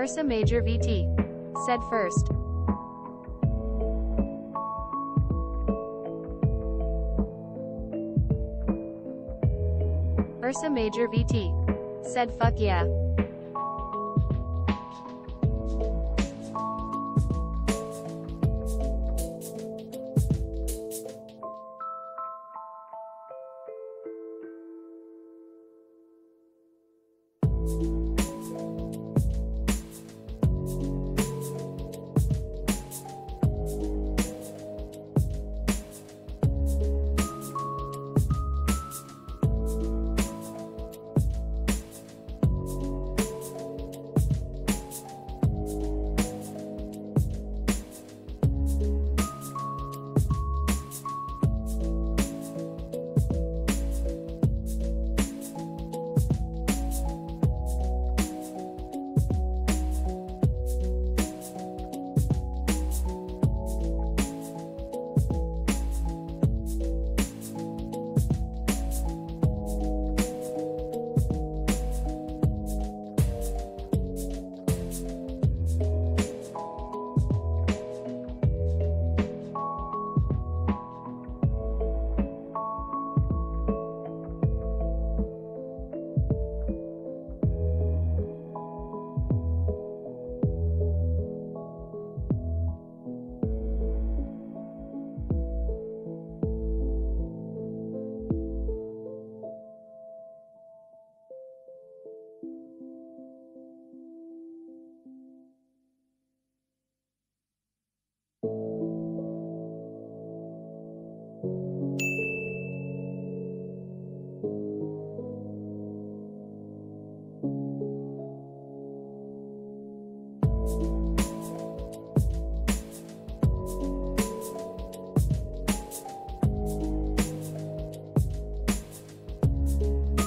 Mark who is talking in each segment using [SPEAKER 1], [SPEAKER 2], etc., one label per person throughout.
[SPEAKER 1] Ursa Major VT. Said first. Ursa Major VT. Said fuck yeah.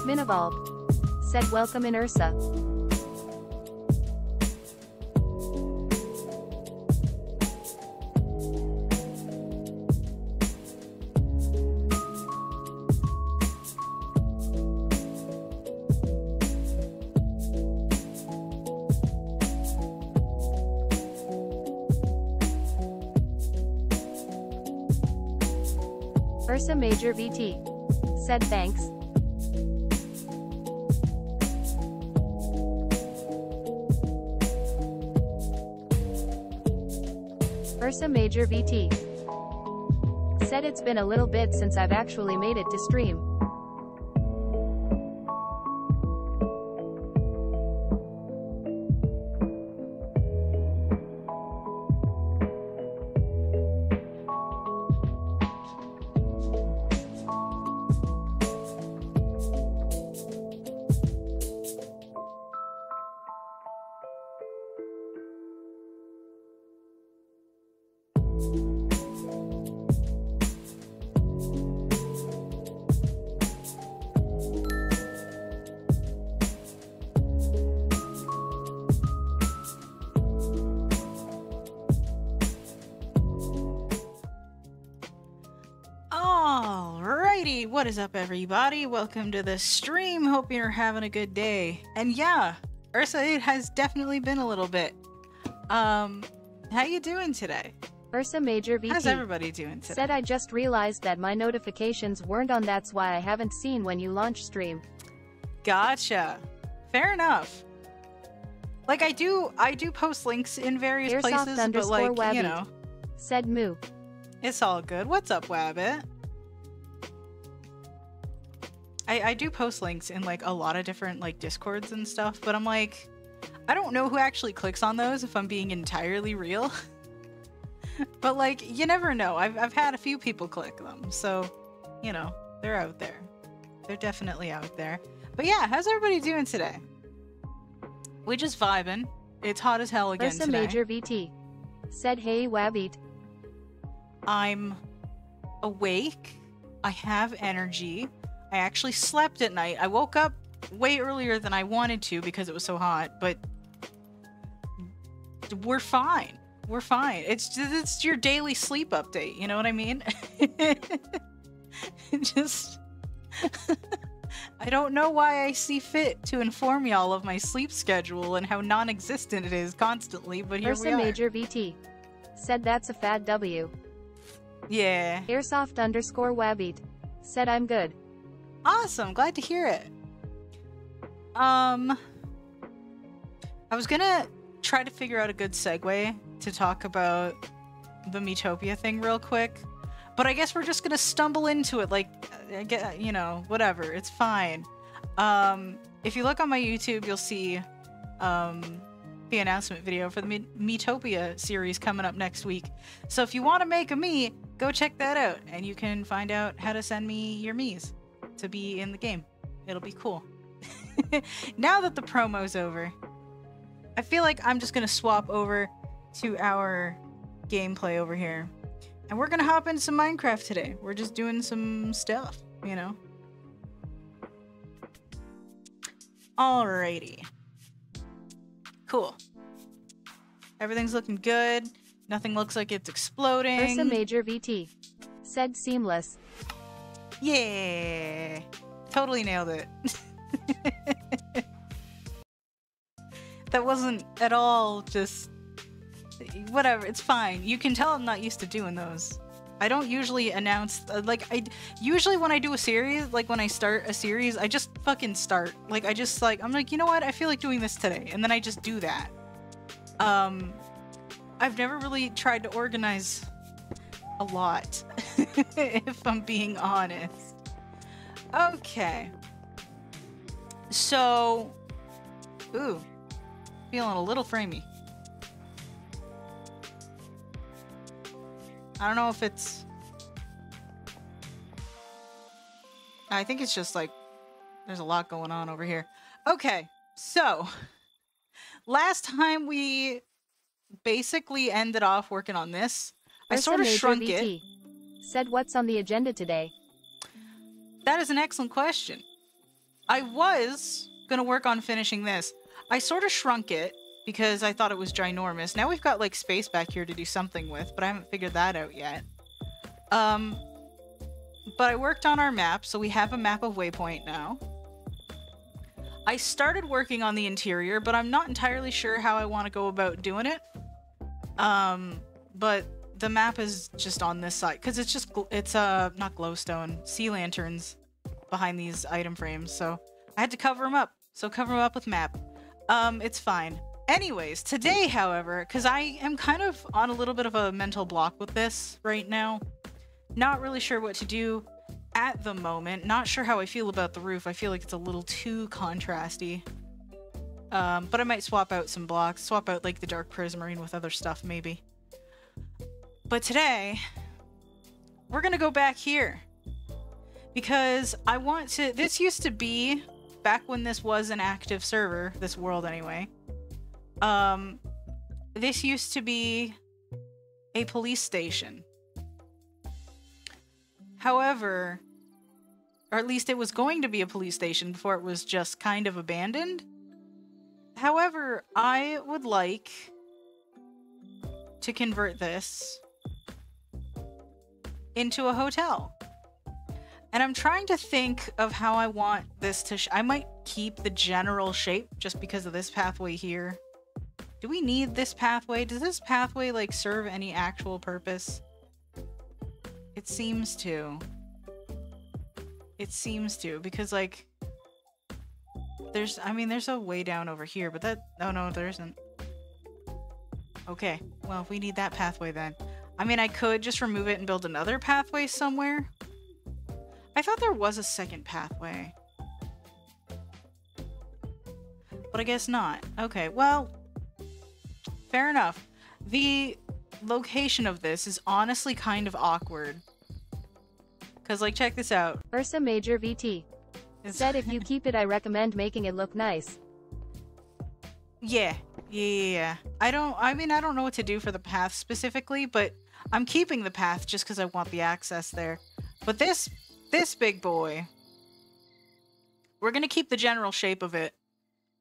[SPEAKER 1] Minivolve. Said welcome in Ursa. Ursa Major VT. Said thanks. Ursa Major VT. Said it's been a little bit since I've actually made it to stream.
[SPEAKER 2] What is up, everybody? Welcome to the stream. Hope you're having a good day. And yeah, Ursa, it has definitely been a little bit. How you doing today?
[SPEAKER 1] Ursa Major VT.
[SPEAKER 2] How's everybody doing today?
[SPEAKER 1] Said I just realized that my notifications weren't on, that's why I haven't seen when you launch stream.
[SPEAKER 2] Gotcha. Fair enough. Like I do post links in various
[SPEAKER 1] Airsoft
[SPEAKER 2] places, but like,
[SPEAKER 1] Wabbit.
[SPEAKER 2] you know.
[SPEAKER 1] Said moo.
[SPEAKER 2] It's all good. What's up, Wabbit? I do post links in like a lot of different like Discords and stuff, but I'm like, I don't know who actually clicks on those, if I'm being entirely real. But like, you never know. I've had a few people click them, so you know, they're out there. They're definitely out there. But yeah, how's everybody doing today? We just vibing. It's hot as hell again
[SPEAKER 1] Ursa
[SPEAKER 2] today.
[SPEAKER 1] Major VT. Said hey Wabbit.
[SPEAKER 2] I'm awake. I have energy. I actually slept at night. I woke up way earlier than I wanted to because it was so hot, but we're fine. We're fine. It's your daily sleep update, you know what I mean? Just I don't know why I see fit to inform y'all of my sleep schedule and how non-existent it is constantly, but here we
[SPEAKER 1] Ursa
[SPEAKER 2] are.
[SPEAKER 1] Major VT said that's a fat W.
[SPEAKER 2] Yeah.
[SPEAKER 1] Airsoft_Wabbeat said I'm good.
[SPEAKER 2] Awesome, glad to hear it. I was gonna try to figure out a good segue to talk about the Metopia thing real quick, but I guess we're just gonna stumble into it, like, you know, whatever, it's fine. If you look on my YouTube, you'll see the announcement video for the Metopia series coming up next week. So if you want to make a me, go check that out, and you can find out how to send me your me's to be in the game. It'll be cool. Now that the promo's over, I feel like I'm just gonna swap over to our gameplay over here, and we're gonna hop into some Minecraft today. We're just doing some stuff, you know. Alrighty. Cool. Everything's looking good. Nothing looks like it's exploding.
[SPEAKER 1] Ursa Major VT said seamless.
[SPEAKER 2] Yeah. Totally nailed it. That wasn't at all just... Whatever, it's fine. You can tell I'm not used to doing those. I don't usually announce... usually when I do a series, like when I start a series, I just fucking start. Like, I'm like, you know what? I feel like doing this today. And then I just do that. I've never really tried to organize a lot, if I'm being honest. Okay. So... Ooh. Feeling a little framey. I don't know if it's... I think it's just like... There's a lot going on over here. Okay, so... Last time we basically ended off working on this. I sort of shrunk it.
[SPEAKER 1] Said what's on the agenda today?
[SPEAKER 2] That is an excellent question. I was gonna work on finishing this. I sort of shrunk it because I thought it was ginormous. Now we've got like space back here to do something with, but I haven't figured that out yet. But I worked on our map, so we have a map of Waypoint now. I started working on the interior, but I'm not entirely sure how I want to go about doing it. But the map is just on this side, because it's just, not glowstone, sea lanterns behind these item frames, so I had to cover them up. So cover them up with map. It's fine. Anyways, today, however, because I am kind of on a little bit of a mental block with this right now. Not really sure what to do at the moment. Not sure how I feel about the roof. I feel like it's a little too contrasty. But I might swap out some blocks. Swap out like the dark prismarine with other stuff maybe. But today, we're gonna go back here. Because I want to... This used to be, back when this was an active server, this world anyway. This used to be a police station. However, or at least it was going to be a police station before it was just kind of abandoned. However, I would like to convert this into a hotel. And I'm trying to think of how I want this to... I might keep the general shape just because of this pathway here. Do we need this pathway? Does this pathway, like, serve any actual purpose? It seems to. It seems to, because, like... There's... I mean, there's a way down over here, but that... Oh, no, there isn't. Okay. Well, we need that pathway then. I mean, I could just remove it and build another pathway somewhere. I thought there was a second pathway. But I guess not. Okay, well... Fair enough. The location of this is honestly kind of awkward. Because, like, check this out.
[SPEAKER 1] Ursa Major VT said if you keep it, I recommend making it look nice.
[SPEAKER 2] Yeah. I don't know what to do for the path specifically, but I'm keeping the path just because I want the access there. But this big boy, we're gonna keep the general shape of it,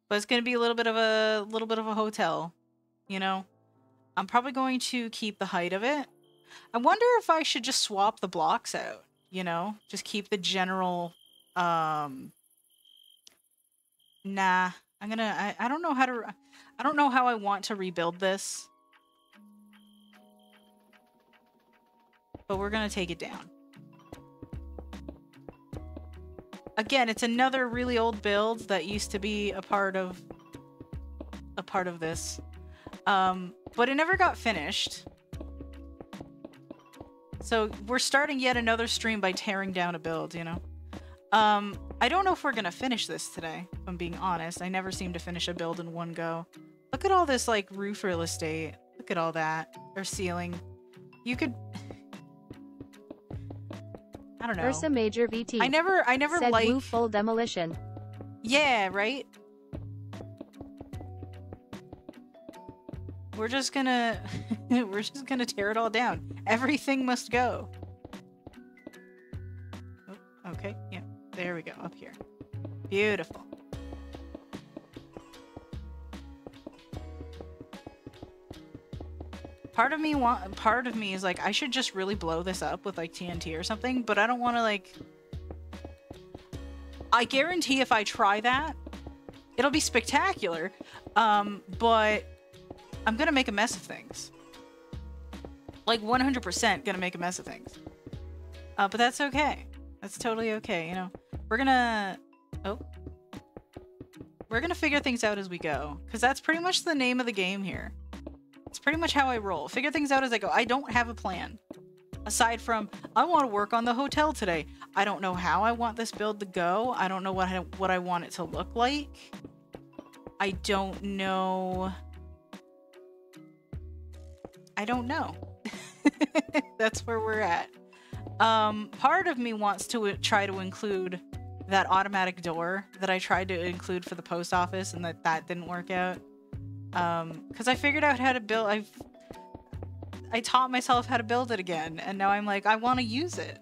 [SPEAKER 2] but it's gonna be a little bit of a hotel, you know. I'm probably going to keep the height of it. I wonder if I should just swap the blocks out, you know, just keep the general Nah, I don't know how to, I don't know how I want to rebuild this. But we're gonna take it down. Again, it's another really old build that used to be a part of this. But it never got finished. So we're starting yet another stream by tearing down a build, you know? I don't know if we're gonna finish this today, if I'm being honest. I never seem to finish a build in one go. Look at all this, like, roof real estate. Look at all that. Or ceiling. You could... I don't know.
[SPEAKER 1] Ursa Major VT.
[SPEAKER 2] I never
[SPEAKER 1] said
[SPEAKER 2] like...
[SPEAKER 1] Woo full demolition.
[SPEAKER 2] Yeah, right? We're just gonna... we're just gonna tear it all down. Everything must go. Oh, okay, yeah. There we go, up here. Beautiful. Part of me is like, I should just really blow this up with like TNT or something, but I don't want to like... I guarantee if I try that, it'll be spectacular, but I'm gonna make a mess of things. Like 100% gonna make a mess of things. But that's okay. That's totally okay, you know? We're gonna... Oh. We're gonna figure things out as we go, because that's pretty much the name of the game here. It's pretty much how I roll. Figure things out as I go. I don't have a plan. Aside from, I want to work on the hotel today. I don't know how I want this build to go. I don't know what I want it to look like. I don't know. I don't know. That's where we're at. Part of me wants to try to include that automatic door that I tried to include for the post office and that didn't work out. Because I figured out how to build, I taught myself how to build it again, and now I'm like, I want to use it.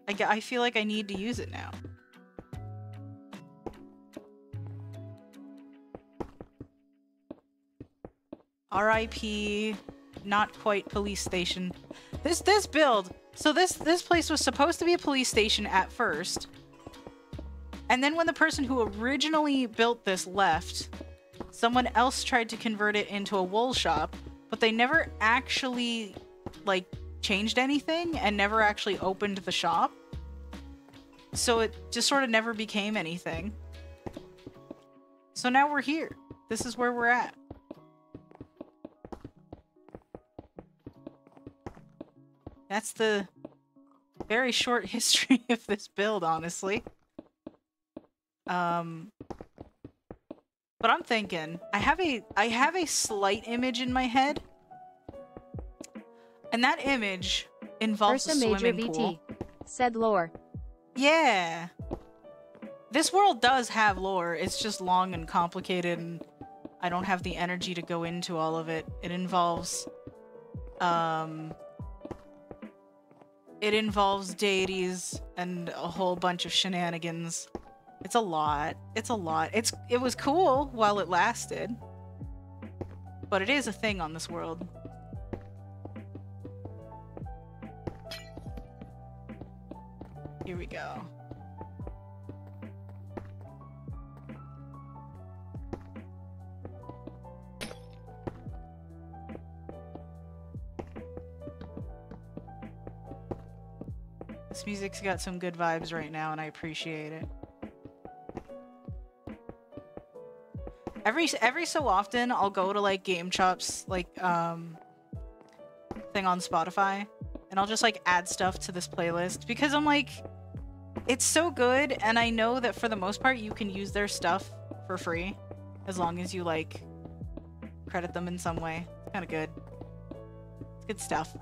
[SPEAKER 2] I feel like I need to use it now. R.I.P. Not quite police station. This build, so this place was supposed to be a police station at first. And then when the person who originally built this left, someone else tried to convert it into a wool shop, but they never actually, like, changed anything and never actually opened the shop. So it just sort of never became anything. So now we're here. This is where we're at. That's the very short history of this build, honestly. But I'm thinking, I have a slight image in my head, and that image involves
[SPEAKER 1] Ursa
[SPEAKER 2] a
[SPEAKER 1] Major
[SPEAKER 2] swimming
[SPEAKER 1] VT.
[SPEAKER 2] pool.
[SPEAKER 1] Said lore.
[SPEAKER 2] Yeah. This world does have lore. It's just long and complicated, and I don't have the energy to go into all of it. It involves deities and a whole bunch of shenanigans. It's a lot. It's a lot. It was cool while it lasted. But it is a thing on this world. Here we go. This music's got some good vibes right now, and I appreciate it. Every so often, I'll go to like Game Chop's like thing on Spotify, and I'll just like add stuff to this playlist because I'm like, it's so good, and I know that for the most part you can use their stuff for free as long as you like credit them in some way. It's kind of good. It's good stuff.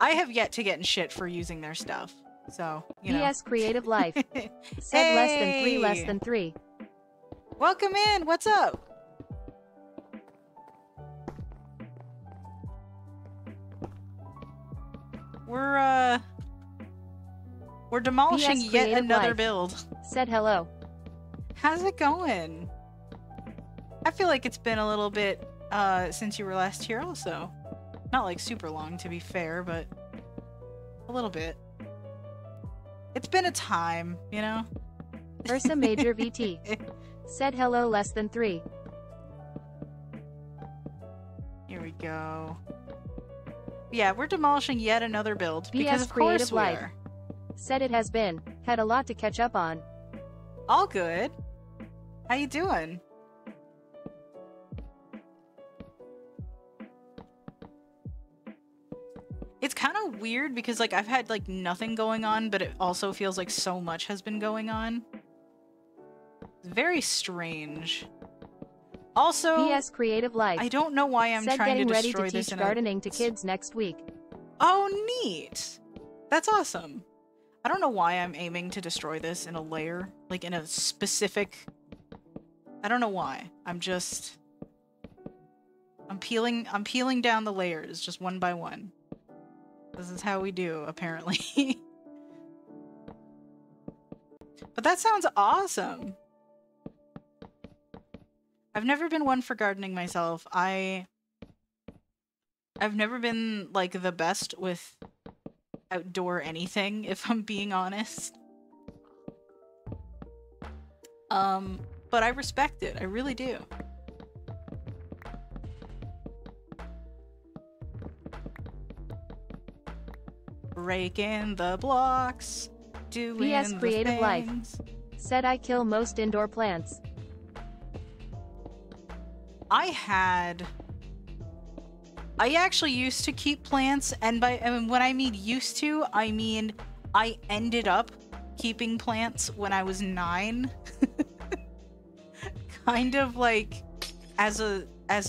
[SPEAKER 2] I have yet to get in shit for using their stuff, so you know.
[SPEAKER 1] PS Creative Life. Said
[SPEAKER 2] Hey!
[SPEAKER 1] less than 3.
[SPEAKER 2] Welcome in. What's up? We're demolishing
[SPEAKER 1] PS
[SPEAKER 2] yet
[SPEAKER 1] Creative
[SPEAKER 2] another
[SPEAKER 1] Life.
[SPEAKER 2] build.
[SPEAKER 1] Said hello.
[SPEAKER 2] How's it going? I feel like it's been a little bit since you were last here also. Not like super long to be fair, but a little bit. It's been a time, you know?
[SPEAKER 1] Ursa Major VT. Said hello less than 3.
[SPEAKER 2] Here we go. Yeah, we're demolishing yet another build. Because
[SPEAKER 1] BS
[SPEAKER 2] of
[SPEAKER 1] Creative
[SPEAKER 2] course we
[SPEAKER 1] Life.
[SPEAKER 2] are.
[SPEAKER 1] Said it has been. Had a lot to catch up on.
[SPEAKER 2] All good. How you doing? It's kind of weird because like I've had like nothing going on, but it also feels like so much has been going on. It's very strange. Also,
[SPEAKER 1] BS Creative Life.
[SPEAKER 2] I don't know why I'm
[SPEAKER 1] Said
[SPEAKER 2] trying to
[SPEAKER 1] getting ready
[SPEAKER 2] destroy
[SPEAKER 1] to
[SPEAKER 2] this
[SPEAKER 1] teach
[SPEAKER 2] in
[SPEAKER 1] gardening to kids next week.
[SPEAKER 2] Oh, neat. That's awesome. I don't know why I'm aiming to destroy this in a layer, like in a specific... I don't know why. I'm peeling down the layers just one by one. This is how we do, apparently. But that sounds awesome. I've never been one for gardening myself. I've never been like the best with outdoor anything, if I'm being honest. But I respect it. I really do. Breaking the blocks, doing
[SPEAKER 1] BS
[SPEAKER 2] the
[SPEAKER 1] Creative Life.
[SPEAKER 2] things.
[SPEAKER 1] Said I kill most indoor plants.
[SPEAKER 2] I actually used to keep plants, and when I mean used to, I mean I ended up keeping plants when I was 9. Kind of like as a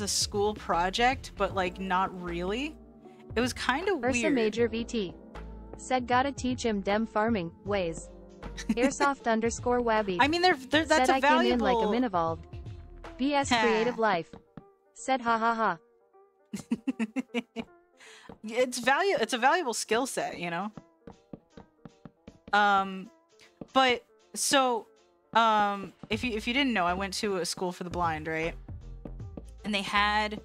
[SPEAKER 2] school project, but like not really. It was kind of
[SPEAKER 1] Ursa
[SPEAKER 2] weird.
[SPEAKER 1] Major VT. Said gotta teach him dem farming ways. Airsoft _ Wabby.
[SPEAKER 2] I mean, that's
[SPEAKER 1] said
[SPEAKER 2] a
[SPEAKER 1] I
[SPEAKER 2] valuable...
[SPEAKER 1] came in like a minivolved. BS Creative Life. Said ha ha ha.
[SPEAKER 2] It's a valuable skill set, you know. But so if you didn't know, I went to a school for the blind, right? And they had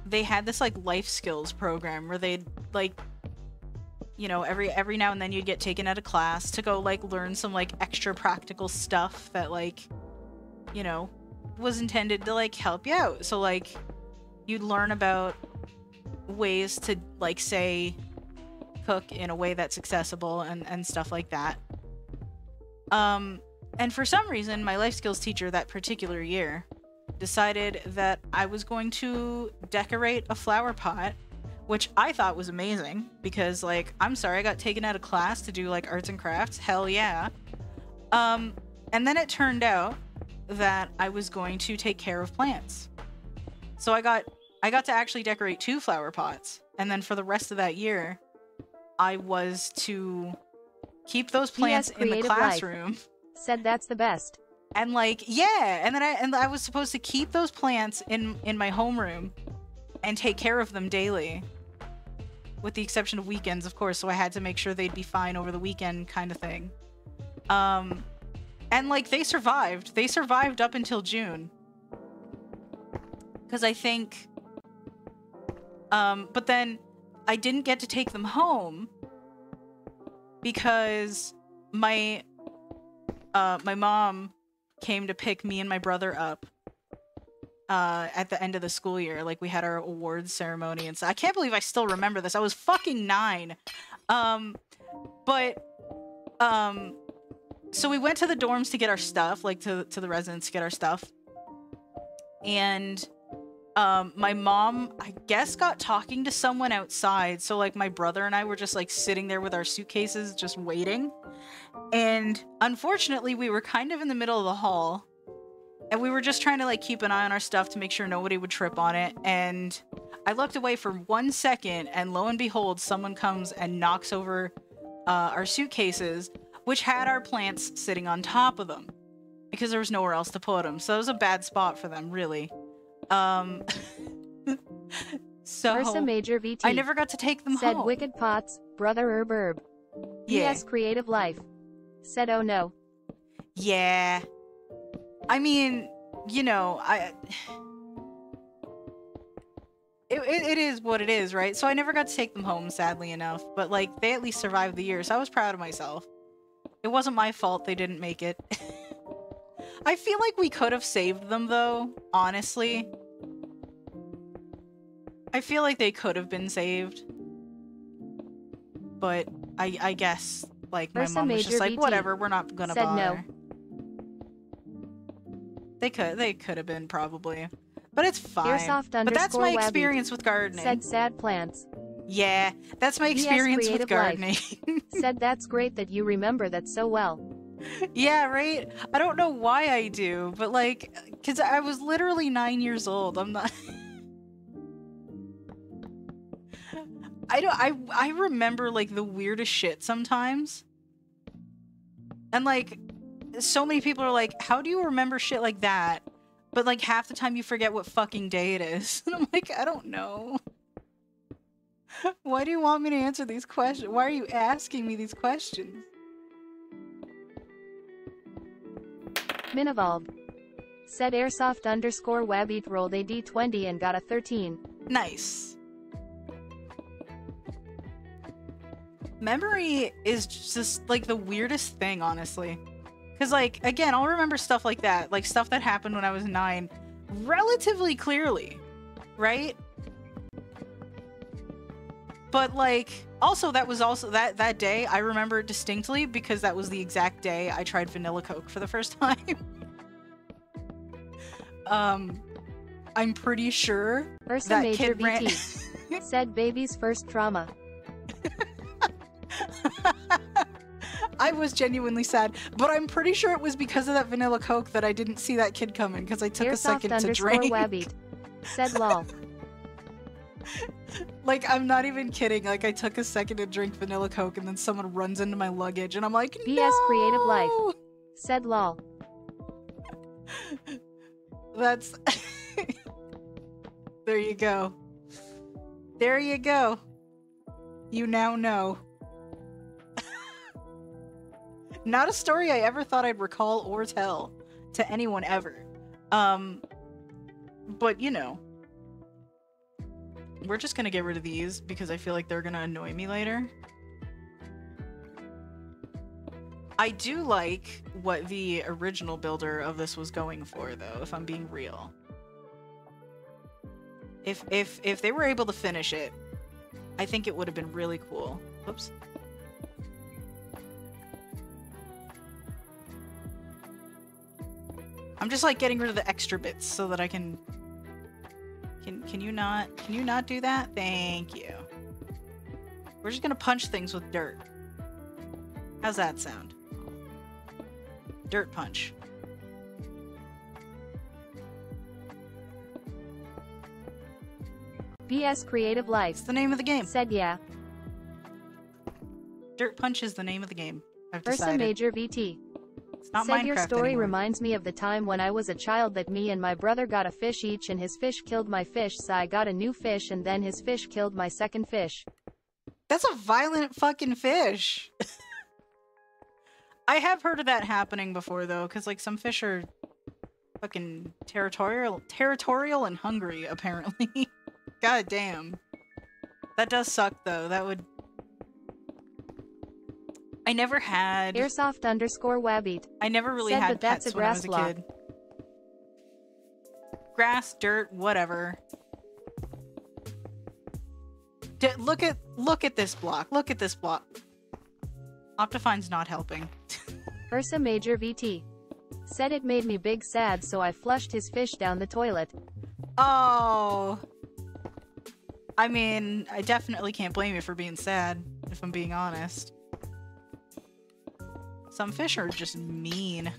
[SPEAKER 2] this like life skills program where they'd like, you know, every now and then you'd get taken out of class to go like learn some like extra practical stuff that like, you know, was intended to like help you out. So like you'd learn about ways to like say cook in a way that's accessible and stuff like that. And for some reason my life skills teacher that particular year decided that I was going to decorate a flower pot, which I thought was amazing because like, I'm sorry, I got taken out of class to do like arts and crafts. Hell yeah. And then it turned out that I was going to take care of plants. So I got to actually decorate 2 flower pots. And then for the rest of that year, I was to keep those plants in the classroom.
[SPEAKER 1] Life. Said that's the best.
[SPEAKER 2] And like, yeah, and then I was supposed to keep those plants in my homeroom and take care of them daily. With the exception of weekends, of course, so I had to make sure they'd be fine over the weekend kind of thing. And like they survived. They survived up until June. Because I think but then I didn't get to take them home because my mom came to pick me and my brother up at the end of the school year. Like we had our awards ceremony and so I can't believe I still remember this. I was fucking 9. So we went to the dorms to get our stuff, like to the residence to get our stuff. And my mom, I guess, got talking to someone outside. So like my brother and I were just like sitting there with our suitcases, just waiting. And unfortunately, we were kind of in the middle of the hall. And we were just trying to like keep an eye on our stuff to make sure nobody would trip on it. And I looked away for 1 second and lo and behold, someone comes and knocks over our suitcases, which had our plants sitting on top of them because there was nowhere else to put them. So it was a bad spot for them, really. So
[SPEAKER 1] Ursa Major VT.
[SPEAKER 2] I never got to take them
[SPEAKER 1] said
[SPEAKER 2] home.
[SPEAKER 1] Wicked Pots, Brother Herb.
[SPEAKER 2] Yeah.
[SPEAKER 1] BS Creative Life. Said oh no.
[SPEAKER 2] Yeah. I mean, you know, it is what it is, right? So I never got to take them home, sadly enough. But like, they at least survived the year, so I was proud of myself. It wasn't my fault they didn't make it. I feel like we could have saved them, though, honestly. I feel like they could have been saved. But I guess, like, my mom was just like, whatever, we're not gonna bother.
[SPEAKER 1] No.
[SPEAKER 2] They could have been, probably. But it's fine.
[SPEAKER 1] Airsoft
[SPEAKER 2] but that's my experience with gardening.
[SPEAKER 1] Said sad plants.
[SPEAKER 2] Yeah, that's my experience with gardening.
[SPEAKER 1] Said that's great that you remember that so well.
[SPEAKER 2] Yeah, right? I don't know why I do, but like, because I was literally 9 years old. I'm not... I remember, like, the weirdest shit sometimes. And, like, so many people are like, how do you remember shit like that? But, like, half the time you forget what fucking day it is. And I'm like, I don't know. Why do you want me to answer these questions? Why are you asking me these questions?
[SPEAKER 1] Minivolved. Said airsoft_webbeat rolled a d20 and got a 13.
[SPEAKER 2] Nice. Memory is just, like, the weirdest thing, honestly. Because, like, again, I'll remember stuff like that. Like, stuff that happened when I was 9 relatively clearly. Right? But, like, also, that was also, that day, I remember distinctly because that was the exact day I tried vanilla Coke for the first time. I'm pretty sure that
[SPEAKER 1] Major
[SPEAKER 2] kid ran...
[SPEAKER 1] Said baby's first trauma.
[SPEAKER 2] I was genuinely sad, but I'm pretty sure it was because of that vanilla Coke that I didn't see that kid coming, because I took a second to drink.
[SPEAKER 1] Said lol.
[SPEAKER 2] Like, I'm not even kidding. Like, I took a second to drink vanilla Coke, and then someone runs into my luggage, and I'm like, no!
[SPEAKER 1] BS Creative Life. Said lol.
[SPEAKER 2] That's... There you go. There you go. You now know. Not a story I ever thought I'd recall or tell to anyone ever. But, you know. We're just gonna get rid of these because I feel like they're gonna annoy me later. I do like what the original builder of this was going for, though, if I'm being real. If they were able to finish it, I think it would have been really cool. Oops. I'm just, like, getting rid of the extra bits so that I can... Can you not do that? Thank you. We're just gonna punch things with dirt. How's that sound? Dirt punch.
[SPEAKER 1] BS Creative Life.
[SPEAKER 2] It's the name of the game.
[SPEAKER 1] Said yeah.
[SPEAKER 2] Dirt punch is the name of the game. I've decided.
[SPEAKER 1] Major VT.
[SPEAKER 2] It's not
[SPEAKER 1] Said
[SPEAKER 2] Minecraft
[SPEAKER 1] your story
[SPEAKER 2] anymore.
[SPEAKER 1] reminds me of the time when I was a child that me and my brother got a fish each and his fish killed my fish, so I got a new fish and then his fish killed my second fish.
[SPEAKER 2] That's a violent fucking fish. I have heard of that happening before, though, because, like, some fish are fucking territorial and hungry, apparently. God damn. That does suck, though. That would... I never had...
[SPEAKER 1] Airsoft_webbeat.
[SPEAKER 2] I never really
[SPEAKER 1] Said,
[SPEAKER 2] had
[SPEAKER 1] but that's
[SPEAKER 2] pets
[SPEAKER 1] a
[SPEAKER 2] when I was
[SPEAKER 1] grass
[SPEAKER 2] a
[SPEAKER 1] block.
[SPEAKER 2] kid. Grass, dirt, whatever. Look at this block. Look at this block. Optifine's not helping.
[SPEAKER 1] Major VT. Said it made me big sad, so I flushed his fish down the toilet.
[SPEAKER 2] Oh. I mean, I definitely can't blame you for being sad, if I'm being honest. Some fish are just mean.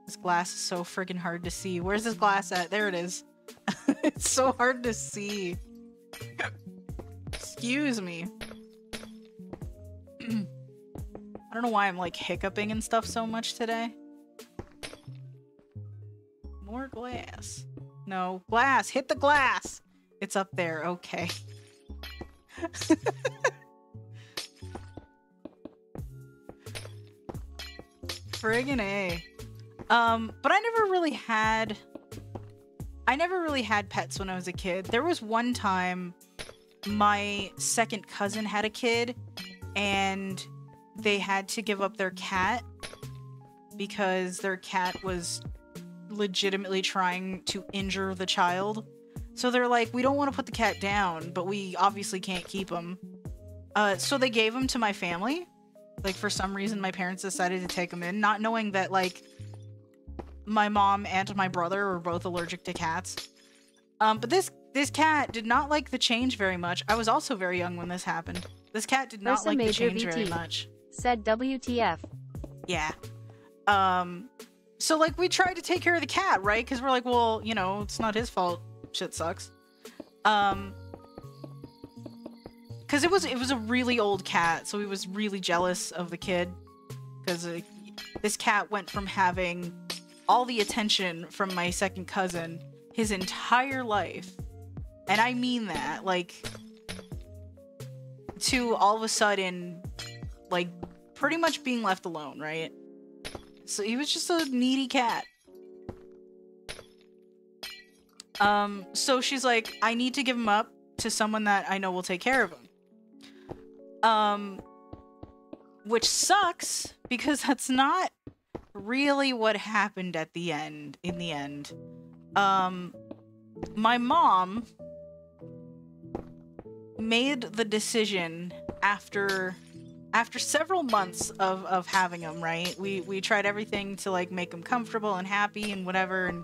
[SPEAKER 2] This glass is so friggin' hard to see. Where's this glass at? There it is. It's so hard to see. Excuse me. I don't know why I'm like hiccuping and stuff so much today. More glass. No, glass! Hit the glass! It's up there, okay. Friggin' A. But I never really had pets when I was a kid. There was one time my second cousin had a kid and they had to give up their cat because their cat was legitimately trying to injure the child. So they're like, we don't want to put the cat down, but we obviously can't keep him. So they gave him to my family. Like, for some reason, my parents decided to take him in, not knowing that, like, my mom and my brother were both allergic to cats. But this cat did not like the change very much. I was also very young when this happened. This cat did not like the change very much.
[SPEAKER 1] Said WTF.
[SPEAKER 2] Yeah. So, like, we tried to take care of the cat, right? Because we're like, well, you know, it's not his fault. Shit sucks. Because it was a really old cat, so he was really jealous of the kid. Because this cat went from having all the attention from my second cousin his entire life, and I mean that, like, to all of a sudden, like, pretty much being left alone, right? So he was just a needy cat. So she's like, I need to give him up to someone that I know will take care of him. Which sucks, because that's not really what happened at the end, in the end. My mom made the decision after several months of having him, right? We tried everything to, like, make him comfortable and happy and whatever, and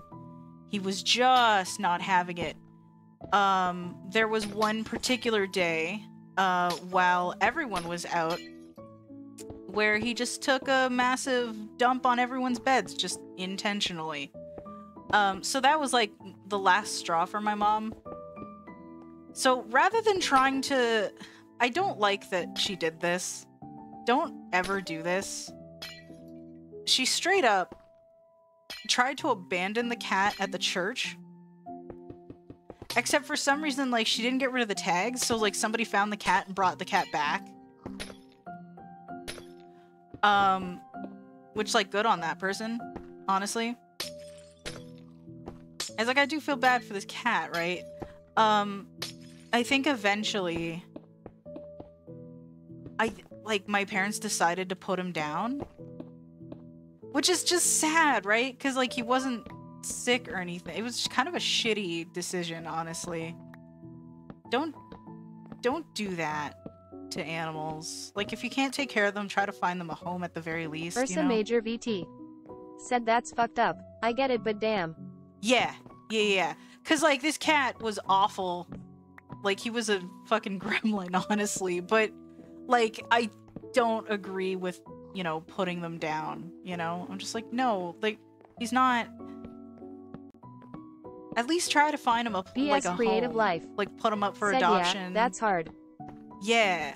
[SPEAKER 2] he was just not having it. There was one particular day, while everyone was out, where he just took a massive dump on everyone's beds, just intentionally. So that was, like, the last straw for my mom. So rather than trying to... I don't like that she did this. Don't ever do this. She straight up tried to abandon the cat at the church. Except for some reason, like, she didn't get rid of the tags, so, like, somebody found the cat and brought the cat back. Which, like, good on that person, honestly. It's like, I do feel bad for this cat, right? I think eventually... my parents decided to put him down. Which is just sad, right? Because, like, he wasn't sick or anything. It was just kind of a shitty decision, honestly. Don't do that to animals. Like, if you can't take care of them, try to find them a home at the very least,
[SPEAKER 1] Ursa
[SPEAKER 2] you know?
[SPEAKER 1] Major VT. Said that's fucked up. I get it, but damn.
[SPEAKER 2] Yeah. Because, like, this cat was awful. Like, he was a fucking gremlin, honestly. But, like, I don't agree with, you know, putting them down, you know? I'm just like, no, like, he's not... At least try to find him like a
[SPEAKER 1] creative
[SPEAKER 2] home.
[SPEAKER 1] life.
[SPEAKER 2] Like, put him up for
[SPEAKER 1] Said
[SPEAKER 2] adoption.
[SPEAKER 1] Yeah, that's hard.
[SPEAKER 2] Yeah.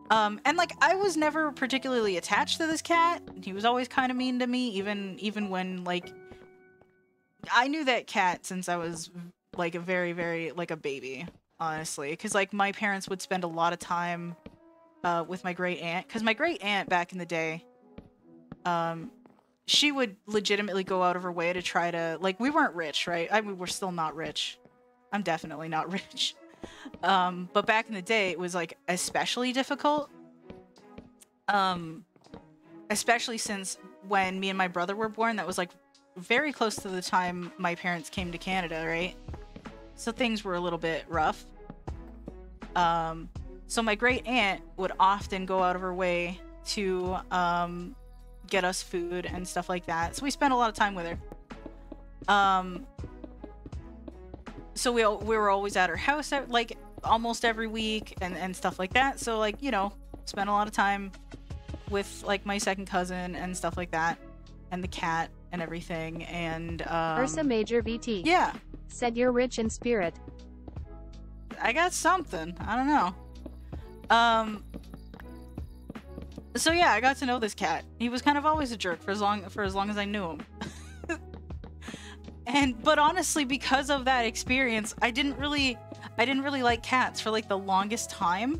[SPEAKER 2] And, like, I was never particularly attached to this cat. He was always kind of mean to me, even when, like... I knew that cat since I was, like, a very, very, like, a baby, honestly. Because, like, my parents would spend a lot of time with my great aunt. Because my great aunt, back in the day, she would legitimately go out of her way to try to... Like, we weren't rich, right? I mean, we're still not rich. I'm definitely not rich. But back in the day, it was, like, especially difficult. Especially since when me and my brother were born, that was, like, very close to the time my parents came to Canada, right? So things were a little bit rough. So my great aunt would often go out of her way to get us food and stuff like that. So we spent a lot of time with her. So we were always at her house, like, almost every week and stuff like that. So, like, you know, spent a lot of time with, like, my second cousin and stuff like that, and the cat and everything. And
[SPEAKER 1] Ursa Major VT.
[SPEAKER 2] Yeah.
[SPEAKER 1] Said you're rich in spirit.
[SPEAKER 2] I got something. I don't know. So yeah, I got to know this cat. He was kind of always a jerk for as long as I knew him. But honestly, because of that experience, I didn't really like cats for, like, the longest time.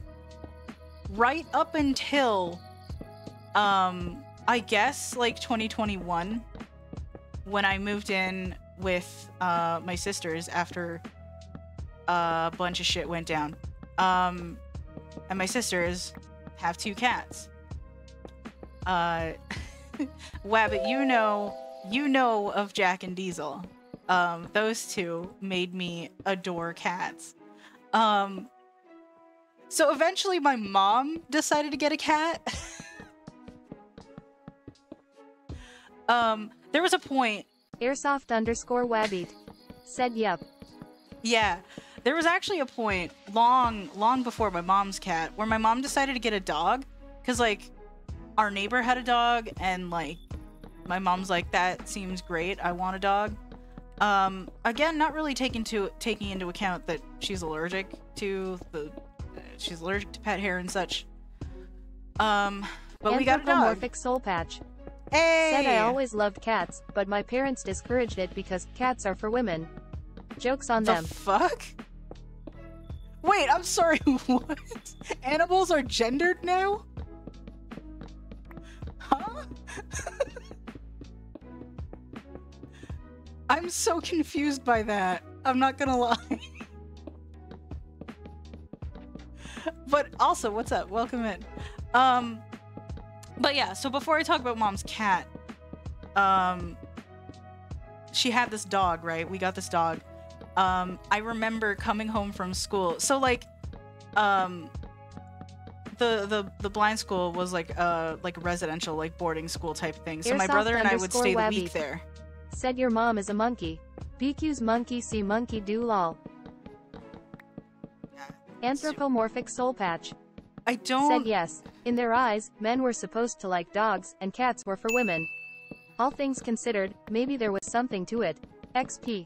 [SPEAKER 2] Right up until I guess, like, 2021, when I moved in with my sisters after a bunch of shit went down. And my sisters have 2 cats. Wabbit, you know of Jack and Diesel. Those 2 made me adore cats. So eventually my mom decided to get a cat. There was a point.
[SPEAKER 1] Airsoft_Wabbit said yep.
[SPEAKER 2] Yeah, there was actually a point long before my mom's cat where my mom decided to get a dog because like our neighbor had a dog and like my mom's like, that seems great, I want a dog. Again, not really taking into account that she's allergic to pet hair and such. But we got a dog.
[SPEAKER 1] Anthropomorphic Soul Patch
[SPEAKER 2] Hey!
[SPEAKER 1] said I always loved cats, but my parents discouraged it because cats are for women. Jokes on them.
[SPEAKER 2] The fuck? Wait, I'm sorry, what? Animals are gendered now? Huh? I'm so confused by that. I'm not gonna lie. But also, what's up? Welcome in. But yeah, so before I talk about mom's cat, she had this dog, right? We got this dog. I remember coming home from school. So like, the blind school was like a residential, like boarding school type thing. So my brother and I would stay the week there.
[SPEAKER 1] Said your mom is a monkey. BQ's monkey see monkey do lol. Anthropomorphic Soul Patch
[SPEAKER 2] I don't...
[SPEAKER 1] said yes. In their eyes, men were supposed to like dogs, and cats were for women. All things considered, maybe there was something to it. XP.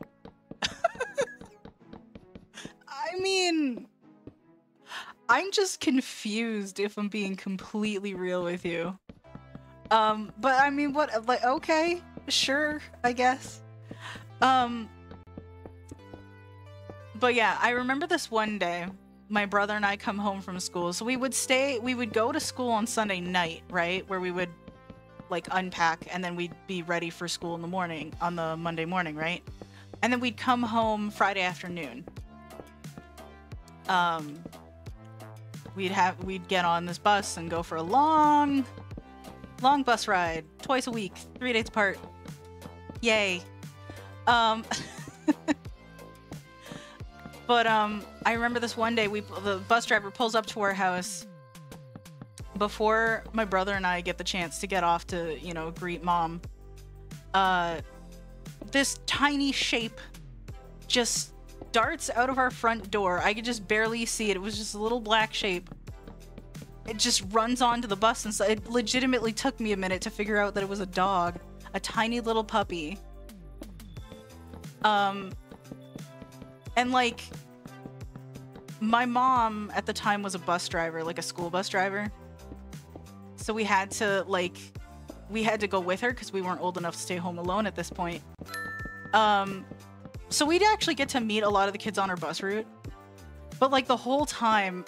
[SPEAKER 2] I mean... I'm just confused if I'm being completely real with you. But I mean, what, like, okay, sure, I guess. But yeah, I remember this one day, my brother and I come home from school. So we would go to school on Sunday night, right? Where we would like unpack and then we'd be ready for school in the morning, on the Monday morning, right? And then we'd come home Friday afternoon. We'd get on this bus and go for a long bus ride, twice a week, 3 days apart. Yay. But I remember this one day, the bus driver pulls up to our house before my brother and I get the chance to get off to, you know, greet mom. This tiny shape just darts out of our front door. I could just barely see it. It was just a little black shape. It just runs onto the bus, and so it legitimately took me a minute to figure out that it was a dog, a tiny little puppy. And like, my mom at the time was a bus driver, like a school bus driver. So we had to go with her because we weren't old enough to stay home alone at this point. So we'd actually get to meet a lot of the kids on our bus route. But like the whole time,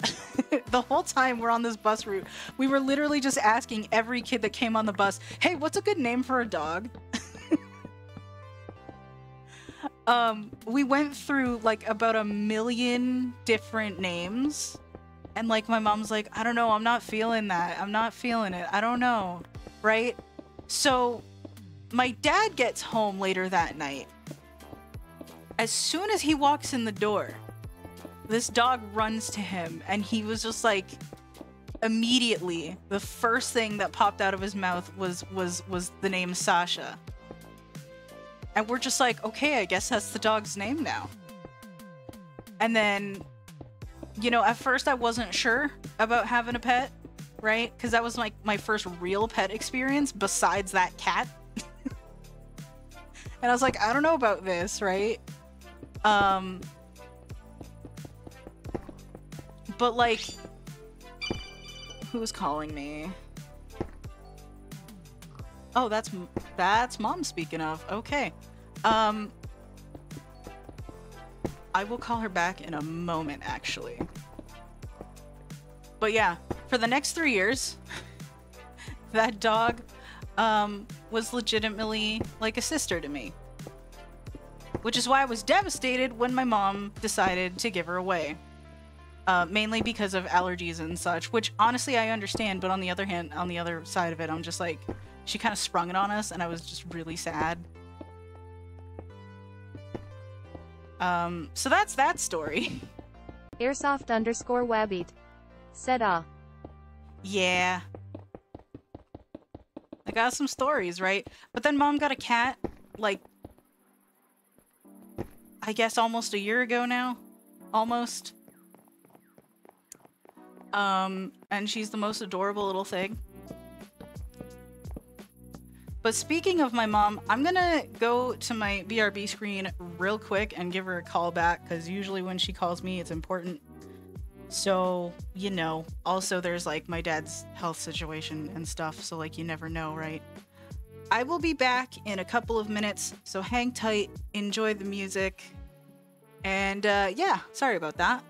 [SPEAKER 2] we're on this bus route, we were literally just asking every kid that came on the bus, hey, what's a good name for a dog? We went through like about 1 million different names. And like my mom's like, I don't know, I'm not feeling that. I'm not feeling it. I don't know. Right? So my dad gets home later that night. As soon as he walks in the door, this dog runs to him, and he was just like, immediately, the first thing that popped out of his mouth was the name Sasha. And we're just like, okay, I guess that's the dog's name now. And then, you know, at first I wasn't sure about having a pet, right? Because that was like my first real pet experience besides that cat. And I was like, I don't know about this, right? But like, who's calling me? Oh, that's mom speaking of. Okay. I will call her back in a moment, actually. But yeah, for the next 3 years, that dog was legitimately like a sister to me. Which is why I was devastated when my mom decided to give her away. mainly because of allergies and such, which honestly I understand, but on the other hand, on the other side of it, I'm just like, she kind of sprung it on us and I was just really sad. So that's that story.
[SPEAKER 1] Airsoft_Wabbit. Said
[SPEAKER 2] Yeah. I got some stories, right? But then mom got a cat, like, I guess almost a year ago now. Almost. And she's the most adorable little thing. But speaking of my mom, I'm gonna go to my BRB screen real quick and give her a call back, because usually when she calls me, it's important. So, you know, also there's like my dad's health situation and stuff, so like you never know, right? I will be back in a couple of minutes, so hang tight, enjoy the music, and yeah, sorry about that.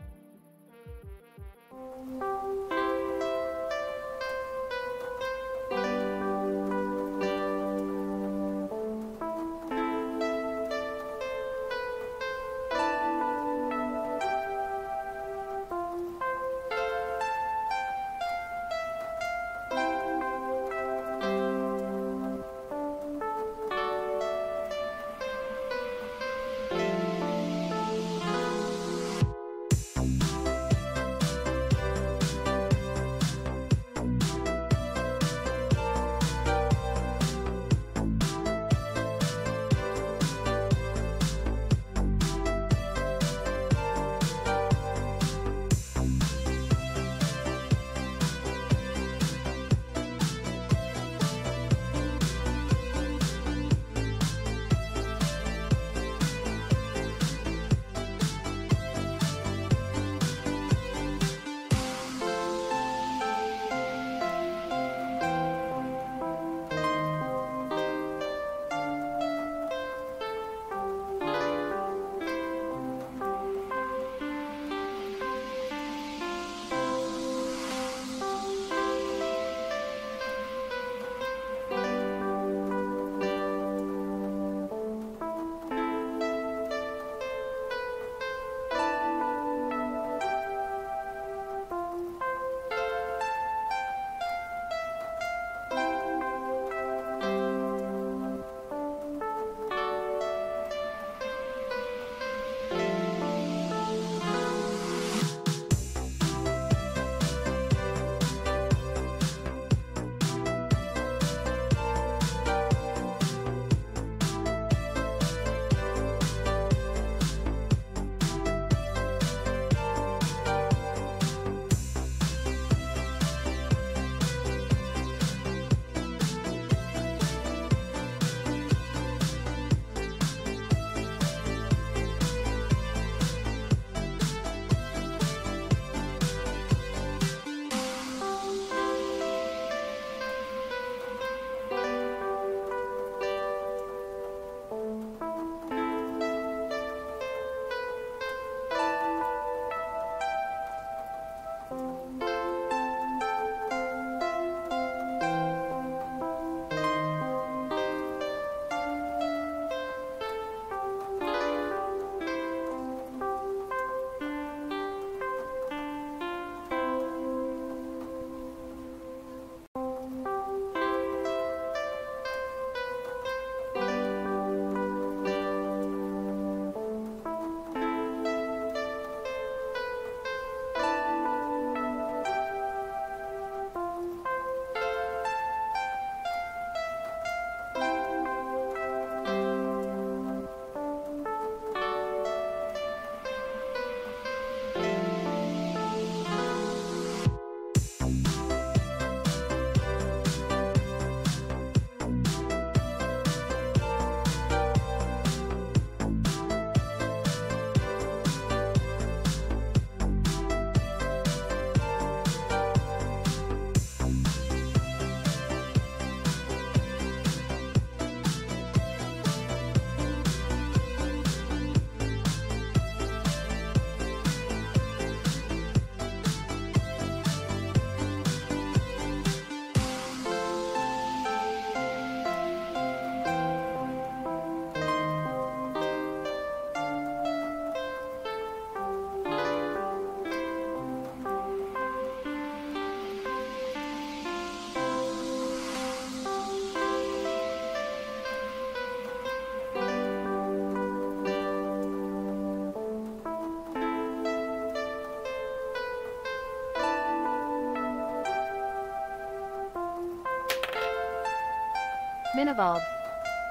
[SPEAKER 1] Minivald.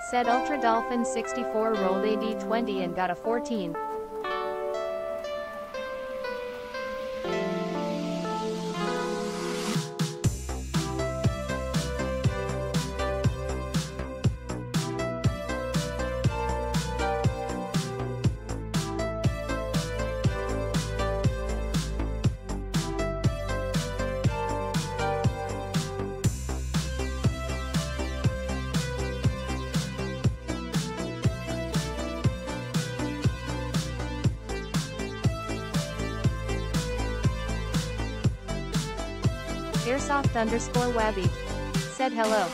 [SPEAKER 1] Said Ultra Dolphin 64 rolled a d20 and got a 14. Airsoft_Wabby. Said hello.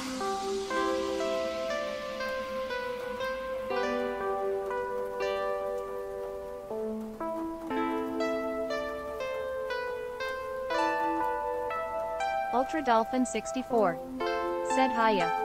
[SPEAKER 1] Ultra Dolphin 64. Said hiya.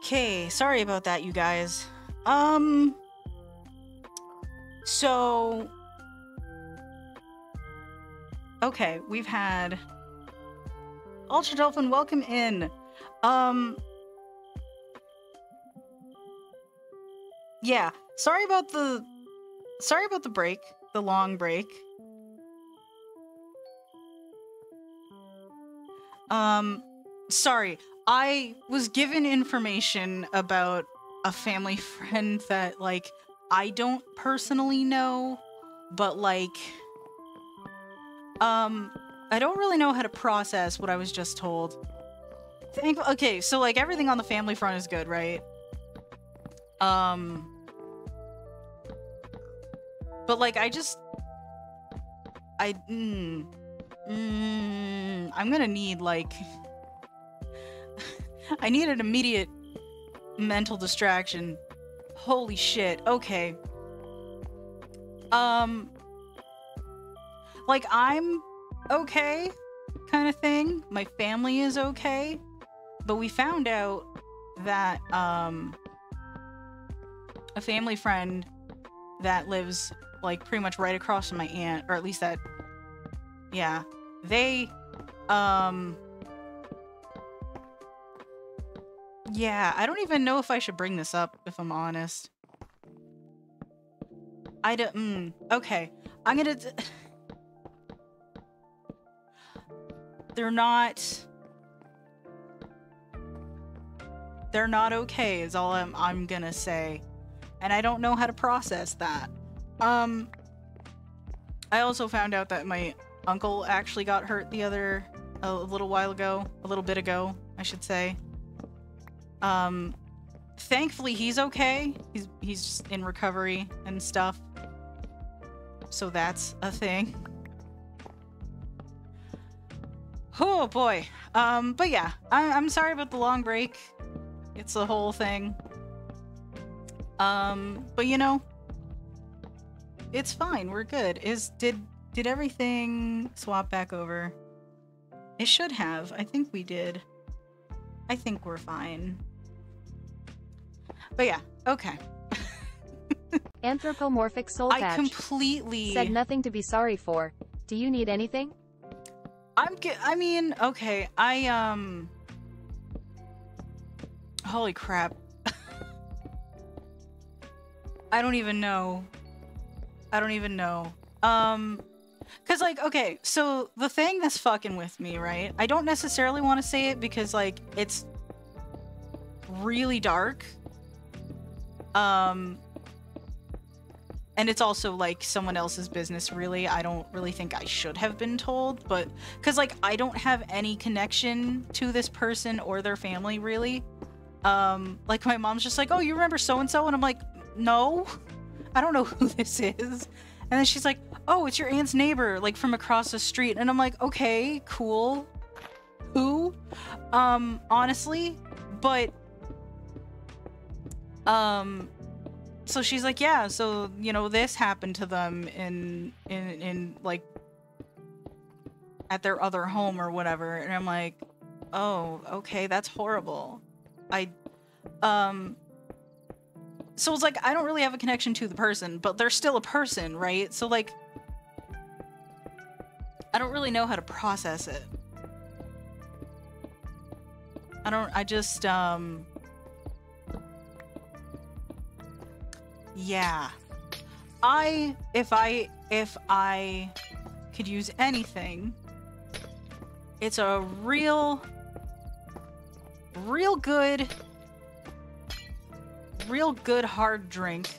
[SPEAKER 2] Okay, sorry about that, you guys. So... Okay, we've had... Ultra Dolphin, welcome in. Yeah, sorry about the break, the long break. Sorry. I was given information about a family friend that, like, I don't personally know, but, like, I don't really know how to process what I was just told. Okay, so, like, everything on the family front is good, right? But, like, I'm gonna need, like... I need an immediate mental distraction. Holy shit, okay. Like, I'm okay, kind of thing. My family is okay. But we found out that, a family friend that lives, like, pretty much right across from my aunt, or at least that, yeah, they, yeah, I don't even know if I should bring this up, if I'm honest. Okay. I'm gonna... They're not okay, is all I'm gonna say. And I don't know how to process that. I also found out that my uncle actually got hurt a little bit ago, I should say. Thankfully he's okay. He's just in recovery and stuff. So that's a thing. Oh boy. But yeah, I'm sorry about the long break. It's the whole thing. But you know, it's fine. We're good. Did everything swap back over? It should have. I think we did. I think we're fine. But yeah, okay.
[SPEAKER 1] Anthropomorphic soul patch.
[SPEAKER 2] I completely
[SPEAKER 1] said nothing to be sorry for. Do you need anything?
[SPEAKER 2] I mean, okay, holy crap. I don't even know. Cause like, okay, so the thing that's fucking with me, right? I don't necessarily want to say it because like, it's really dark. And it's also like someone else's business, really. I don't really think I should have been told, but because like I don't have any connection to this person or their family, really. Like my mom's just like, oh, you remember so-and-so? And I'm like, no, I don't know who this is. And then she's like, oh, it's your aunt's neighbor, like from across the street. And I'm like, okay, cool. Who? Honestly, but so she's like, yeah, so, you know, this happened to them in like, at their other home or whatever. And I'm like, oh, okay, that's horrible. So it's like, I don't really have a connection to the person, but they're still a person, right? So like, I don't really know how to process it. Yeah. If I could use anything, it's a real good hard drink,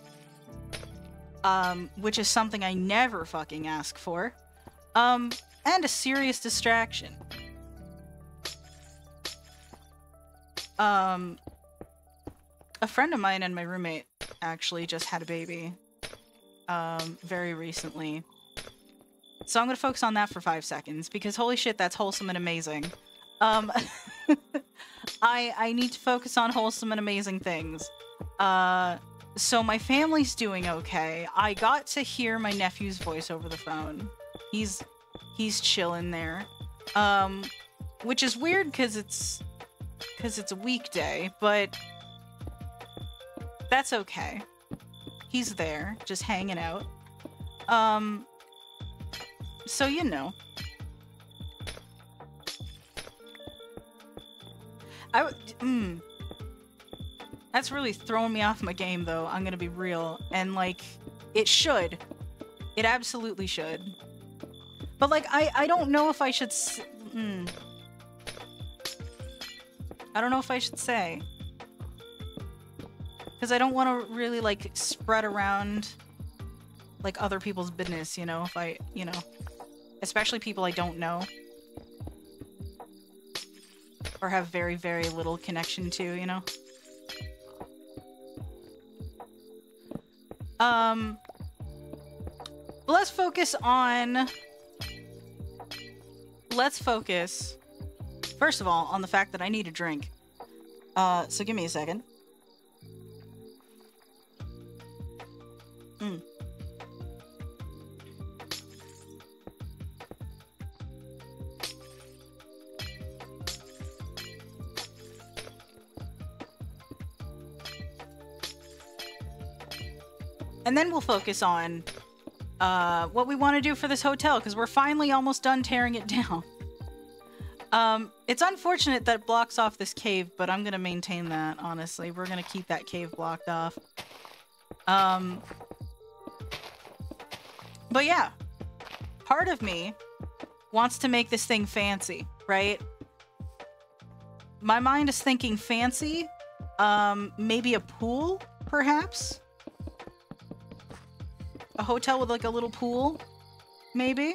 [SPEAKER 2] which is something I never fucking ask for, and a serious distraction. A friend of mine and my roommate actually just had a baby, very recently. So I'm gonna focus on that for 5 seconds, because holy shit, that's wholesome and amazing. I need to focus on wholesome and amazing things. So my family's doing okay. I got to hear my nephew's voice over the phone. He's chilling there. Which is weird because it's a weekday, but that's okay. He's there, just hanging out. So you know. That's really throwing me off my game, though. I'm gonna be real. And, like, it should. It absolutely should. But, like, I don't know if I should I don't know if I should say. Because I don't want to really, like, spread around, like, other people's business, you know? If I, you know, especially people I don't know. Or have very, very little connection to, you know? Let's focus on... Let's focus, first of all, on the fact that I need a drink. So give me a second. And then we'll focus on what we want to do for this hotel, because we're finally almost done tearing it down. It's unfortunate that it blocks off this cave, but I'm going to maintain that, honestly. We're going to keep that cave blocked off. But yeah, part of me wants to make this thing fancy, right? My mind is thinking fancy. Maybe a pool, perhaps? A hotel with like a little pool, maybe?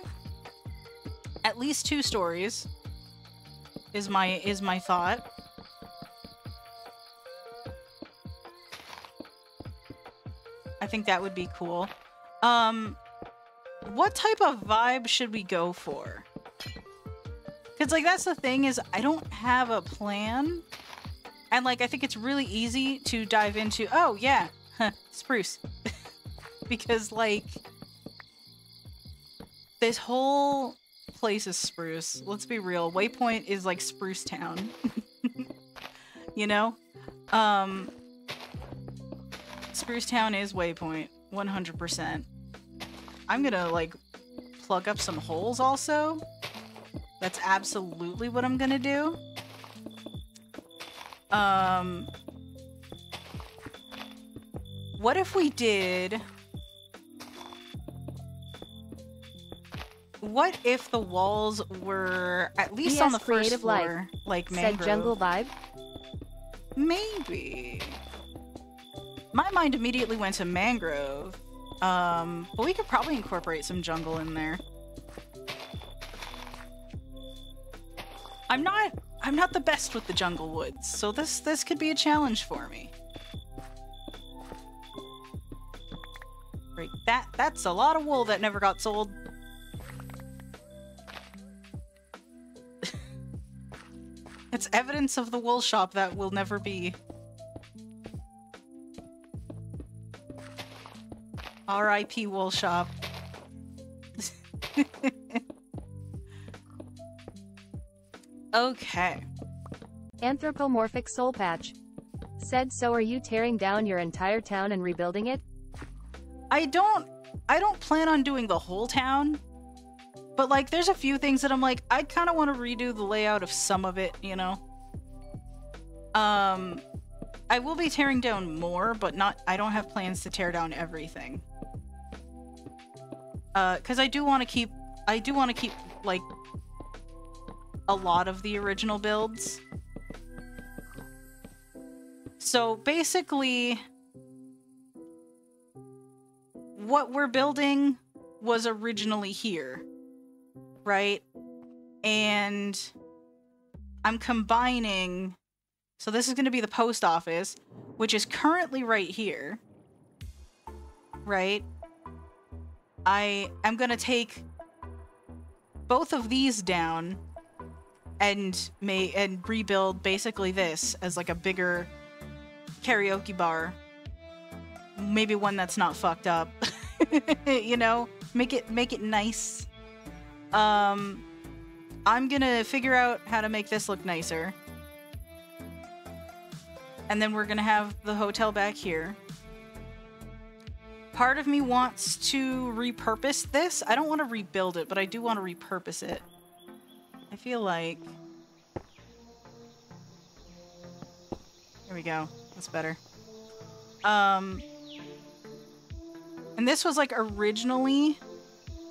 [SPEAKER 2] At least 2 stories is my thought. I think that would be cool. What type of vibe should we go for? Because, like, that's the thing, is I don't have a plan. And, like, I think it's really easy to dive into, oh, yeah, spruce. Because, like, this whole place is spruce. Let's be real. Waypoint is, like, Spruce Town. You know? Spruce Town is Waypoint. 100%. I'm gonna, like, plug up some holes also. That's absolutely what I'm gonna do. What if we did... What if the walls were, at least on the first floor, like mangrove?
[SPEAKER 1] Said jungle vibe?
[SPEAKER 2] Maybe. My mind immediately went to mangrove. But we could probably incorporate some jungle in there. I'm not the best with the jungle woods, so this could be a challenge for me. Right, that's a lot of wool that never got sold. It's evidence of the wool shop that will never be. R.I.P. wool shop. Okay.
[SPEAKER 1] Anthropomorphic soul patch. Said, so are you tearing down your entire town and rebuilding it?
[SPEAKER 2] I don't plan on doing the whole town. But, like, there's a few things that I'm like, I kind of want to redo the layout of some of it, you know? I will be tearing down more, but I don't have plans to tear down everything. Because I do want to keep, like, a lot of the original builds. So, basically, what we're building was originally here. Right? And I'm combining, so this is going to be the post office, which is currently right here. Right? I am going to take both of these down and rebuild basically this as like a bigger karaoke bar. Maybe one that's not fucked up. You know? Make it nice. I'm gonna figure out how to make this look nicer. And then we're gonna have the hotel back here. Part of me wants to repurpose this. I don't want to rebuild it, but I do want to repurpose it. I feel like... There we go. That's better. And this was like originally...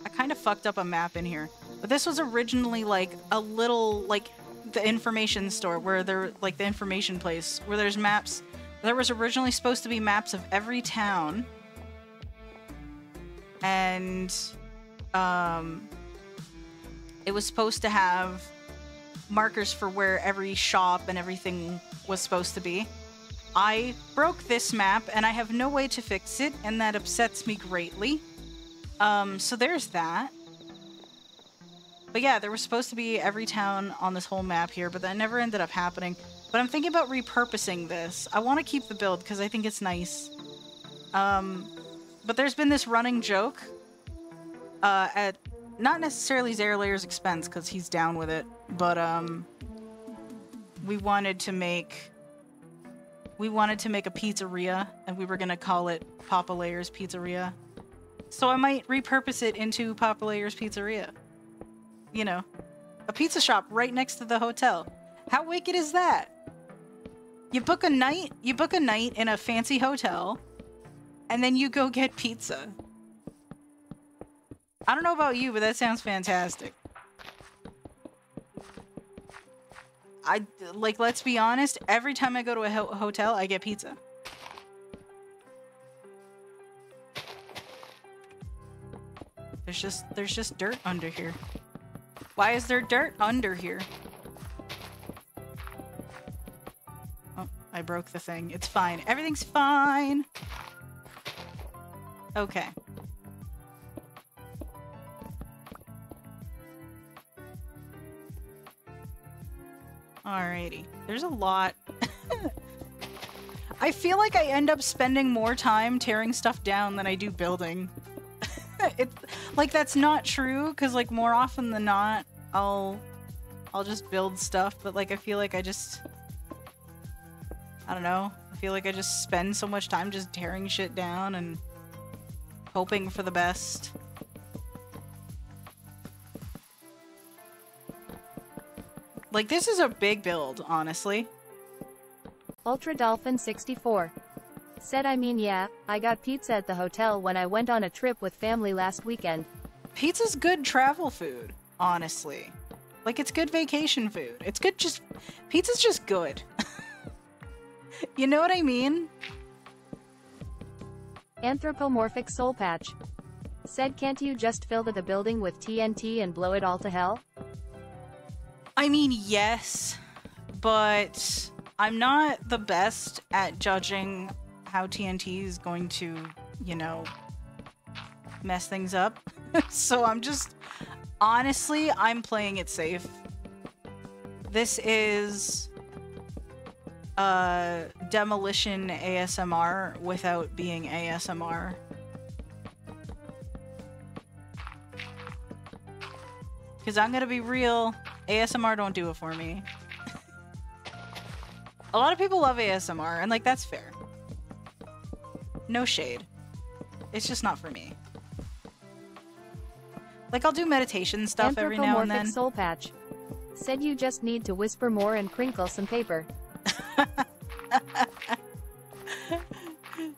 [SPEAKER 2] I kind of fucked up a map in here. But this was originally like a little, like... the information store where they're like the information place where there's maps. There was originally supposed to be maps of every town, and it was supposed to have markers for where every shop and everything was supposed to be. I broke this map and I have no way to fix it, and that upsets me greatly. So there's that. But yeah, there was supposed to be every town on this whole map here, but that never ended up happening. But I'm thinking about repurposing this. I want to keep the build because I think it's nice. But there's been this running joke at not necessarily Zerlayer's expense because he's down with it, but we wanted to make a pizzeria, and we were gonna call it Papa Layer's Pizzeria. So I might repurpose it into Papa Layer's Pizzeria. You know, a pizza shop right next to the hotel. How wicked is that? You book a night in a fancy hotel, and then you go get pizza. I don't know about you, but that sounds fantastic. Let's be honest, every time I go to a hotel, I get pizza. There's just dirt under here. Why is there dirt under here? Oh, I broke the thing. It's fine. Everything's fine. Okay. Alrighty. There's a lot. I feel like I end up spending more time tearing stuff down than I do building. It's like, that's not true, because like more often than not I'll just build stuff, but like I feel like I don't know, I feel like I just spend so much time just tearing shit down and hoping for the best. Like, this is a big build, honestly.
[SPEAKER 1] Ultra Dolphin 64 said, yeah, I got pizza at the hotel when I went on a trip with family last weekend.
[SPEAKER 2] Pizza's good travel food, honestly. Like, it's good vacation food. It's good pizza's just good. You know what I mean?
[SPEAKER 1] Anthropomorphic Soul Patch said, can't you just fill the building with TNT and blow it all to hell?
[SPEAKER 2] I mean, yes, but I'm not the best at judging how TNT is going to, you know, mess things up. So honestly, I'm playing it safe. This is demolition ASMR without being ASMR. Because I'm gonna be real, ASMR don't do it for me. A lot of people love ASMR, and like, that's fair. No shade. It's just not for me. Like, I'll do meditation stuff every now and then.
[SPEAKER 1] Anthropomorphic Soul Patch said, you just need to whisper more and crinkle some paper.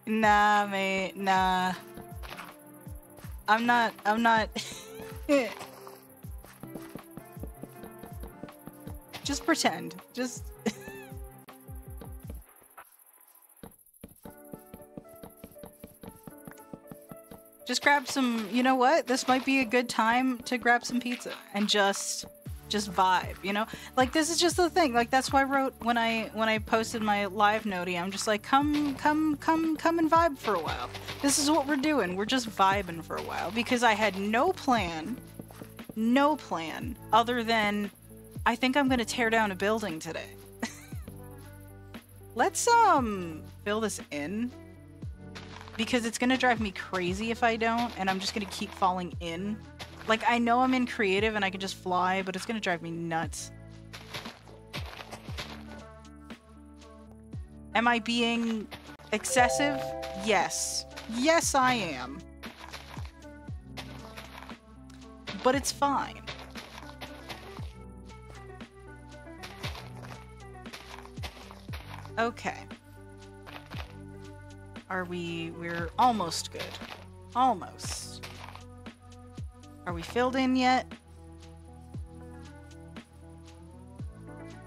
[SPEAKER 2] Nah, mate, nah. I'm not Just pretend. Just grab some, you know what? This might be a good time to grab some pizza and just vibe, you know? Like, this is just the thing. Like, that's why I wrote when I posted my live notey, I'm just like, come and vibe for a while. This is what we're doing. We're just vibing for a while, because I had no plan other than I think I'm gonna tear down a building today. Let's fill this in, because it's gonna drive me crazy if I don't, and I'm just gonna keep falling in. Like, I know I'm in creative and I can just fly, but it's gonna drive me nuts. Am I being excessive? Yes. Yes, I am. But it's fine. Okay. We're almost good. Almost. Are we filled in yet?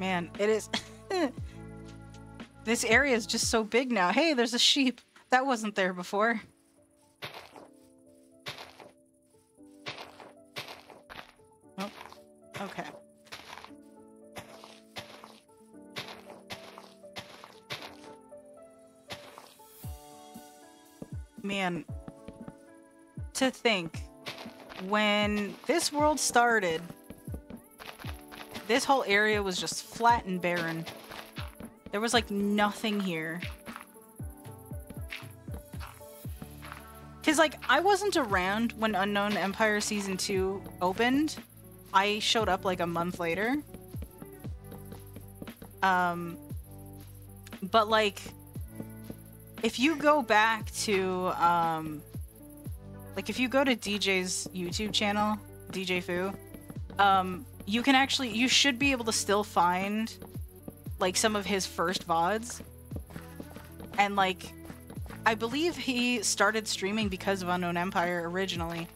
[SPEAKER 2] Man, it is... This area is just so big now. Hey, there's a sheep. That wasn't there before. Oh, okay. Man, to think, when this world started, this whole area was just flat and barren. There was like nothing here. Cause like, I wasn't around when Unknown Empire Season 2 opened. I showed up like a month later. But like, if you go back to, like if you go to DJ's YouTube channel, DJ Fu, you can actually, you should be able to still find like some of his first VODs. And like, I believe he started streaming because of Unknown Empire originally.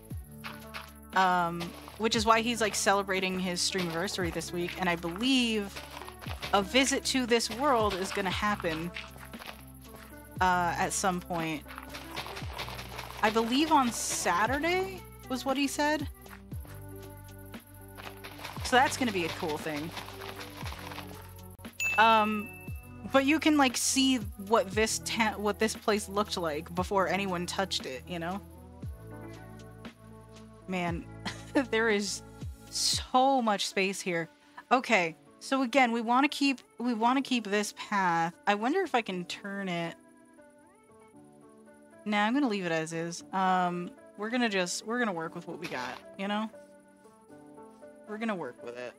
[SPEAKER 2] Which is why he's like celebrating his streamiversary this week. And I believe a visit to this world is gonna happen at some point. I believe on Saturday was what he said. So that's gonna be a cool thing. But you can like see what this place looked like before anyone touched it, you know? Man, there is so much space here. Okay, so again, we want to keep this path. I wonder if I can turn it. Nah, I'm gonna leave it as is. We're gonna work with what we got, you know? We're gonna work with it.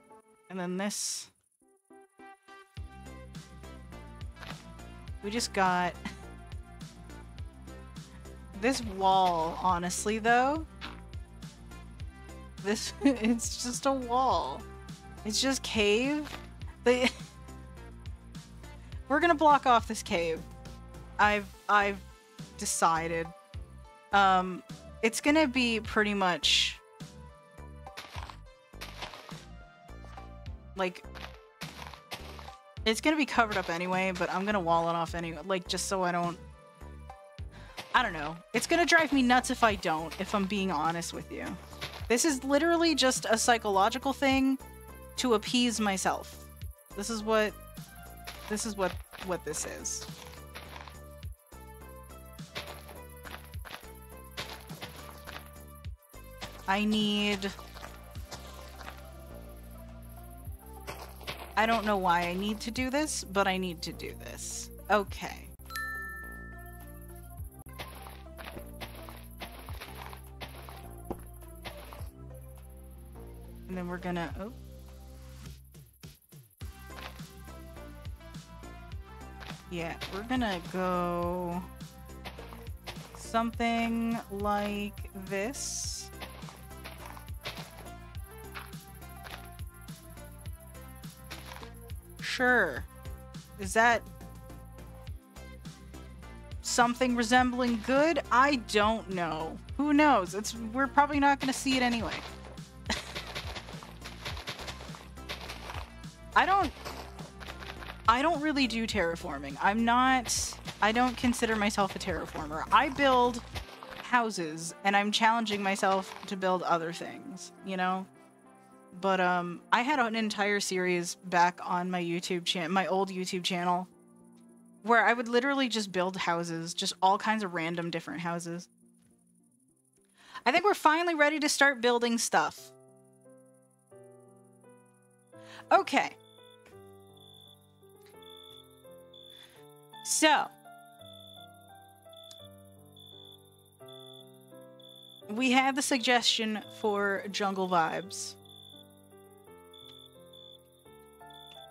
[SPEAKER 2] And then this. We just got this wall, honestly, though. It's just a wall. It's just cave. We're gonna block off this cave. I've decided. It's gonna be pretty much like, it's gonna be covered up anyway, but I'm gonna wall it off anyway, like, just so I don't know. It's gonna drive me nuts if I don't, if I'm being honest with you. This is literally just a psychological thing to appease myself. This is what this is. I don't know why I need to do this, but I need to do this. Okay. And then we're gonna, oh. Yeah, we're gonna go something like this. Sure. Is that something resembling good? I don't know. Who knows? We're probably not gonna see it anyway. I don't really do terraforming. I don't consider myself a terraformer. I build houses, and I'm challenging myself to build other things, you know? But, I had an entire series back on my YouTube channel, my old YouTube channel, where I would literally just build houses, just all kinds of random different houses. I think we're finally ready to start building stuff. Okay. So, we have the suggestion for jungle vibes.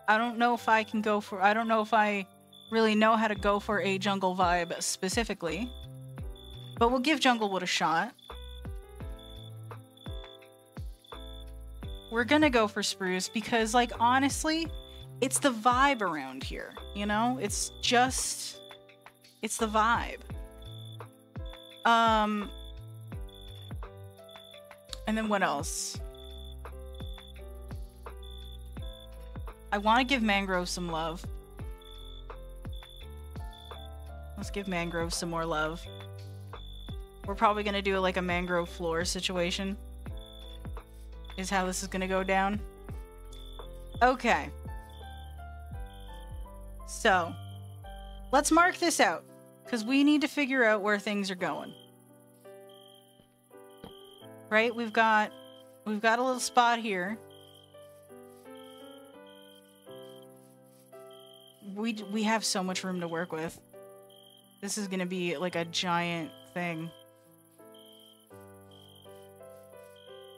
[SPEAKER 2] I don't know if I really know how to go for a jungle vibe specifically, but we'll give Junglewood a shot. We're gonna go for spruce because, like, honestly, it's the vibe around here, you know? It's the vibe. And then what else? I want to give mangroves some love. Let's give mangroves some more love. We're probably gonna do like a mangrove floor situation. Is how this is gonna go down. Okay. So, let's mark this out. Because we need to figure out where things are going. Right? We've got a little spot here. We have so much room to work with. This is gonna be like a giant thing.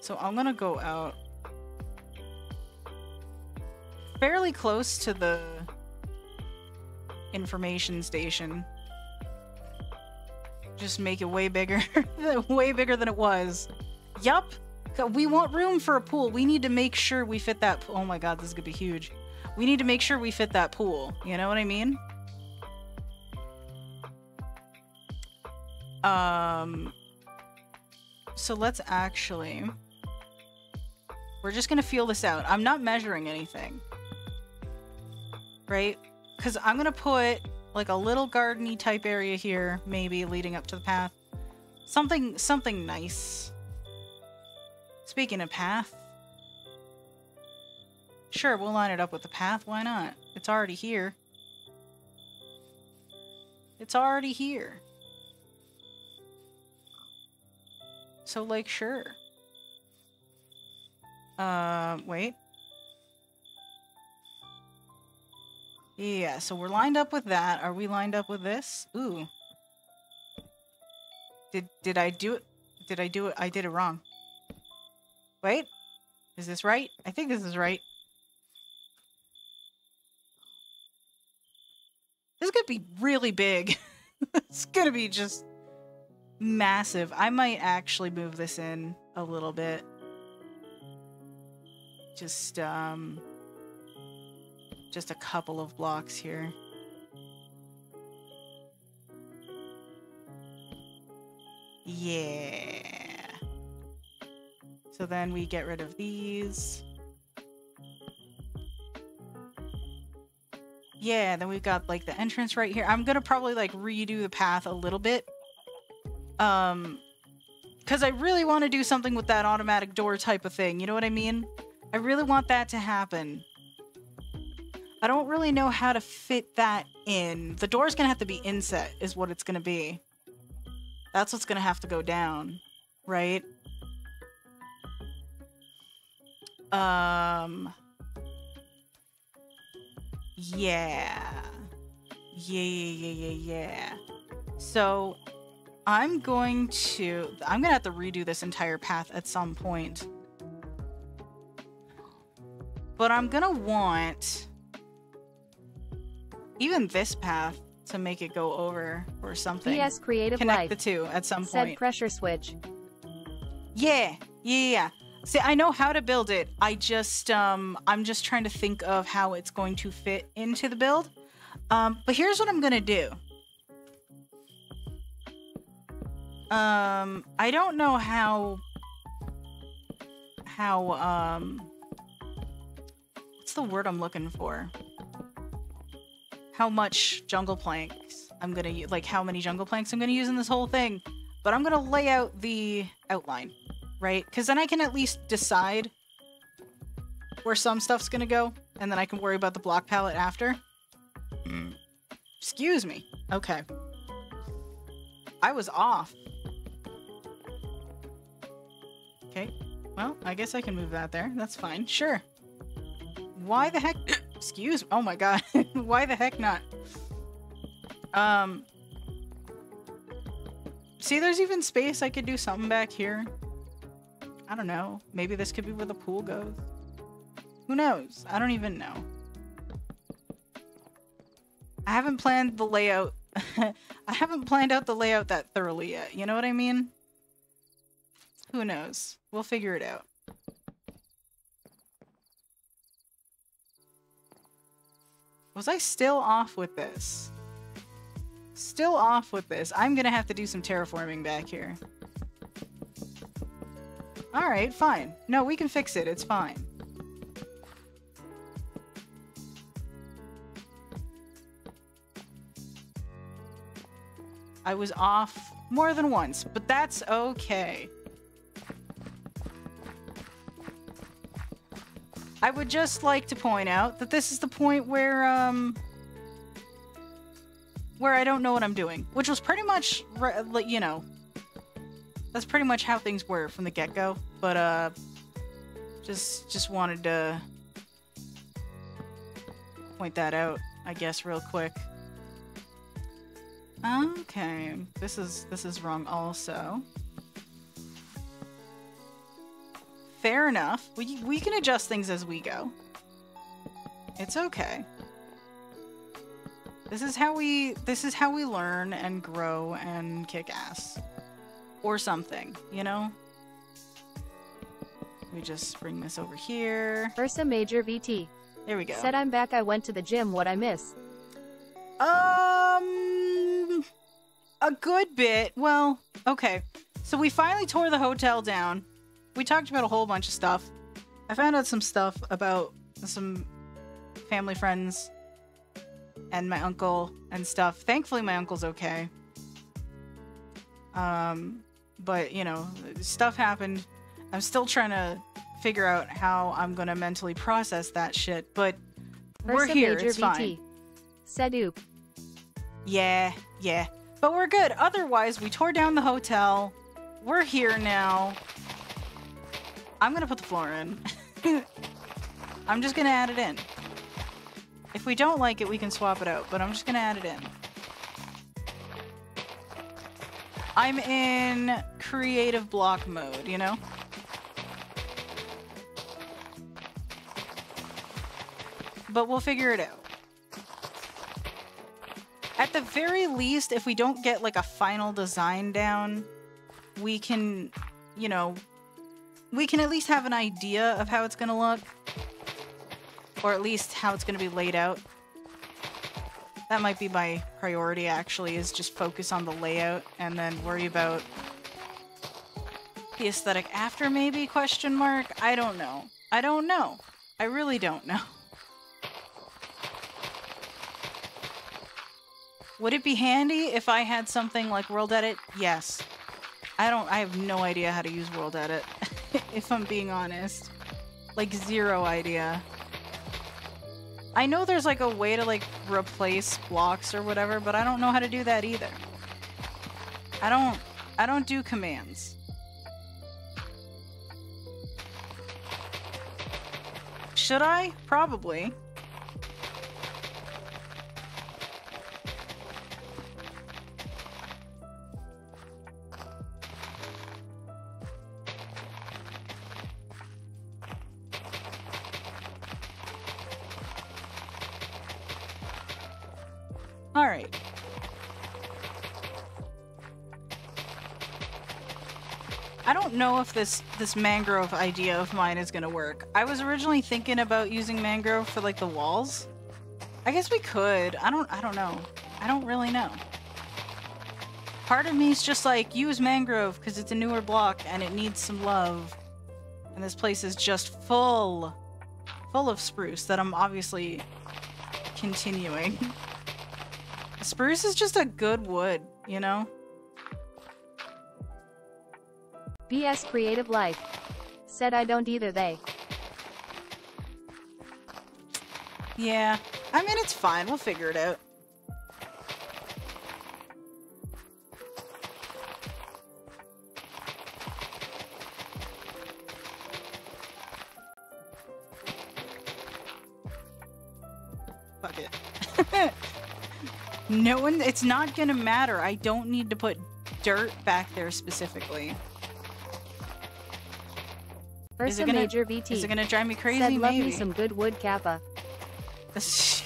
[SPEAKER 2] So I'm gonna go out fairly close to the information station. Just make it way bigger. Way bigger than it was. Yup. We want room for a pool. We need to make sure we fit that pool. Oh my god, this is gonna be huge. We need to make sure we fit that pool. You know what I mean? So let's actually... We're just gonna feel this out. I'm not measuring anything. Right? Because I'm gonna put like a little garden-y type area here, maybe leading up to the path. Something nice. Speaking of path. Sure, we'll line it up with the path. Why not? It's already here. It's already here. So, like, sure. Wait. Yeah, so we're lined up with that. Are we lined up with this? Ooh. Did I do it? Did I do it? I did it wrong. Wait. Is this right? I think this is right. This is gonna be really big. It's gonna be just massive. I might actually move this in a little bit. Just a couple of blocks here. Yeah. So then we get rid of these. Yeah, then we've got like the entrance right here. I'm gonna probably like redo the path a little bit. Because I really want to do something with that automatic door type of thing. You know what I mean? I really want that to happen. I don't really know how to fit that in. The door's gonna have to be inset, is what it's gonna be. That's what's gonna have to go down, right? Yeah. Yeah. So, I'm gonna have to redo this entire path at some point. But I'm gonna want even this path to make it go over or something.
[SPEAKER 1] PS Creative
[SPEAKER 2] Connect
[SPEAKER 1] Life.
[SPEAKER 2] the two at some
[SPEAKER 1] Said
[SPEAKER 2] point.
[SPEAKER 1] pressure switch.
[SPEAKER 2] Yeah. See, I know how to build it. I'm just trying to think of how it's going to fit into the build. But here's what I'm gonna do. I don't know how what's the word I'm looking for? How much jungle planks I'm gonna use, like how many jungle planks I'm gonna use in this whole thing. But I'm gonna lay out the outline, right? Because then I can at least decide where some stuff's gonna go, and then I can worry about the block palette after. Excuse me. Okay. I was off. Okay. Well, I guess I can move that there. That's fine. Sure. Why the heck? Excuse me. Oh my god. Why the heck not? See, there's even space. I could do something back here. I don't know. Maybe this could be where the pool goes. Who knows? I don't even know. I haven't planned the layout. I haven't planned out the layout that thoroughly yet. You know what I mean? Who knows? We'll figure it out. Was I still off with this? Still off with this. I'm gonna have to do some terraforming back here. Alright, fine. No, we can fix it. It's fine. I was off more than once, but that's okay. I would just like to point out that this is the point where I don't know what I'm doing, which was pretty much, you know, that's pretty much how things were from the get-go, but, just wanted to point that out, I guess, real quick. Okay, this is wrong also. Fair enough. We can adjust things as we go. It's okay. This is how we learn and grow and kick ass. Or something, you know? Let me just bring this over here.
[SPEAKER 1] Ursa Major VT.
[SPEAKER 2] There we go.
[SPEAKER 1] Said I'm back, I went to the gym, what I miss?
[SPEAKER 2] A good bit. Well, okay. So we finally tore the hotel down. We talked about a whole bunch of stuff. I found out some stuff about some family friends and my uncle and stuff. Thankfully, my uncle's okay. But, you know, stuff happened. I'm still trying to figure out how I'm gonna mentally process that shit, but we're here,
[SPEAKER 1] Major
[SPEAKER 2] it's
[SPEAKER 1] VT.
[SPEAKER 2] fine.
[SPEAKER 1] Said oop.
[SPEAKER 2] Yeah. But we're good. Otherwise, we tore down the hotel. We're here now. I'm gonna put the floor in. I'm just gonna add it in. If we don't like it, we can swap it out, but I'm just gonna add it in. I'm in creative block mode, you know? But we'll figure it out. At the very least, if we don't get like a final design down, we can, you know, we can at least have an idea of how it's gonna look. Or at least how it's gonna be laid out. That might be my priority, actually, is just focus on the layout and then worry about the aesthetic after, maybe, question mark? I don't know. I don't know. I really don't know. Would it be handy if I had something like World Edit? Yes. I have no idea how to use World Edit, if I'm being honest. Like, zero idea. I know there's like a way to like replace blocks or whatever, but I don't know how to do that either. I don't do commands. Should I? Probably. Alright. I don't know if this mangrove idea of mine is gonna work. I was originally thinking about using mangrove for like the walls. I guess we could. I don't know. I don't really know. Part of me is just like, use mangrove because it's a newer block and it needs some love. And this place is just full of spruce that I'm obviously continuing. Spruce is just a good wood, you know?
[SPEAKER 1] BS Creative Life. Said I don't either, they.
[SPEAKER 2] Yeah. I mean, it's fine. We'll figure it out. Fuck it. No one, it's not gonna matter. I don't need to put dirt back there specifically.
[SPEAKER 1] Ursa Major VT.
[SPEAKER 2] Is it gonna drive me crazy?
[SPEAKER 1] Said love
[SPEAKER 2] maybe.
[SPEAKER 1] me some good wood kappa.
[SPEAKER 2] It's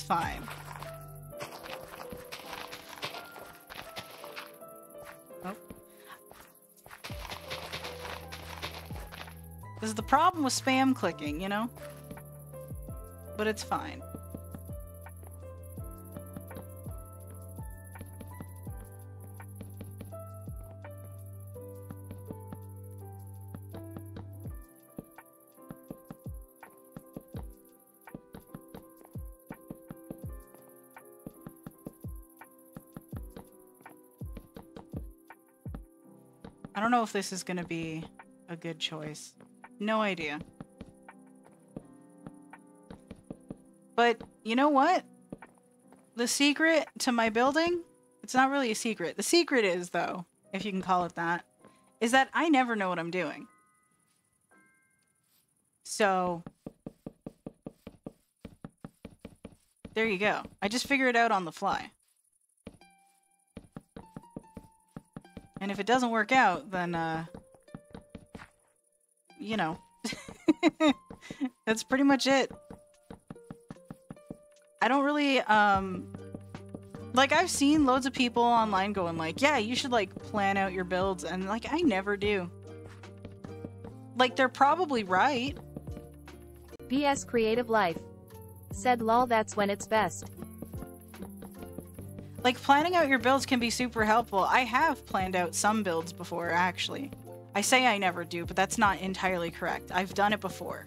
[SPEAKER 2] fine. Oh. This is the problem with spam clicking, you know? But it's fine. I don't know if this is gonna be a good choice. No idea. But you know what? The secret to my building, it's not really a secret. The secret is, though, if you can call it that, is that I never know what I'm doing. So there you go. I just figure it out on the fly. And if it doesn't work out, then, you know, that's pretty much it. I don't really, like, I've seen loads of people online going like, yeah, you should, like, plan out your builds, and, like, I never do. Like, they're probably right.
[SPEAKER 1] BS creative life. Said lol, that's when it's best.
[SPEAKER 2] Like, planning out your builds can be super helpful. I have planned out some builds before, actually. I say I never do, but that's not entirely correct. I've done it before.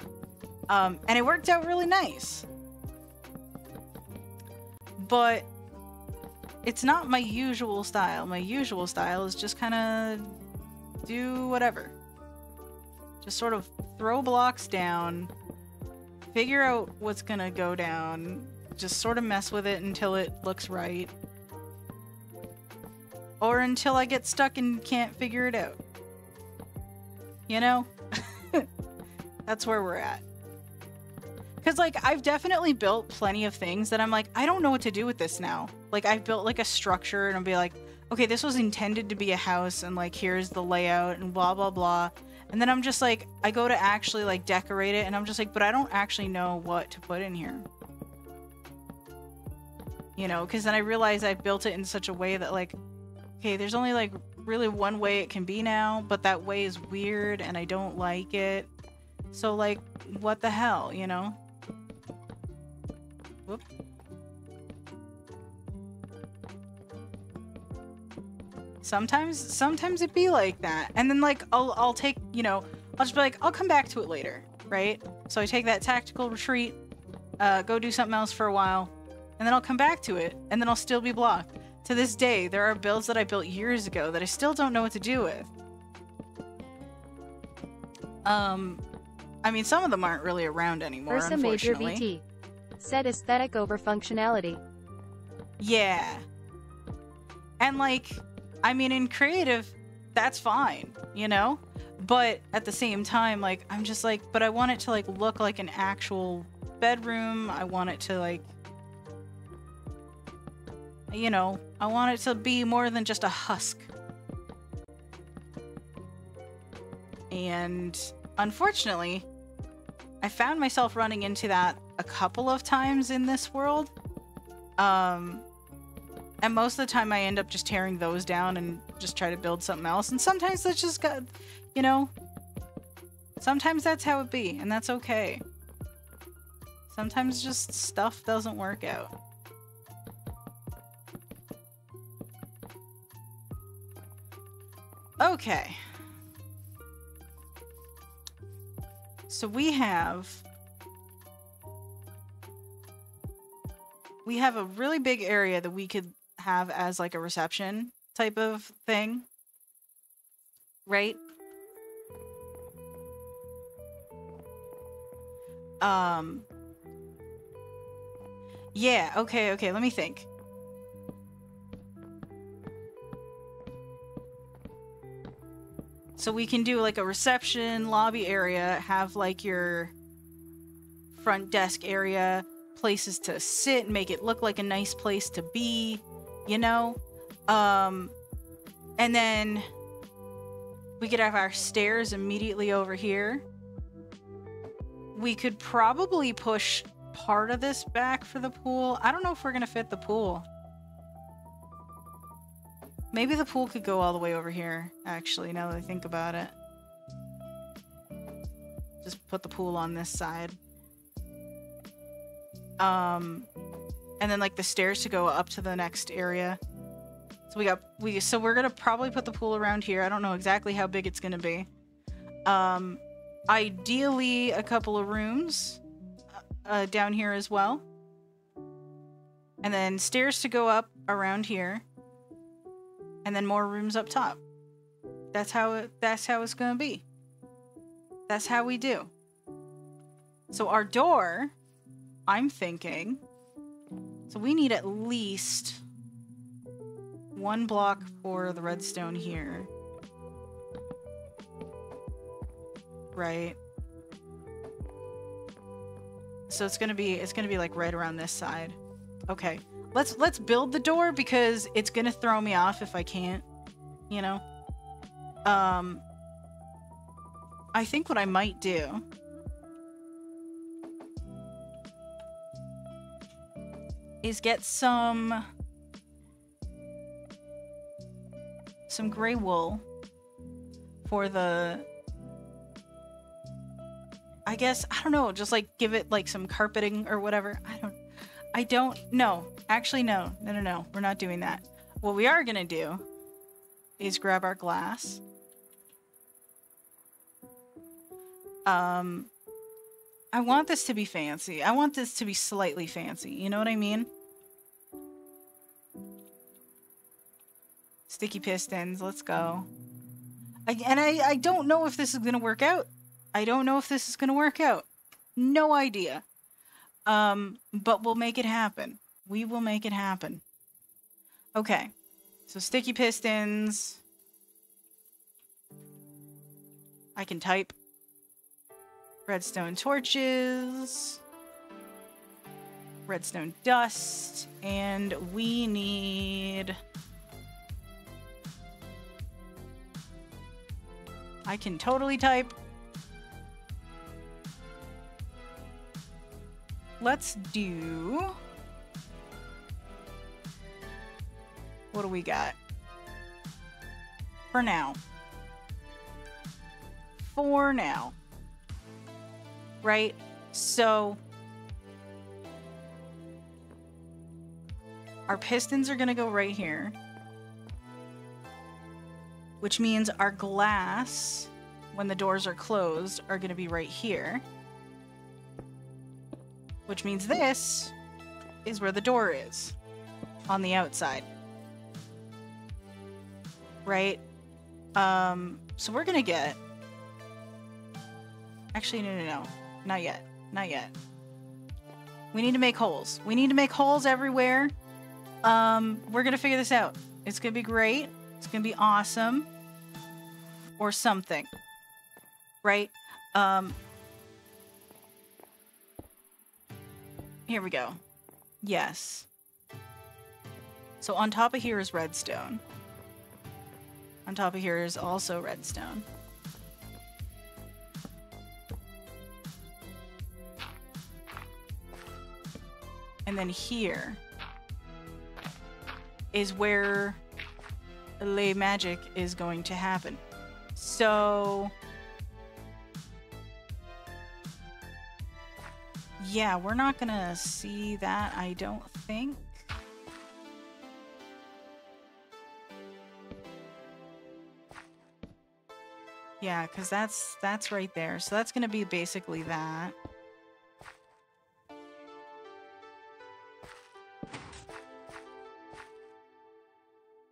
[SPEAKER 2] And it worked out really nice. But it's not my usual style. My usual style is just kind of do whatever. Just sort of throw blocks down, figure out what's gonna go down, just sort of mess with it until it looks right. Or until I get stuck and can't figure it out. You know? That's where we're at. Because, like, I've definitely built plenty of things that I'm like, I don't know what to do with this now. Like, I've built, like, a structure, and I'll be like, okay, this was intended to be a house, and, like, here's the layout, and blah, blah, blah. And then I'm just like, I go to actually, like, decorate it, and I'm just like, but I don't actually know what to put in here. You know, because then I realize I've built it in such a way that, like, okay, there's only, like, really one way it can be now, but that way is weird, and I don't like it. So, like, what the hell, you know? Whoop. Sometimes it be like that. And then, like, I'll take, you know, I'll just be like, I'll come back to it later, right? So I take that tactical retreat, go do something else for a while, and then I'll come back to it, and then I'll still be blocked. To this day, there are builds that I built years ago that I still don't know what to do with. I mean, some of them aren't really around anymore,
[SPEAKER 1] Ursa Major
[SPEAKER 2] unfortunately.
[SPEAKER 1] VT. Said aesthetic over functionality.
[SPEAKER 2] Yeah. And, like, I mean, in creative, that's fine, you know? But at the same time, like, I'm just like, but I want it to, like, look like an actual bedroom. I want it to, like, you know, I want it to be more than just a husk. And unfortunately, I found myself running into that a couple of times in this world. And most of the time I end up just tearing those down and just try to build something else. And sometimes that's just got, you know, sometimes that's how it be, and that's okay. Sometimes just stuff doesn't work out. Okay. So we have a really big area that we could have as like a reception type of thing, right? Yeah, okay, let me think. So we can do like a reception lobby area, have like your front desk area, places to sit, make it look like a nice place to be, you know? And then we could have our stairs immediately over here. We could probably push part of this back for the pool. I don't know if we're gonna fit the pool. Maybe the pool could go all the way over here, actually, now that I think about it. Just put the pool on this side. And then like the stairs to go up to the next area. So so we're gonna probably put the pool around here. I don't know exactly how big it's gonna be. Ideally a couple of rooms down here as well. And then stairs to go up around here. And then more rooms up top. That's how it's gonna be. That's how we do. So our door, I'm thinking, so we need at least 1 block for the redstone here. Right. So it's gonna be like right around this side. Okay. Let's build the door because it's gonna throw me off if I can't, you know. I think what I might do is get some gray wool for the, I guess, I don't know, just like give it like some carpeting or whatever. I don't know. Actually, no. We're not doing that. What we are gonna do is grab our glass. I want this to be fancy. I want this to be slightly fancy. You know what I mean? Sticky pistons. Let's go. I don't know if this is gonna work out. I don't know if this is gonna work out. No idea. But we'll make it happen. We will make it happen. Okay. So sticky pistons. I can type. Redstone torches. Redstone dust. And we need... I can totally type. Let's do... What do we got? For now. Right? So... our pistons are gonna go right here. Which means our glass, when the doors are closed, are gonna be right here. Which means this is where the door is. On the outside. Right? So we're gonna get... Actually, no. Not yet. We need to make holes. We need to make holes everywhere. We're gonna figure this out. It's gonna be great. It's gonna be awesome. Or something. Right? Here we go. Yes. So on top of here is redstone. On top of here is also redstone. And then here is where lay magic is going to happen. So yeah, we're not gonna see that, I don't think. Yeah, because that's right there. So that's gonna be basically that.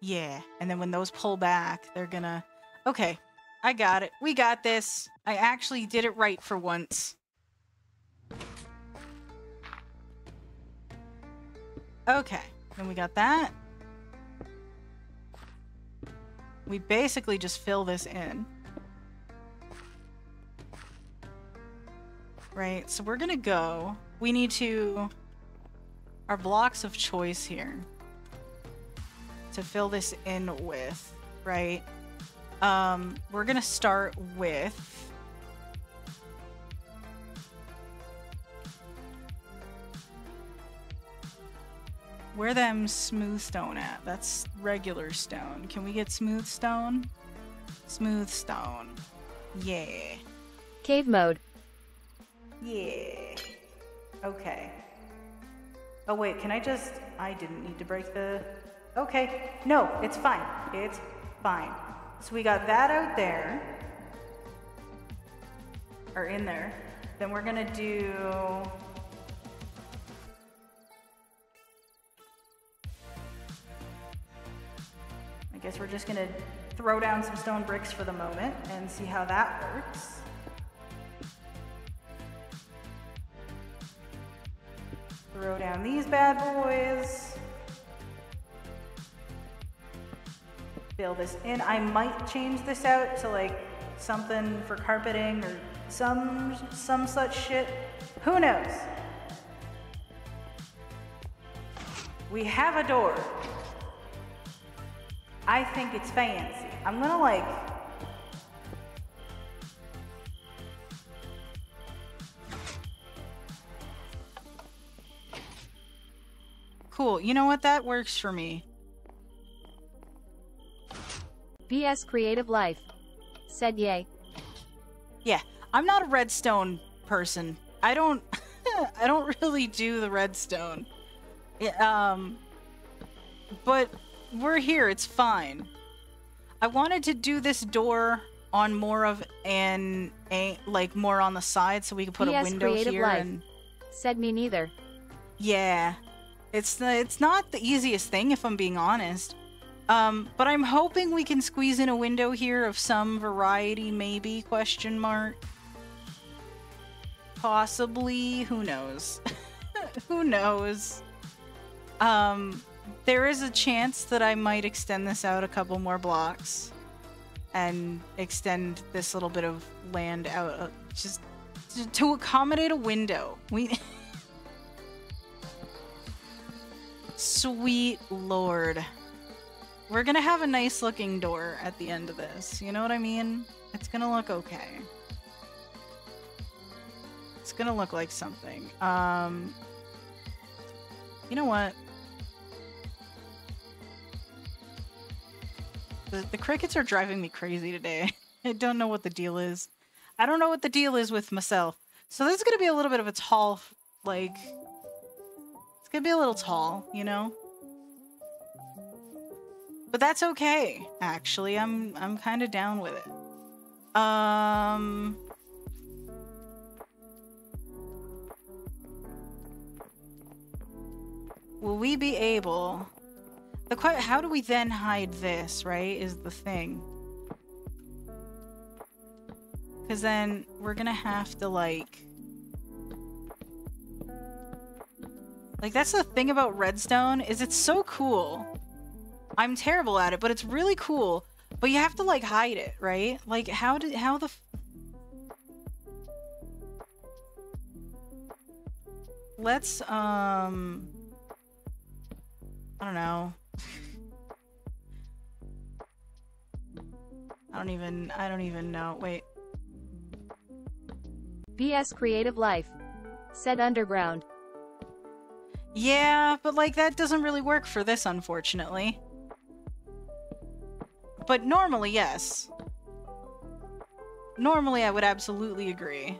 [SPEAKER 2] Yeah, and then when those pull back, they're gonna... Okay, I got it. We got this. I actually did it right for once. Okay, then we got that. We basically just fill this in. Right, so we're gonna go... We need to... Our blocks of choice here. To fill this in with, right? We're gonna start with... Where them smooth stone at? That's regular stone. Can we get smooth stone? Smooth stone. Yeah.
[SPEAKER 1] Cave mode.
[SPEAKER 2] Yeah. Okay. Oh wait, can I just... I didn't need to break the... Okay. No, it's fine. It's fine. So we got that out there. Or in there. Then we're gonna do... I guess we're just gonna throw down some stone bricks for the moment and see how that works. Throw down these bad boys. Fill this in. I might change this out to like something for carpeting or some such shit. Who knows? We have a door. I think it's fancy. I'm gonna like... Cool, you know what? That works for me.
[SPEAKER 1] BS Creative Life. Said yay.
[SPEAKER 2] Yeah, I'm not a redstone person. I don't I don't really do the redstone. But we're here, it's fine. I wanted to do this door on more of like more on the side so we could put a window
[SPEAKER 1] Creative
[SPEAKER 2] here
[SPEAKER 1] Life.
[SPEAKER 2] and
[SPEAKER 1] Said me neither.
[SPEAKER 2] yeah. It's not the easiest thing if I'm being honest. But I'm hoping we can squeeze in a window here of some variety, maybe, question mark. Possibly, who knows? Who knows? There is a chance that I might extend this out a couple more blocks and extend this little bit of land out just to accommodate a window. Sweet Lord. We're gonna have a nice looking door at the end of this. You know what I mean? It's gonna look okay. It's gonna look like something. You know what? The crickets are driving me crazy today. I don't know what the deal is. I don't know what the deal is with myself. So this is gonna be a little bit of a tall, like... It's gonna be a little tall, you know? But that's okay, actually. I'm kind of down with it. Will we be able... How do we then hide this, right, is the thing. Because then we're gonna have to, like... Like, that's the thing about redstone, is it's so cool. I'm terrible at it, but it's really cool. But you have to, like, hide it, right? Like, how the... Let's, I don't know. I don't even know. Wait.
[SPEAKER 1] BS Creative Life. Said underground.
[SPEAKER 2] Yeah, but like that doesn't really work for this, unfortunately. But normally, yes. Normally, I would absolutely agree.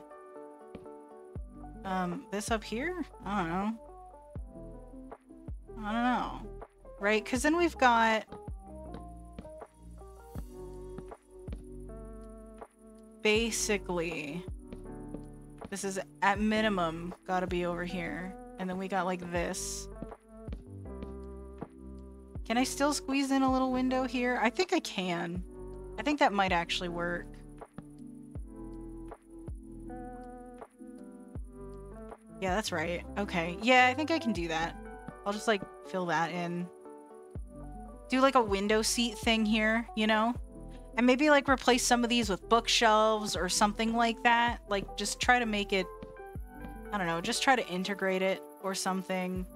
[SPEAKER 2] This up here? I don't know. I don't know. Right? Because then we've got... Basically... This is, at minimum, gotta be over here. And then we got, like, this. Can I still squeeze in a little window here? I think I can. I think that might actually work. Yeah, that's right. Okay. Yeah, I think I can do that. I'll just, like, fill that in. Do, like, a window seat thing here, you know? And maybe, like, replace some of these with bookshelves or something like that. Like, just try to make it... I don't know, just try to integrate it or something.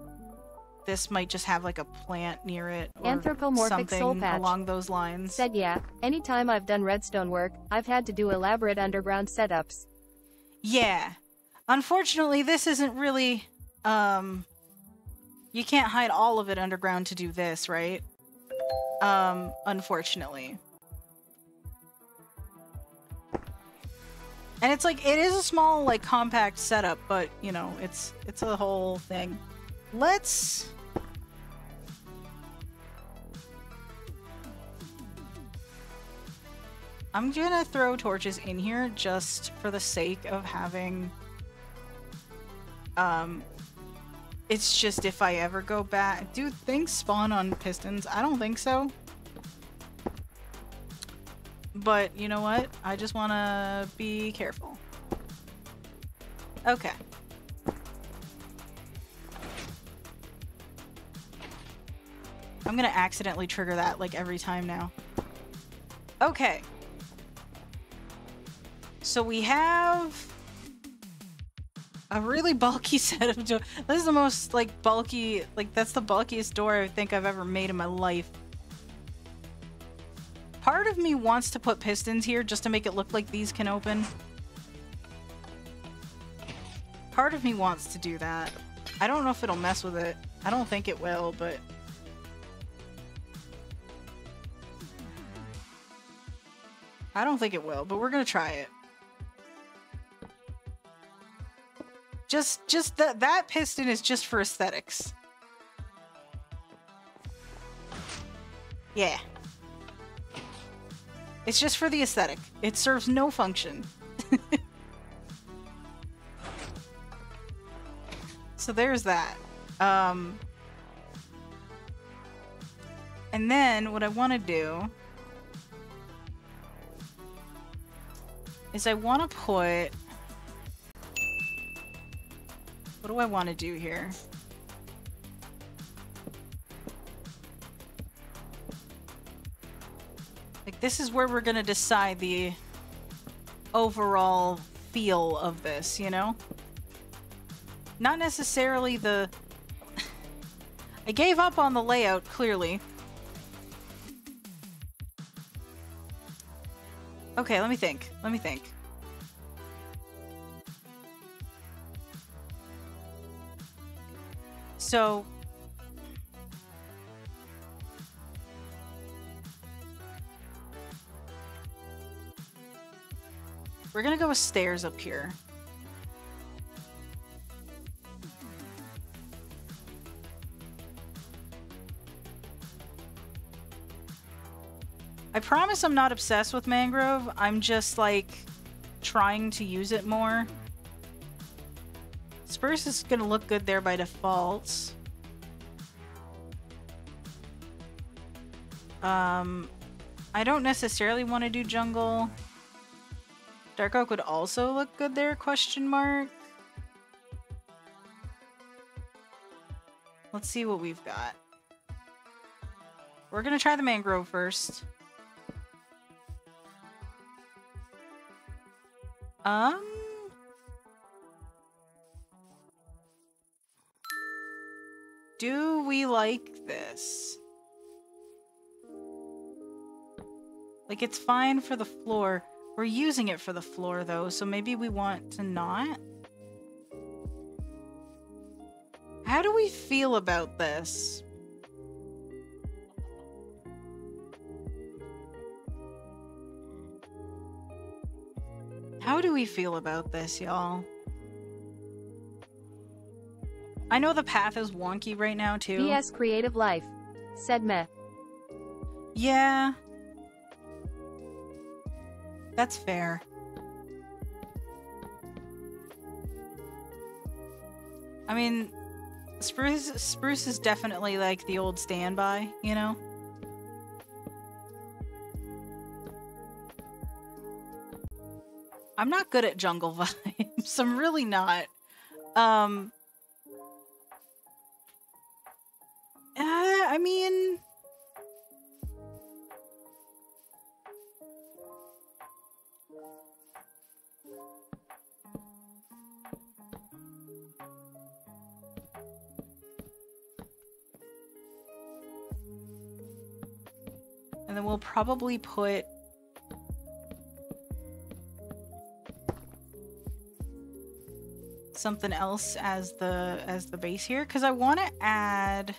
[SPEAKER 2] This might just have, like, a plant near it or
[SPEAKER 1] Anthropomorphic Soul
[SPEAKER 2] something
[SPEAKER 1] Patch.
[SPEAKER 2] along those lines.
[SPEAKER 1] Said yeah, anytime I've done redstone work, I've had to do elaborate underground setups.
[SPEAKER 2] Yeah. Unfortunately, this isn't really... You can't hide all of it underground to do this, right? Unfortunately. And it's like, it is a small, like, compact setup, but, you know, it's a whole thing. Let's... I'm gonna throw torches in here just for the sake of having... It's just if I ever go back... Do things spawn on pistons? I don't think so. but you know what? I just want to be careful. Okay. I'm gonna accidentally trigger that like every time now. Okay. So we have a really bulky set of doors. This is the most like bulky, like that's the bulkiest door I think I've ever made in my life. Part of me wants to put pistons here just to make it look like these can open. Part of me wants to do that. I don't know if it'll mess with it. I don't think it will, but... I don't think it will, but we're gonna try it. Just that piston is just for aesthetics. Yeah. It's just for the aesthetic. It serves no function. So there's that. And then what I want to do is I want to put... What do I want to do here? Like, this is where we're gonna decide the overall feel of this, you know? Not necessarily the... I gave up on the layout, clearly. Okay, let me think. Let me think. So... we're gonna go with stairs up here. I promise I'm not obsessed with mangrove. I'm just like trying to use it more. Spruce is gonna look good there by default. I don't necessarily want to do jungle. Dark oak would also look good there, question mark. Let's see what we've got. We're gonna try the mangrove first. Do we like this? Like, it's fine for the floor. We're using it for the floor, though, so maybe we want to not? How do we feel about this? How do we feel about this, y'all? I know the path is wonky right now, too.
[SPEAKER 1] PS Creative Life. Said meh.
[SPEAKER 2] Yeah. That's fair. I mean, Spruce is definitely like the old standby, you know? I'm not good at jungle vibes. I'm really not. I mean... And then we'll probably put... something else as the base here, because I want to add...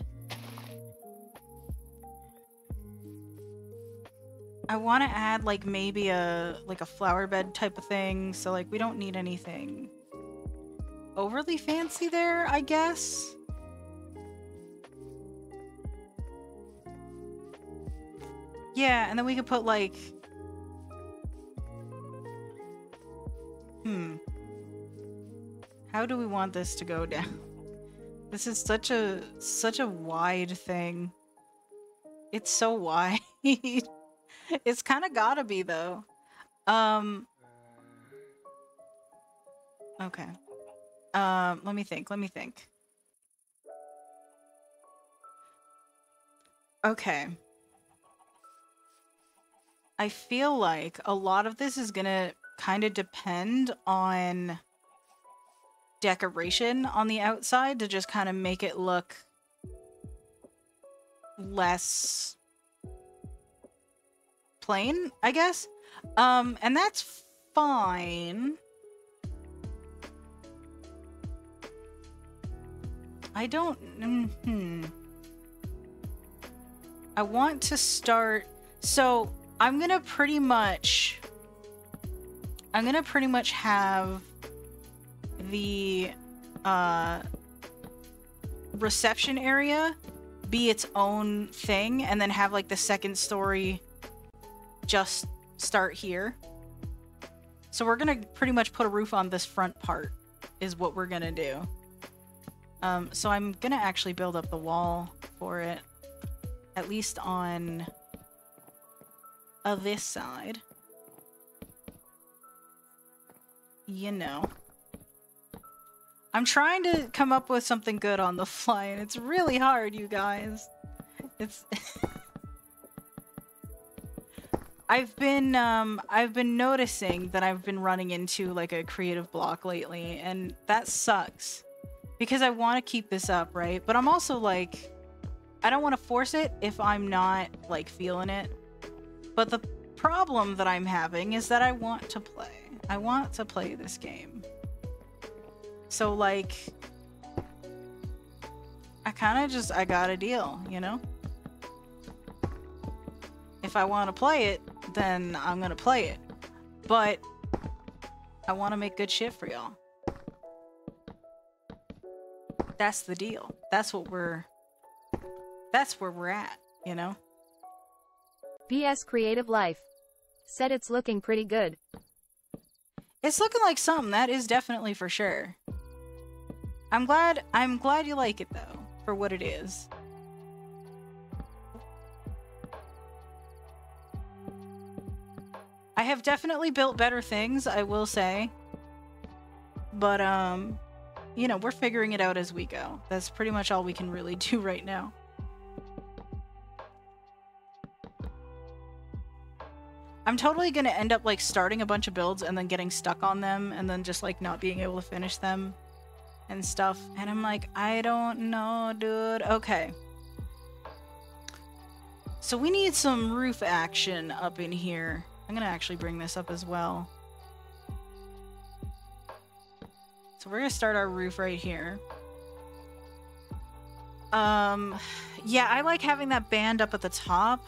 [SPEAKER 2] I want to add like maybe a flower bed type of thing, so like we don't need anything overly fancy there, I guess. Yeah, and then we could put like how do we want this to go down? This is such a wide thing. It's so wide. It's kind of gotta be though. Okay. Let me think. Okay. I feel like a lot of this is gonna kind of depend on decoration on the outside to just kind of make it look less plain, I guess. And that's fine. I don't... I want to start... So, I'm gonna pretty much have the reception area be its own thing, and then have like the second story just start here. So we're gonna pretty much put a roof on this front part is what we're gonna do. So I'm gonna actually build up the wall for it, at least on this side. You know. I'm trying to come up with something good on the fly, and it's really hard, you guys. It's... I've been noticing that I've been running into, like, a creative block lately, and that sucks. Because I want to keep this up, right? But I'm also, like... I don't want to force it if I'm not, like, feeling it. But the problem that I'm having is that I want to play. I want to play this game. So, like... I got a deal, you know? If I want to play it, then I'm gonna play it. But I want to make good shit for y'all. That's the deal. That's where we're at, you know?
[SPEAKER 1] PS Creative Life said it's looking pretty good.
[SPEAKER 2] It's looking like something, that is definitely for sure. I'm glad you like it though, for what it is. I have definitely built better things, I will say. But, you know, we're figuring it out as we go. That's pretty much all we can really do right now. I'm totally gonna end up, like, starting a bunch of builds and then getting stuck on them and then just, like, not being able to finish them and stuff. And I'm like, I don't know, dude. Okay. So we need some roof action up in here. I'm gonna actually bring this up as well. So we're gonna start our roof right here. Yeah, I like having that band up at the top.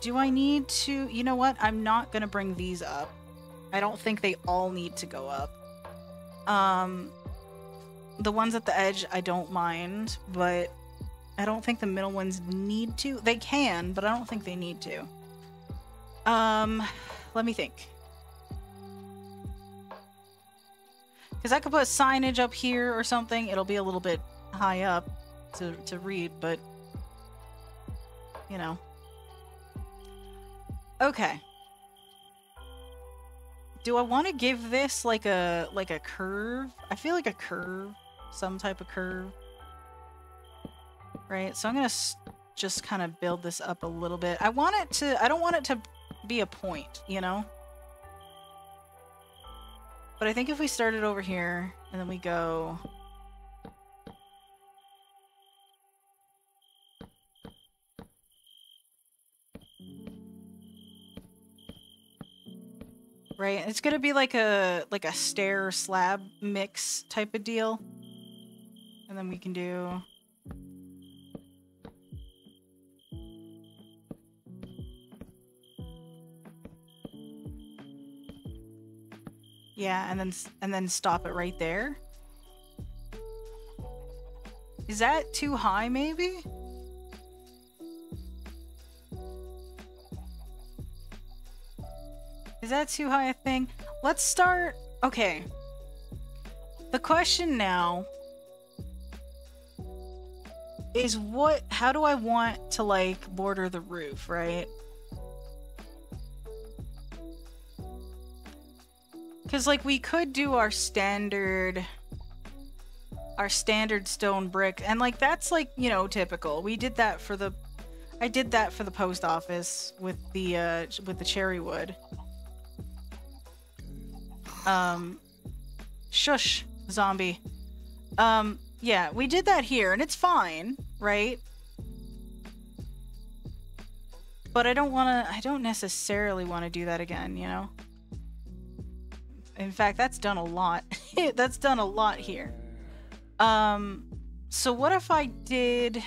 [SPEAKER 2] Do I need to... You know what? I'm not gonna bring these up. I don't think they all need to go up. The ones at the edge, I don't mind, but I don't think the middle ones need to. They can, but I don't think they need to. Let me think. Because I could put signage up here or something. It'll be a little bit high up to read, but... You know. Okay. Do I want to give this like a curve? I feel like a curve. Some type of curve. Right? So I'm going to just kind of build this up a little bit. I don't want it to be a point, you know? But I think if we started over here and then we go... Right, it's gonna be like a stair slab mix type of deal. And then we can do... Yeah, and then stop it right there. Is that too high, maybe? Is that too high a thing? Let's start... Okay. The question now is how do I want to like border the roof, right? Because like we could do our standard stone brick, and like that's like, you know, typical. We did that for the I did that for the post office with the cherry wood. Shush, zombie. Yeah, we did that here, and it's fine, right? But I don't necessarily want to do that again, you know? In fact, that's done a lot. That's done a lot here. So what if I did...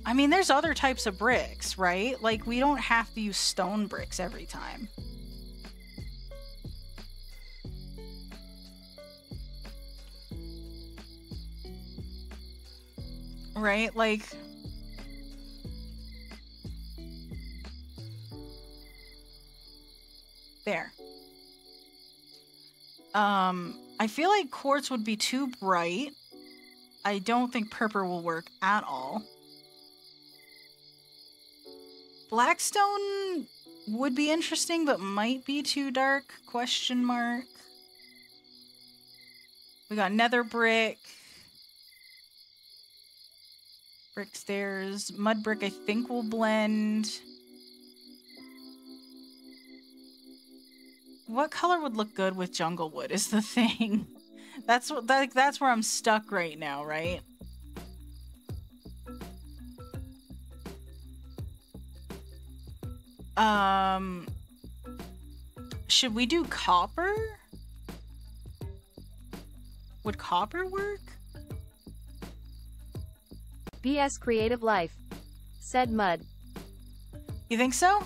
[SPEAKER 2] I mean, there's other types of bricks, right? Like, we don't have to use stone bricks every time. Right? Like... There. I feel like quartz would be too bright. I don't think purple will work at all. Blackstone would be interesting, but might be too dark, question mark. We got nether brick. Brick stairs. Mud brick I think will blend. What color would look good with jungle wood is the thing. That's where I'm stuck right now, right? Should we do copper? Would copper work?
[SPEAKER 1] BS Creative Life. Said Mud.
[SPEAKER 2] You think so?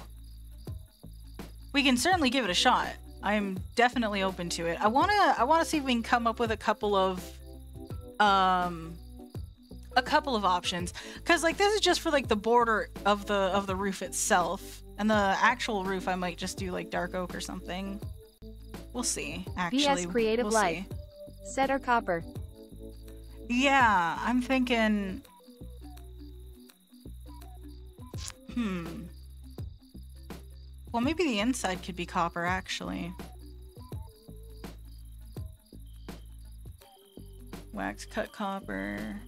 [SPEAKER 2] We can certainly give it a shot. I'm definitely open to it. I wanna see if we can come up with a couple of options. Cause like this is just for like the border of the roof itself. And the actual roof I might just do like dark oak or something. We'll see, actually.
[SPEAKER 1] BS Creative Life. Said or copper.
[SPEAKER 2] Yeah, I'm thinking... Well, maybe the inside could be copper, actually. Wax cut copper.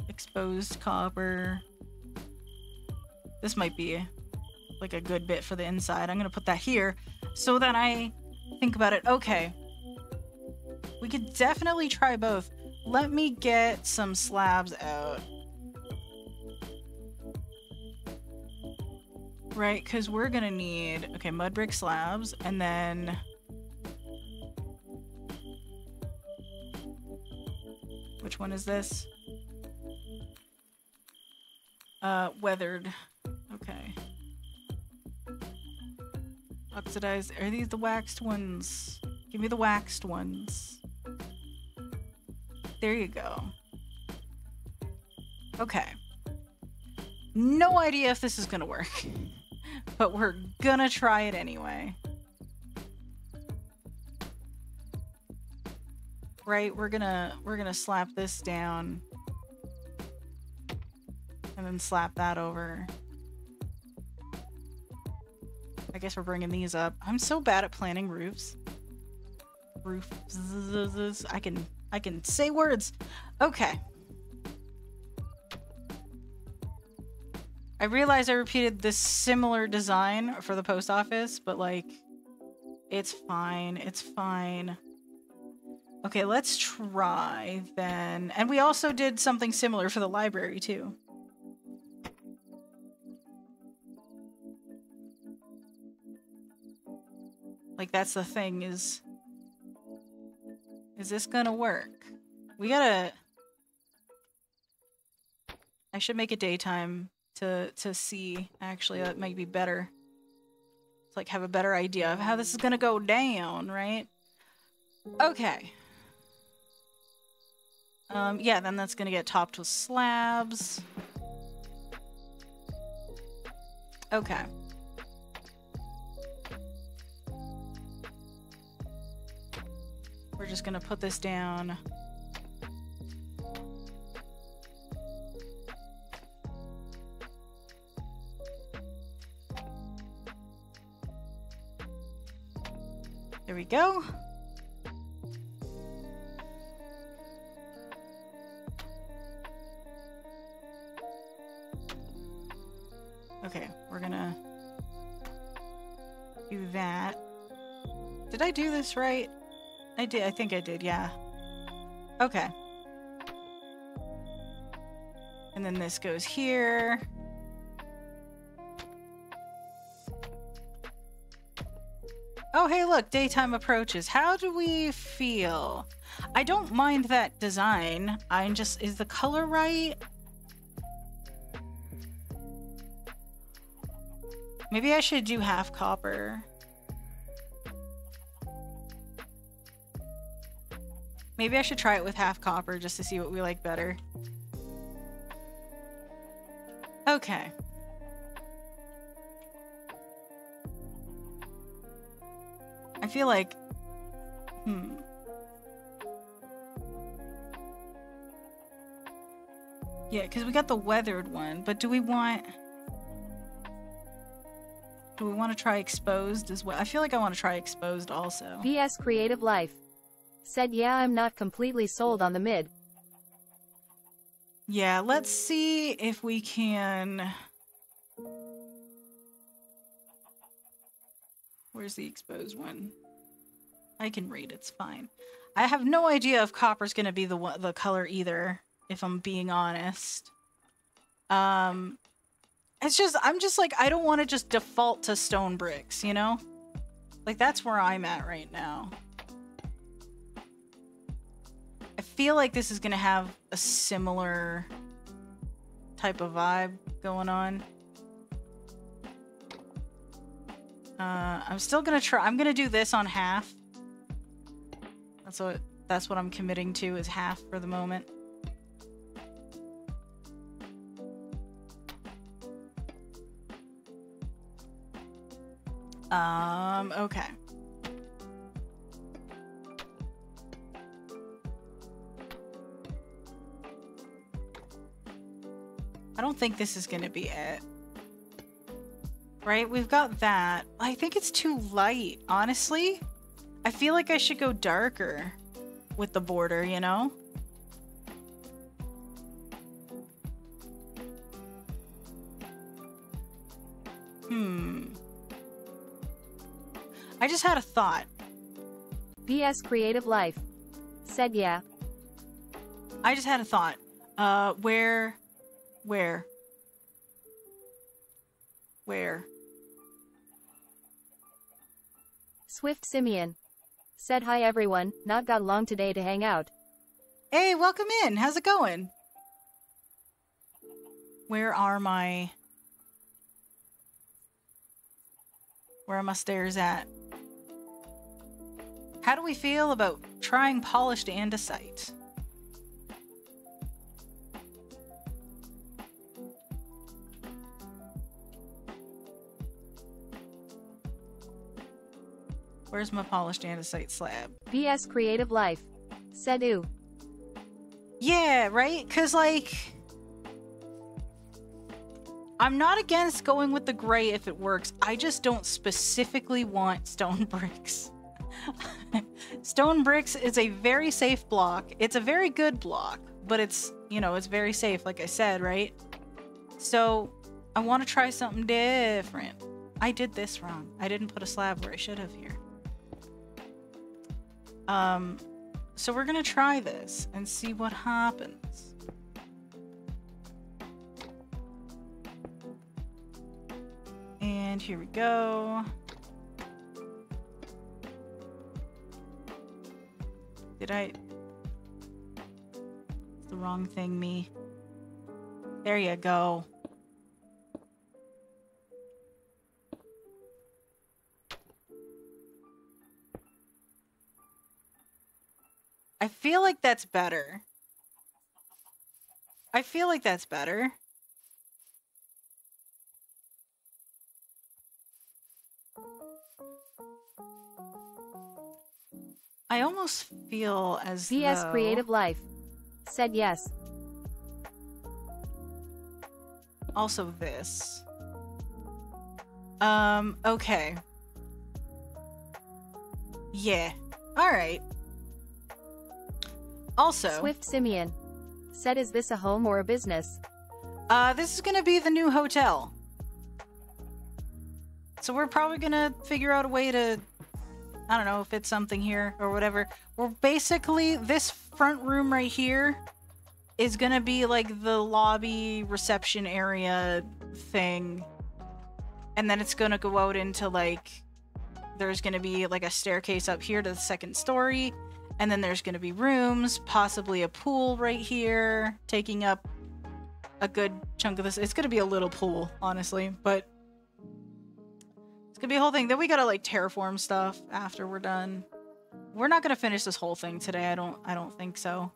[SPEAKER 2] Exposed copper. This might be like a good bit for the inside. I'm gonna put that here so that I think about it. Okay. We could definitely try both. Let me get some slabs out. Right, because we're gonna need, okay, mud brick slabs, and then which one is this? Weathered. Okay. Oxidized. Are these the waxed ones? Give me the waxed ones. There you go. Okay. No idea if this is gonna work. But we're gonna try it anyway. Right, we're gonna slap this down. And then slap that over. I guess we're bringing these up. I'm so bad at planning roofs. Roofs. I can say words. Okay. I realize I repeated this similar design for the post office, but like, it's fine. It's fine. Okay, let's try then. And we also did something similar for the library too. Like, that's the thing, is this gonna work? We gotta... I should make it daytime to see. Actually, that might be better. It's like, have a better idea of how this is gonna go down, right? Okay. Yeah, then that's gonna get topped with slabs. Okay. We're just gonna put this down. There we go. Okay, we're gonna do that. Did I do this right? I did. I think I did, yeah. Okay. And then this goes here. Oh, hey, look, daytime approaches. How do we feel? I don't mind that design. I'm just, is the color right? Maybe I should do half copper. Maybe I should try it with half copper just to see what we like better. Okay. I feel like, yeah, because we got the weathered one, but do we want to try exposed as well? I feel like I want to try exposed also.
[SPEAKER 1] VS Creative Life said, yeah, I'm not completely sold on the mid.
[SPEAKER 2] Yeah, let's see if we can... Where's the exposed one? I can read, it's fine. I have no idea if copper's gonna be the color either, if I'm being honest. It's just, I'm just like, I don't want to just default to stone bricks, you know? Like, that's where I'm at right now. I feel like this is gonna have a similar type of vibe going on. I'm still gonna try. I'm gonna do this on half. That's what I'm committing to, is half for the moment. Okay. I don't think this is gonna be it. Right? We've got that. I think it's too light, honestly. I feel like I should go darker with the border, you know? I just had a thought.
[SPEAKER 1] VS Creative Life said, yeah.
[SPEAKER 2] I just had a thought. Where?
[SPEAKER 1] Swift Simeon said, hi everyone, not got long today to hang out.
[SPEAKER 2] Hey, welcome in. How's it going? Where are my stairs at? How do we feel about trying polished andesite? Where's my polished andesite slab?
[SPEAKER 1] VS Creative Life said, ooh.
[SPEAKER 2] Yeah, right? Because, like, I'm not against going with the gray if it works. I just don't specifically want stone bricks. Stone bricks is a very safe block. It's a very good block, but it's, you know, it's very safe, like I said, right? So I want to try something different. I did this wrong. I didn't put a slab where I should have here. So we're gonna try this and see what happens. And here we go. Did I? It's the wrong thing, me. There you go. I feel like that's better. I feel like that's better. I almost feel as
[SPEAKER 1] VS
[SPEAKER 2] though...
[SPEAKER 1] Creative Life said yes.
[SPEAKER 2] Also this. Okay. Yeah. Alright. Also,
[SPEAKER 1] Swift Simeon said, is this a home or a business?
[SPEAKER 2] This is gonna be the new hotel. So we're probably gonna figure out a way to, I don't know, fit something here or whatever. We're basically, this front room right here is gonna be like the lobby reception area thing. And then it's gonna go out into like, there's gonna be like a staircase up here to the second story. And then there's gonna be rooms, possibly a pool right here, taking up a good chunk of this. It's gonna be a little pool, honestly, but it's gonna be a whole thing. Then we gotta like terraform stuff after we're done. We're not gonna finish this whole thing today. I don't think so.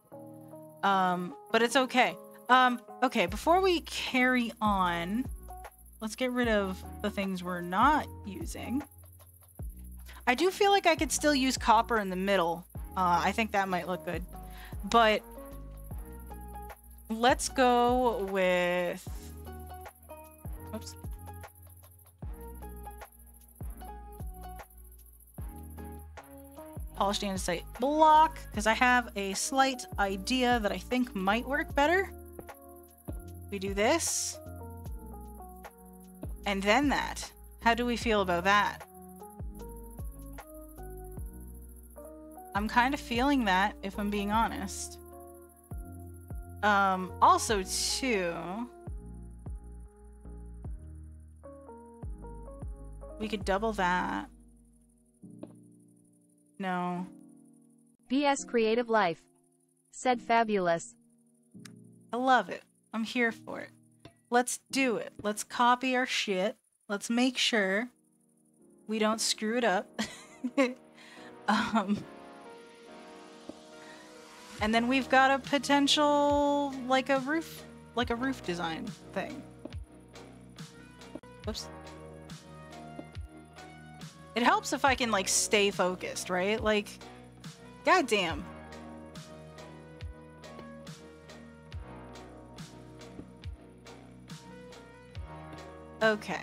[SPEAKER 2] But it's okay. Okay, before we carry on, let's get rid of the things we're not using. I do feel like I could still use copper in the middle. I think that might look good. But let's go with... Oops. Polished andesite block, because I have a slight idea that I think might work better. We do this. And then that. How do we feel about that? I'm kind of feeling that, if I'm being honest. Also, too... we could double that. No.
[SPEAKER 1] BS Creative Life said, fabulous.
[SPEAKER 2] I love it. I'm here for it. Let's do it. Let's copy our shit. Let's make sure we don't screw it up. And then we've got a potential, like a roof design thing. Whoops. It helps if I can, like, stay focused, right? Like, goddamn. Okay.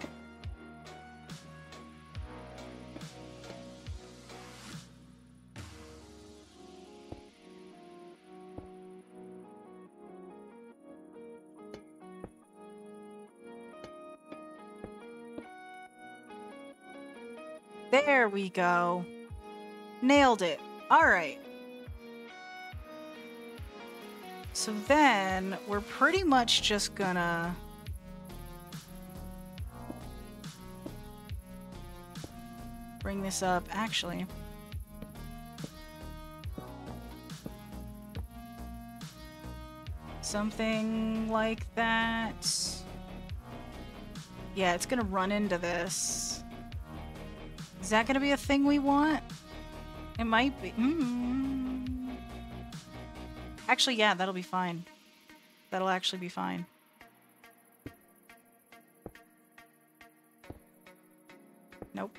[SPEAKER 2] There we go. Nailed it. All right. So then we're pretty much just gonna bring this up. Actually, something like that. Yeah, it's gonna run into this. Is that gonna be a thing we want? It might be. Actually, yeah, that'll be fine. That'll actually be fine. Nope.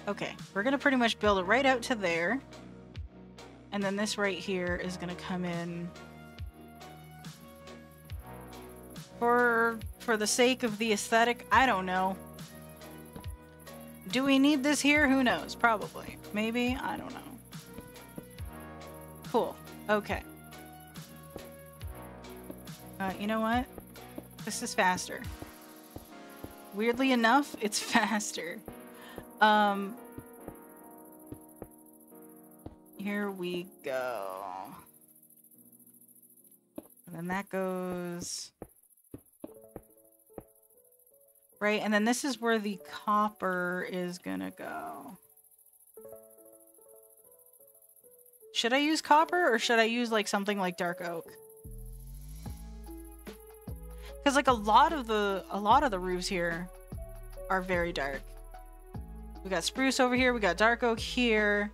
[SPEAKER 2] Okay, we're gonna pretty much build it right out to there. And then this right here is gonna come in for the sake of the aesthetic. I don't know. Do we need this here? Who knows? Probably. Maybe? I don't know. Cool. Okay. You know what? This is faster. Weirdly enough, it's faster. Here we go. And then that goes... right, and then this is where the copper is gonna go. Should I use copper or should I use like something like dark oak? Because like a lot of the roofs here are very dark. We got spruce over here, we got dark oak here.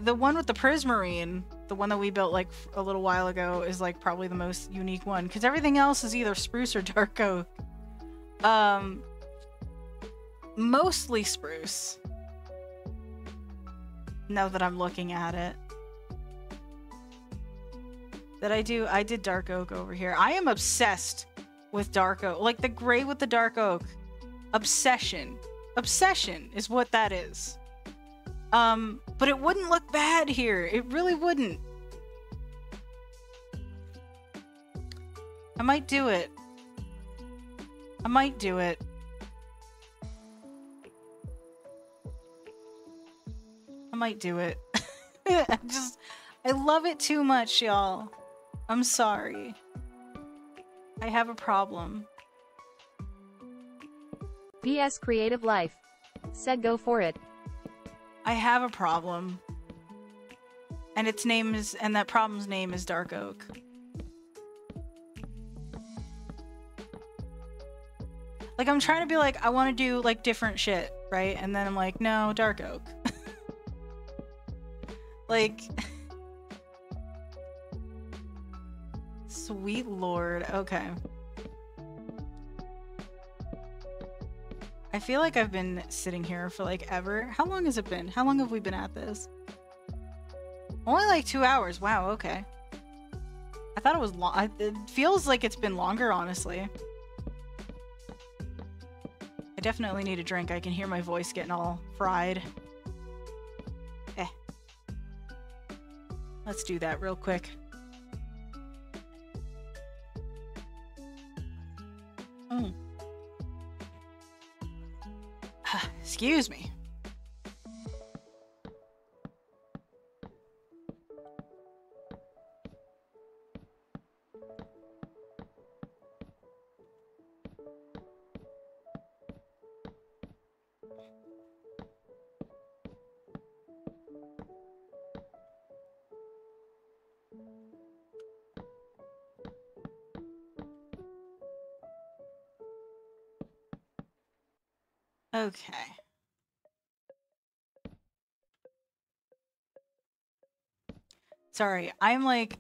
[SPEAKER 2] The one with the prismarine, the one that we built like a little while ago, is like probably the most unique one because everything else is either spruce or dark oak. Mostly spruce. Now that I'm looking at it. I did dark oak over here. I am obsessed with dark oak. Like the gray with the dark oak. Obsession. Obsession is what that is. But it wouldn't look bad here. It really wouldn't. I might do it. I might do it. I might do it. I love it too much, y'all. I'm sorry. I have a problem.
[SPEAKER 1] PS Creative Life. Said go for it.
[SPEAKER 2] I have a problem. And that problem's name is Dark Oak. Like, I'm trying to be like, I want to do, like, different shit, right? And then I'm like, no, Dark Oak. Like... Sweet lord. Okay. I feel like I've been sitting here for, like, ever. How long has it been? How long have we been at this? Only, like, 2 hours. Wow, okay. I thought it was long. It feels like it's been longer, honestly. I definitely need a drink. I can hear my voice getting all fried. Let's do that real quick. Excuse me. Okay. Sorry, I'm like...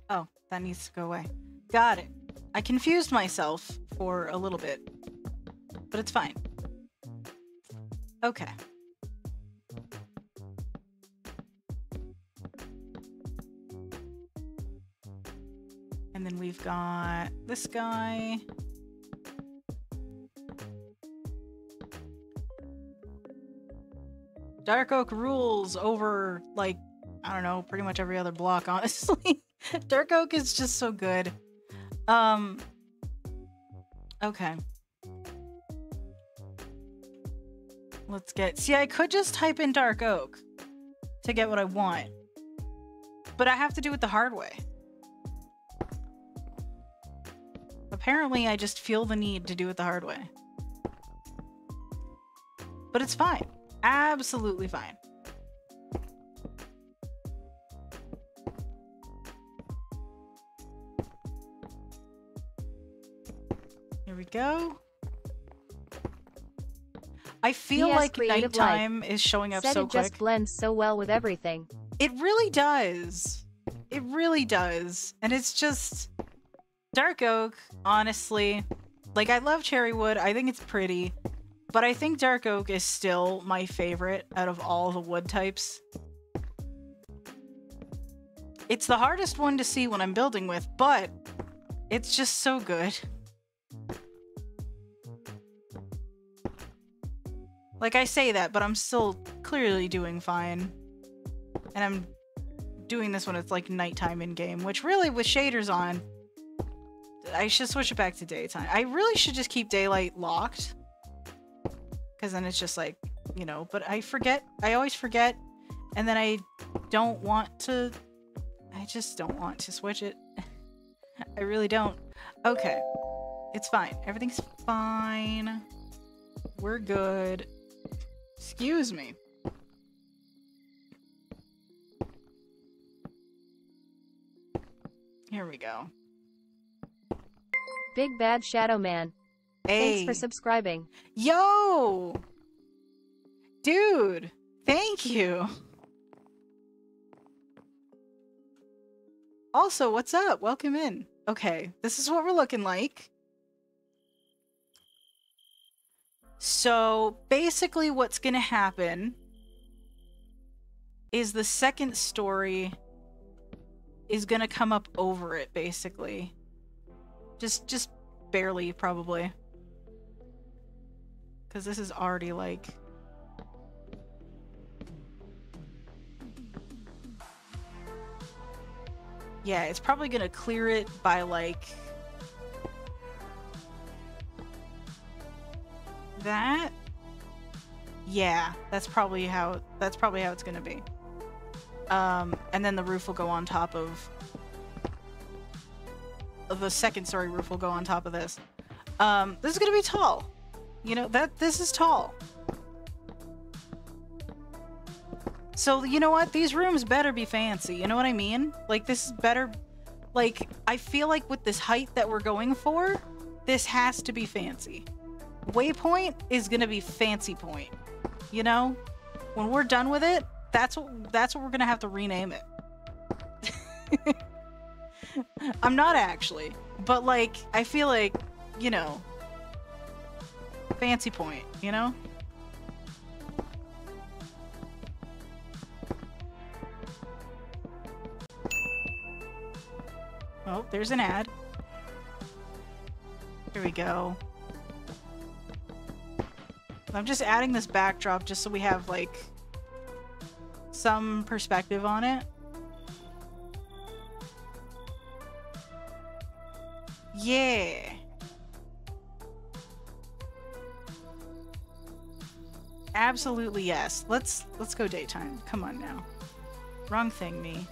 [SPEAKER 2] Oh, that needs to go away. Got it. I confused myself for a little bit, but it's fine. Okay. And then we've got this guy. Dark Oak rules over, like, I don't know, pretty much every other block, honestly. Dark Oak is just so good. Okay. Let's get... See, I could just type in Dark Oak to get what I want. But I have to do it the hard way. Apparently, I just feel the need to do it the hard way. But it's fine. Absolutely fine. Here we go. I feel like nighttime is showing up so quick.
[SPEAKER 1] It just blends so well with everything.
[SPEAKER 2] It really does. It really does. And it's just... Dark Oak, honestly. Like, I love Cherrywood. I think it's pretty. But I think Dark Oak is still my favorite out of all the wood types. It's the hardest one to see when I'm building with, but it's just so good. Like, I say that, but I'm still clearly doing fine. And I'm doing this when it's like nighttime in-game, which really, with shaders on, I should switch it back to daytime. I really should just keep daylight locked. Because then it's just like, you know, but I forget. I always forget. And then I don't want to... I just don't want to switch it. I really don't. Okay. It's fine. Everything's fine. We're good. Excuse me. Here we go.
[SPEAKER 1] Big Bad Shadow Man.
[SPEAKER 2] Hey.
[SPEAKER 1] Thanks for subscribing.
[SPEAKER 2] Yo! Dude, thank you. Also, what's up? Welcome in. Okay, this is what we're looking like. So, basically what's gonna happen is the second story is gonna come up over it, basically. Just barely, probably. Because this is already, like... Yeah, it's probably gonna clear it by, like... that? Yeah, that's probably how it's gonna be. And then the roof will go on top of... the second story roof will go on top of this. This is gonna be tall. You know, this is tall. So, you know what? These rooms better be fancy. You know what I mean? Like, this is better... Like, I feel like with this height that we're going for, this has to be fancy. Waypoint is gonna be fancy point. You know? When we're done with it, that's what we're gonna have to rename it. I'm not actually. But, like, I feel like, you know... Fancy point, you know? Oh, there's an ad. Here we go. I'm just adding this backdrop just so we have, like, some perspective on it. Yeah. Absolutely yes. Let's go daytime. Come on now. Wrong thing, me.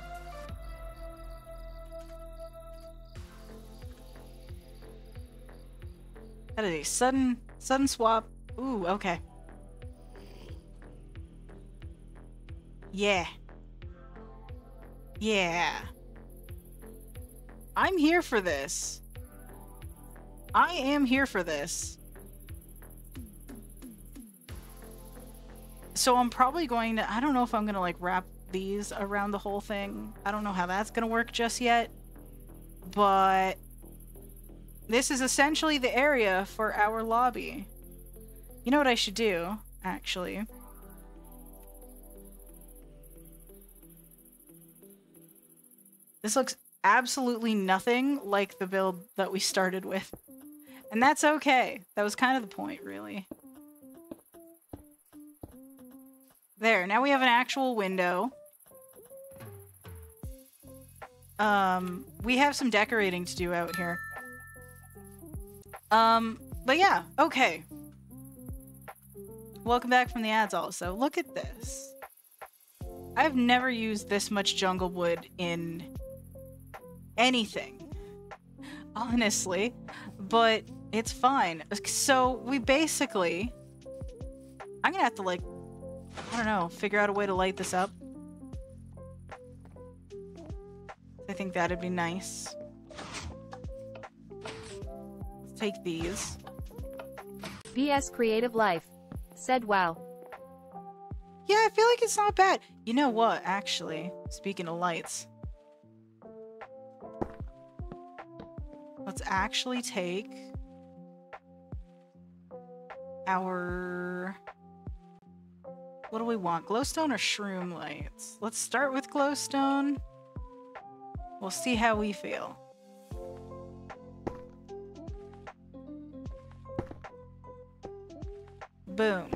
[SPEAKER 2] That is a sudden swap. Ooh, okay. Yeah. Yeah. I'm here for this. I am here for this. So I'm probably going to... I don't know if I'm going to, like, wrap these around the whole thing. I don't know how that's going to work just yet. But... this is essentially the area for our lobby. You know what I should do, actually? This looks absolutely nothing like the build that we started with. And that's okay. That was kind of the point, really. There, now we have an actual window. We have some decorating to do out here. But yeah, okay. Welcome back from the ads also. Look at this. I've never used this much jungle wood in anything, honestly, but it's fine. So we basically... I'm gonna have to, like, I don't know, figure out a way to light this up. I think that'd be nice. Let's take these.
[SPEAKER 1] BS Creative Life said wow.
[SPEAKER 2] Yeah, I feel like it's not bad. You know what, actually, speaking of lights, let's actually take our... what do we want? Glowstone or shroom lights? Let's start with glowstone. We'll see how we feel. Boom.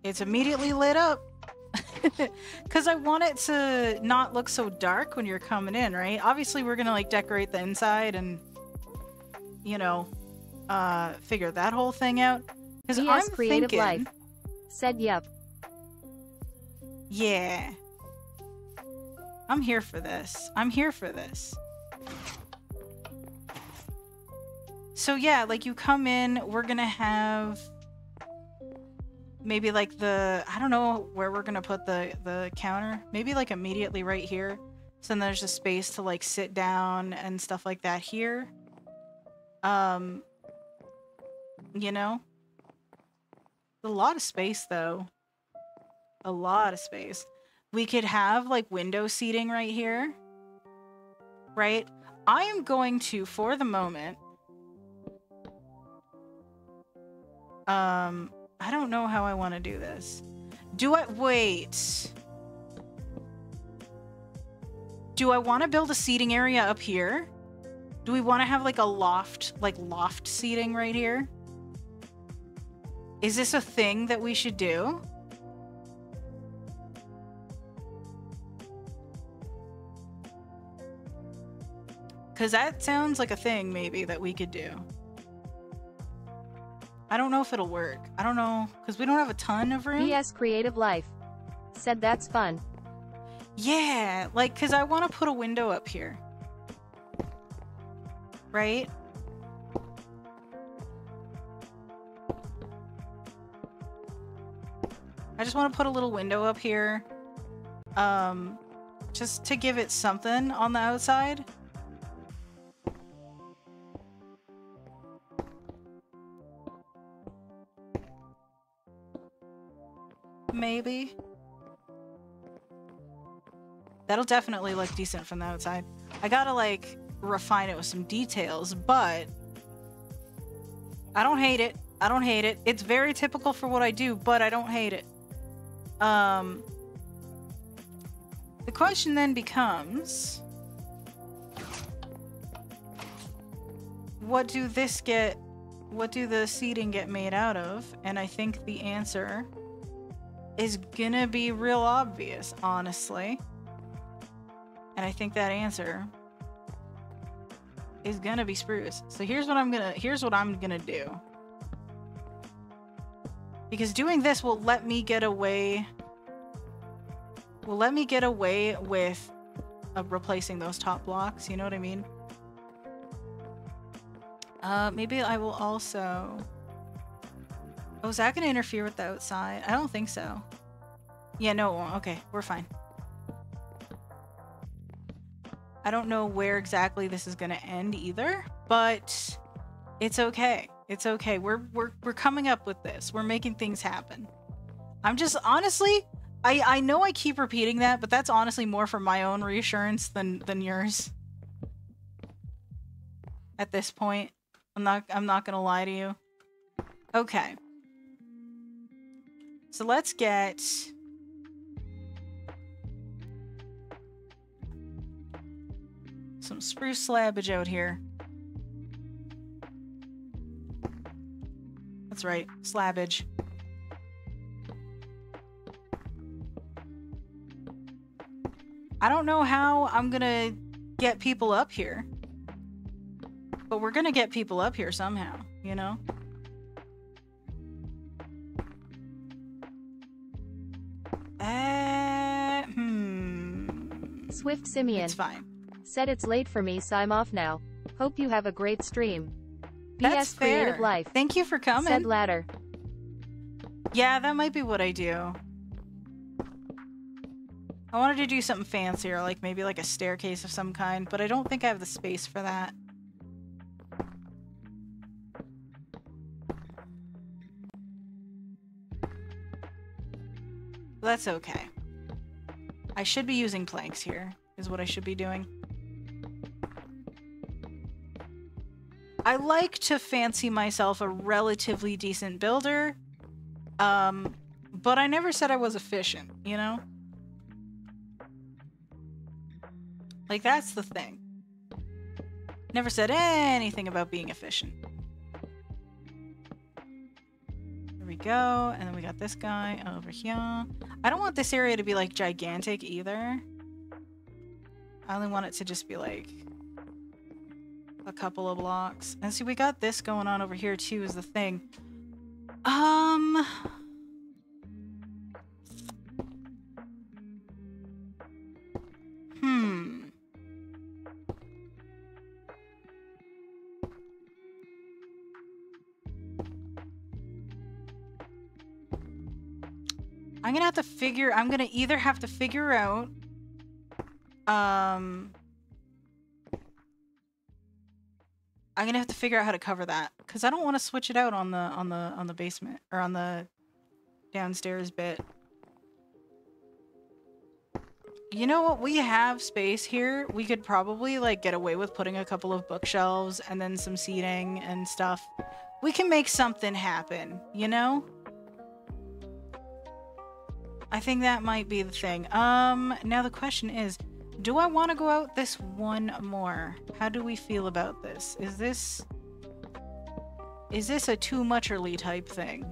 [SPEAKER 2] It's immediately lit up. Because I want it to not look so dark when you're coming in, right? Obviously, we're gonna, like, decorate the inside and, you know, figure that whole thing out. Because I'm
[SPEAKER 1] Creative
[SPEAKER 2] thinking...
[SPEAKER 1] Life said yep.
[SPEAKER 2] Yeah. I'm here for this. I'm here for this. So yeah, like, you come in, we're gonna have... maybe, like, the... I don't know where we're gonna put the counter. Maybe, like, immediately right here. So then there's a space to, like, sit down and stuff like that here. You know? A lot of space, though. A lot of space. We could have, like, window seating right here. Right? I am going to, for the moment... I don't know how I want to do this. Do I wait? Do I want to build a seating area up here? Do we want to have like a loft seating right here? Is this a thing that we should do? Because that sounds like a thing maybe that we could do. I don't know if it'll work. I don't know, because we don't have a ton of room.
[SPEAKER 1] BS Creative Life said that's fun.
[SPEAKER 2] Yeah, like, because I want to put a window up here. Right? I just want to put a little window up here. Just to give it something on the outside. Maybe. That'll definitely look decent from the outside. I gotta like refine it with some details, but I don't hate it. I don't hate it. It's very typical for what I do, but I don't hate it. The question then becomes, what do the seating get made out of? And I think the answer is gonna be real obvious, honestly. And I think that answer is gonna be spruce. So here's what I'm gonna do. Because doing this will let me get away with replacing those top blocks, you know what I mean? Maybe I will also... Oh, is that gonna interfere with the outside? I don't think so. Yeah, no, it won't. Okay, we're fine. I don't know where exactly this is gonna end either, but it's okay. It's okay. We're coming up with this. We're making things happen. I'm just honestly, I know I keep repeating that, but that's honestly more for my own reassurance than yours. At this point, I'm not gonna lie to you. Okay. So let's get some spruce slabbage out here. That's right, slabbage. I don't know how I'm gonna get people up here, but we're gonna get people up here somehow, you know?
[SPEAKER 1] Swift Simeon.
[SPEAKER 2] It's fine.
[SPEAKER 1] Said it's late for me, so I'm off now. Hope you have a great stream.
[SPEAKER 2] That's
[SPEAKER 1] BS Creative
[SPEAKER 2] fair.
[SPEAKER 1] Life.
[SPEAKER 2] Thank you for coming.
[SPEAKER 1] Said ladder.
[SPEAKER 2] Yeah, that might be what I do. I wanted to do something fancier, like maybe like a staircase of some kind, but I don't think I have the space for that. That's okay. I should be using planks here, is what I should be doing. I like to fancy myself a relatively decent builder, but I never said I was efficient, you know? Like, that's the thing. Never said anything about being efficient. There we go, and then we got this guy over here. I don't want this area to be, like, gigantic either. I only want it to just be, like, a couple of blocks. And see, we got this going on over here, too, is the thing. I'm gonna either have to figure out I'm gonna have to figure out how to cover that, because I don't want to switch it out on the basement or on the downstairs bit. You know what? We have space here. We could probably like get away with putting a couple of bookshelves and then some seating and stuff. We can make something happen, you know? I think that might be the thing. Now the question is, do I want to go out this one more? How do we feel about this? Is this a too mucherly type thing?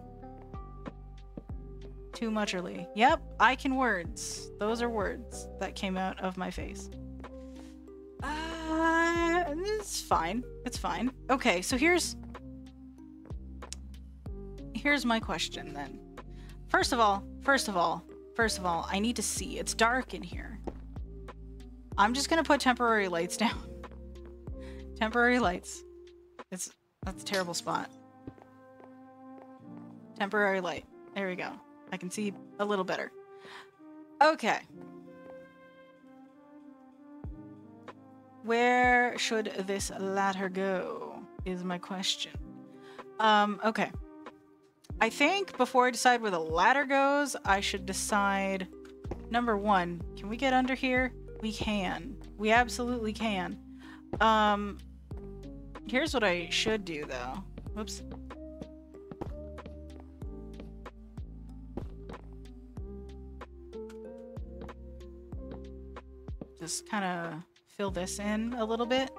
[SPEAKER 2] Too mucherly. Yep, I can words. Those are words that came out of my face. It's fine. It's fine. Okay, so here's my question then. First of all, I need to see. It's dark in here. I'm just gonna put temporary lights down. Temporary lights. That's a terrible spot. Temporary light. There we go. I can see a little better. Okay. Where should this ladder go is my question. Okay. I think before I decide where the ladder goes, I should decide, number one, can we get under here? We can. We absolutely can. Here's what I should do though. Whoops. Just kind of fill this in a little bit.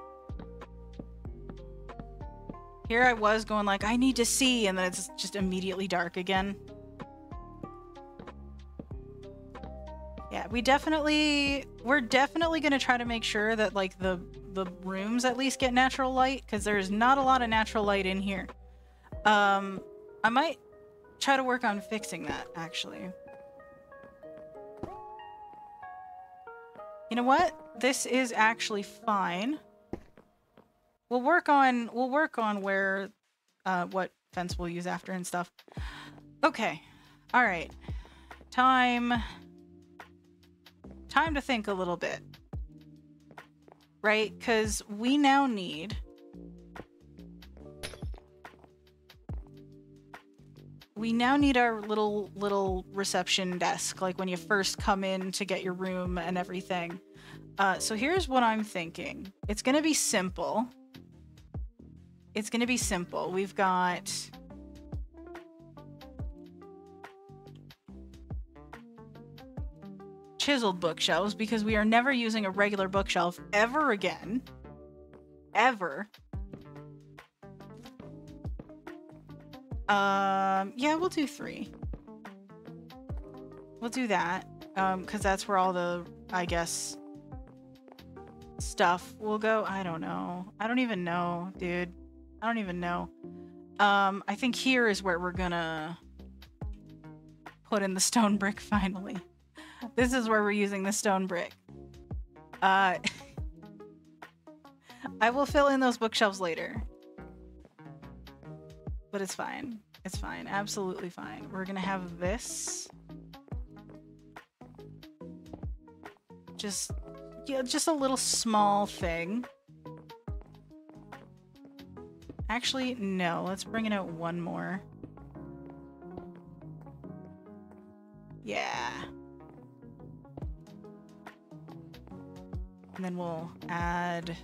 [SPEAKER 2] Here I was going like, I need to see, and then it's just immediately dark again. Yeah, we're definitely gonna try to make sure that like the rooms at least get natural light, because there's not a lot of natural light in here. I might try to work on fixing that actually. You know what? This is actually fine. We'll work on where what fence we'll use after and stuff. Okay. All right. Time to think a little bit. Right? Cuz we now need our little reception desk, like when you first come in to get your room and everything. So here's what I'm thinking. It's gonna be simple. We've got chiseled bookshelves because we are never using a regular bookshelf ever again. Ever. Yeah, we'll do 3. We'll do that. Because that's where all the, I guess, stuff will go. I don't know. I don't even know, dude. I don't even know. I think here is where we're gonna put in the stone brick finally. This is where we're using the stone brick. I will fill in those bookshelves later. But it's fine. It's fine. Absolutely fine. We're gonna have this. Just a little small thing. Actually, no. Let's bring it out one more. Yeah. And then we'll add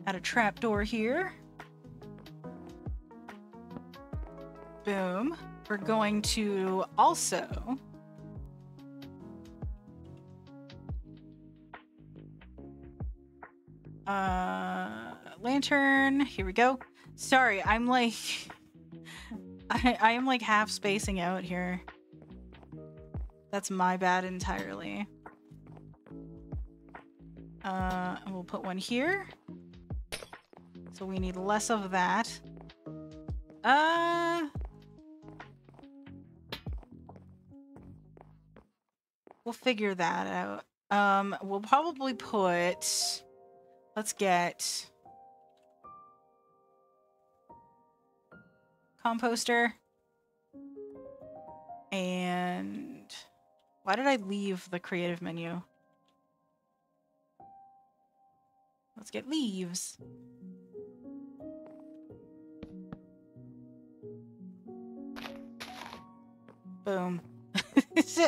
[SPEAKER 2] a trapdoor here. Boom. We're going to also lantern. Here we go. Sorry, I'm like I am like half spacing out here. That's my bad entirely. And we'll put one here. So we need less of that. We'll figure that out. We'll probably put... Let's get... composter. And... Why did I leave the creative menu? Let's get leaves. Boom.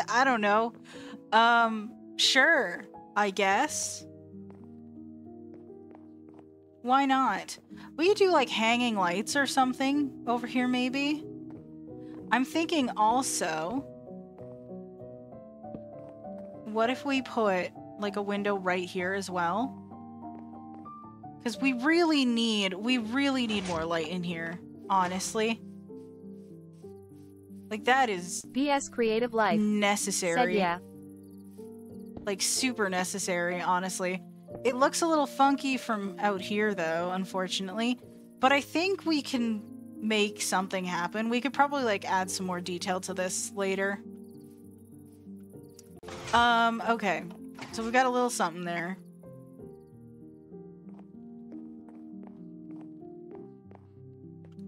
[SPEAKER 2] I don't know. Sure, I guess. Why not? We could do like hanging lights or something over here maybe. I'm thinking also, what if we put like a window right here as well? Because we really need more light in here, honestly. Like that is
[SPEAKER 1] BS Creative Life.
[SPEAKER 2] necessary.
[SPEAKER 1] Said yeah.
[SPEAKER 2] Like super necessary, honestly. It looks a little funky from out here though, unfortunately. But I think we can make something happen. We could probably like add some more detail to this later. Okay. So we've got a little something there.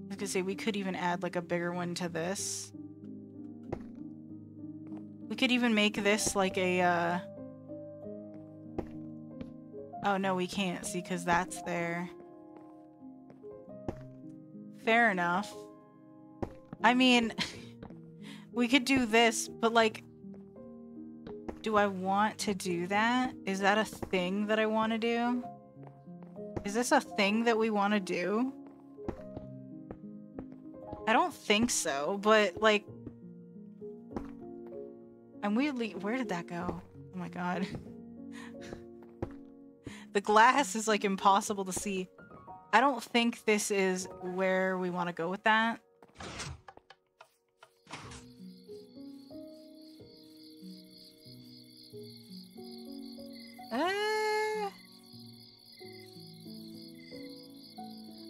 [SPEAKER 2] I was gonna say we could even add like a bigger one to this. We could even make this like a oh no, we can't see because that's there. Fair enough. I mean, we could do this, but like, do I want to do that? Is that a thing that I want to do? Is this a thing that we want to do? I don't think so, but like, I'm weirdly, where did that go? Oh my god. The glass is like impossible to see. I don't think this is where we want to go with that.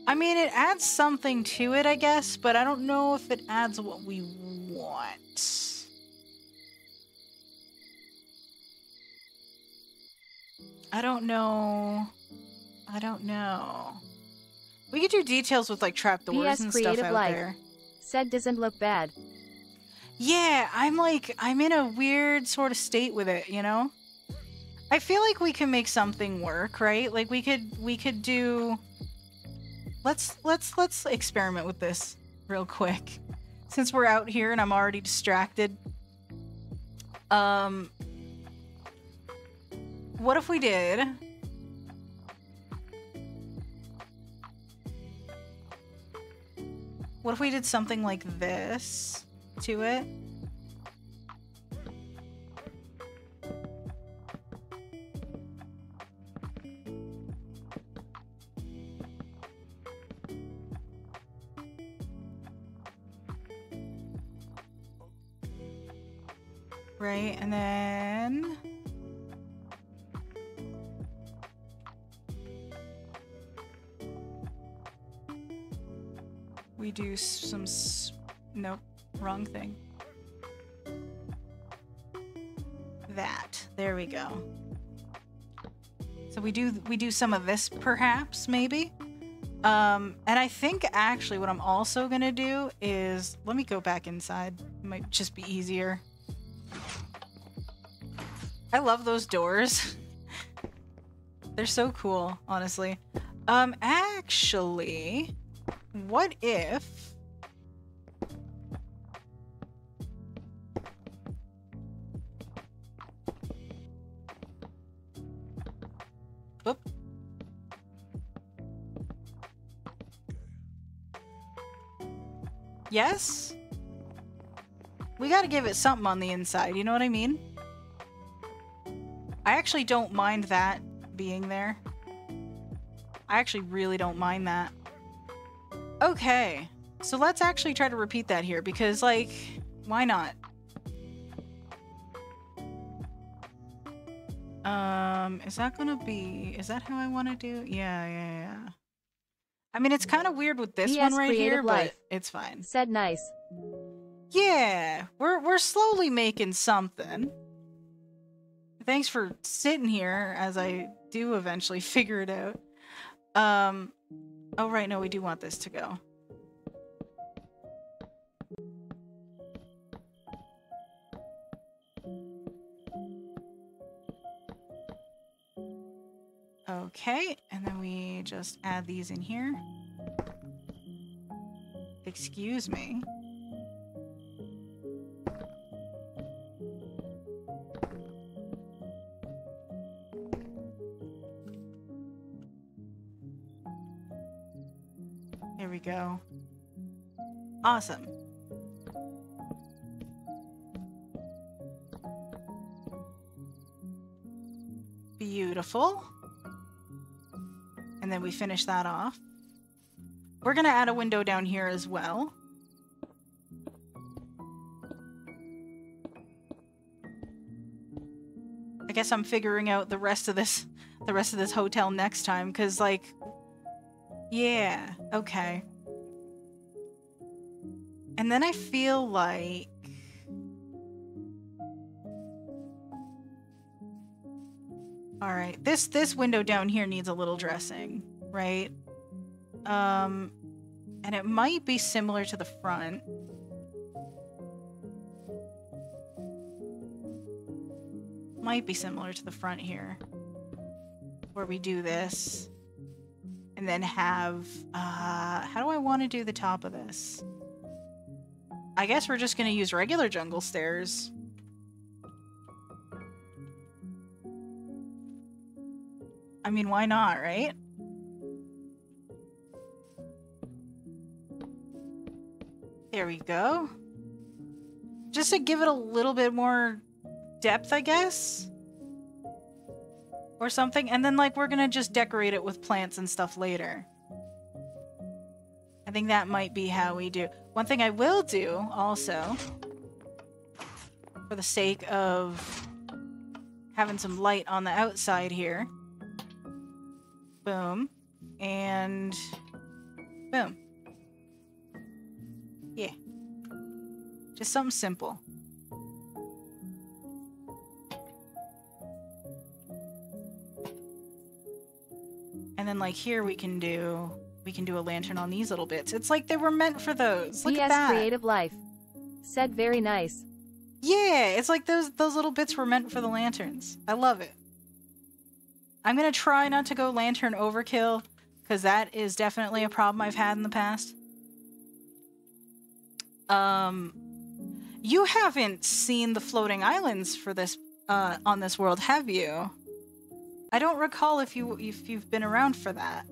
[SPEAKER 2] I mean, it adds something to it, I guess, but I don't know if it adds what we want. I don't know. I don't know. We could do details with like trapdoors and stuff out there.
[SPEAKER 1] Said doesn't look bad.
[SPEAKER 2] Yeah, I'm in a weird sort of state with it, you know? I feel like we can make something work, right? Like we could do. Let's experiment with this real quick. Since we're out here and I'm already distracted. What if we did? What if we did something like this to it? Right, and then we do some nope, wrong thing. That. There we go. So we do some of this perhaps, maybe. And I think actually what I'm also gonna do is let me go back inside. It might just be easier. I love those doors. They're so cool, honestly. Actually, what if... Oop. Yes? We gotta give it something on the inside, you know what I mean? I actually don't mind that being there. I actually really don't mind that. Okay, so let's actually try to repeat that here because, like, why not? Is that gonna be... Is that how I want to do? Yeah. I mean, it's kind of weird with this one right here, but it's fine.
[SPEAKER 1] Said nice.
[SPEAKER 2] Yeah, we're slowly making something. Thanks for sitting here as I do eventually figure it out. Oh right, no, we do want this to go. Okay, and then we just add these in here. Excuse me. There we go. Awesome. Beautiful. And then we finish that off. We're gonna add a window down here as well. I guess I'm figuring out the rest of this hotel next time, because, like, yeah, okay. And then I feel like alright, this window down here needs a little dressing, right? And it might be similar to the front. Might be similar to the front here, where we do this and then have how do I want to do the top of this? I guess we're just gonna use regular jungle stairs. I mean, why not, right? There we go. Just to give it a little bit more depth, I guess, or something. And then, like, we're gonna just decorate it with plants and stuff later. I think that might be how we do. One thing I will do also, for the sake of having some light on the outside here, boom, and boom. Yeah, just something simple. And then, like, here we can do a lantern on these little bits. It's like they were meant for those. Look at that.
[SPEAKER 1] Creative Life said very nice.
[SPEAKER 2] Yeah, it's like those little bits were meant for the lanterns. I love it. I'm gonna try not to go lantern overkill, because that is definitely a problem I've had in the past. You haven't seen the floating islands for this on this world, have you? I don't recall if you've been around for that.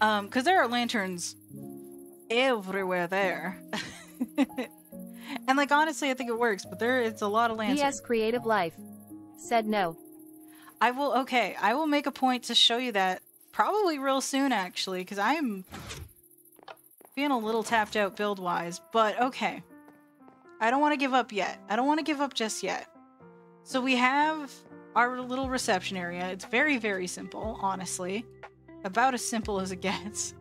[SPEAKER 2] Because there are lanterns everywhere there. And, like, honestly, I think it works, but it's a lot of lanterns.
[SPEAKER 1] PS Creative Life said no.
[SPEAKER 2] I will make a point to show you that probably real soon, actually, because I'm feeling a little tapped out build-wise, but okay. I don't want to give up yet. I don't want to give up just yet. So we have our little reception area. It's very, very simple, honestly. About as simple as it gets,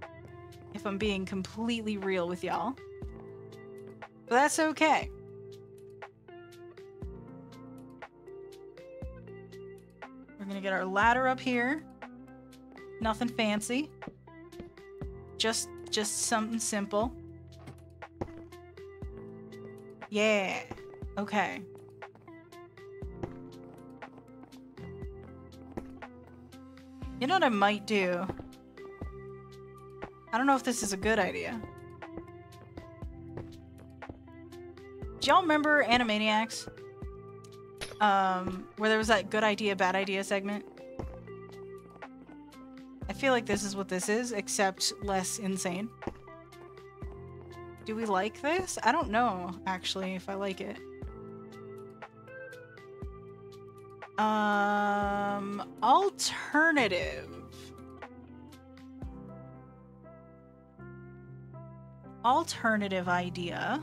[SPEAKER 2] if I'm being completely real with y'all. But that's okay. We're gonna get our ladder up here. Nothing fancy. Just something simple. Yeah. Okay. You know what I might do? I don't know if this is a good idea. Do y'all remember Animaniacs? Where there was that good idea, bad idea segment? I feel like this is what this is, except less insane. Do we like this? I don't know, actually, if I like it. Alternative. Alternative idea.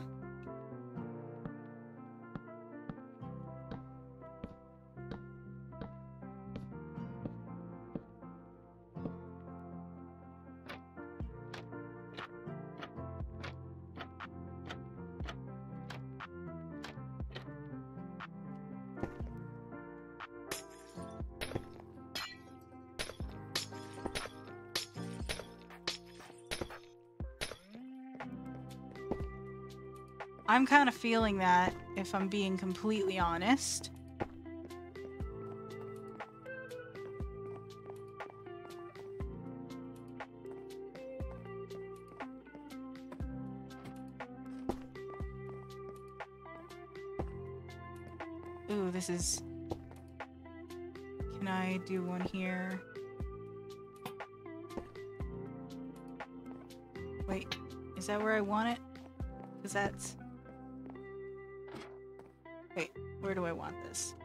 [SPEAKER 2] I'm kind of feeling that, if I'm being completely honest. Ooh, this is... Can I do one here? Wait, is that where I want it? Because that's... Wait, where do I want this?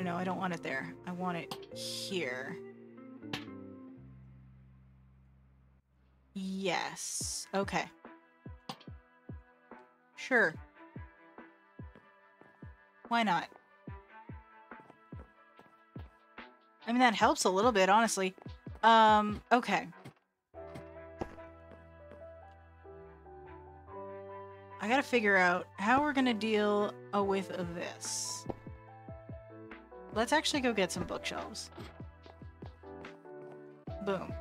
[SPEAKER 2] No, I don't want it there. I want it here. Yes. Okay. Sure. Why not? I mean, that helps a little bit, honestly. Okay. I gotta figure out how we're gonna deal with this. Let's actually go get some bookshelves. Boom.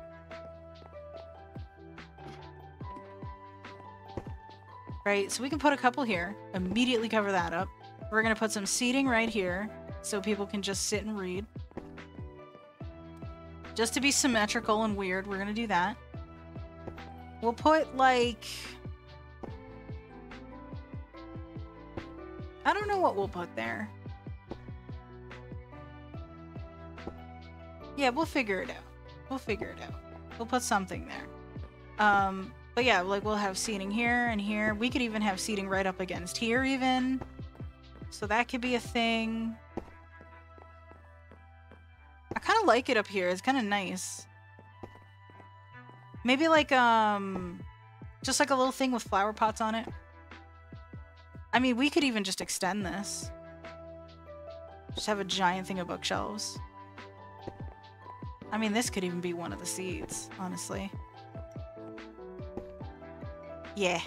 [SPEAKER 2] Right, so we can put a couple here, immediately cover that up. We're gonna put some seating right here, so people can just sit and read. Just to be symmetrical and weird, we're gonna do that. We'll put, like... I don't know what we'll put there. Yeah, we'll figure it out. We'll figure it out. We'll put something there. But yeah, like we'll have seating here and here. We could even have seating right up against here even. So that could be a thing. I kind of like it up here. It's kind of nice. Maybe like, just like a little thing with flower pots on it. I mean, we could even just extend this. Just have a giant thing of bookshelves. I mean, this could even be one of the seats, honestly. Yeah.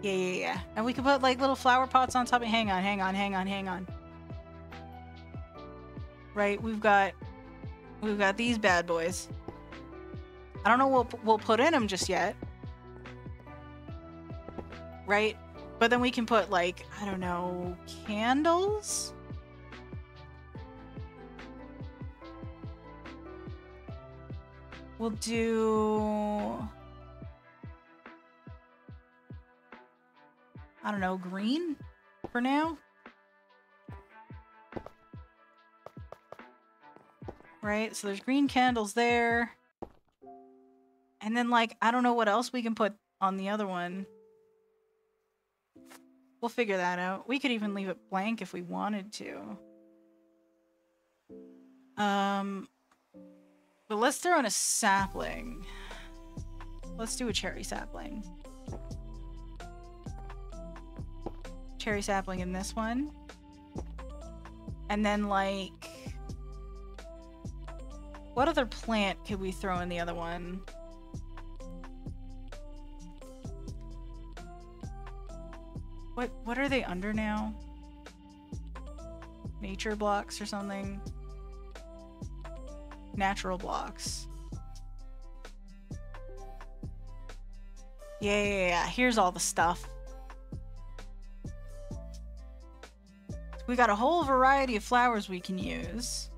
[SPEAKER 2] Yeah. And we could put like little flower pots on top of... Hang on. Right, we've got these bad boys. I don't know what we'll put in them just yet. Right? But then we can put like, I don't know, candles? We'll do... I don't know, green for now? Right, so there's green candles there. And then, like, I don't know what else we can put on the other one. We'll figure that out. We could even leave it blank if we wanted to. But let's throw in a sapling. Let's do a cherry sapling. Cherry sapling in this one. And then, like... what other plant could we throw in the other one? What are they under now? Nature blocks or something? Natural blocks. Yeah. Here's all the stuff. We got a whole variety of flowers we can use.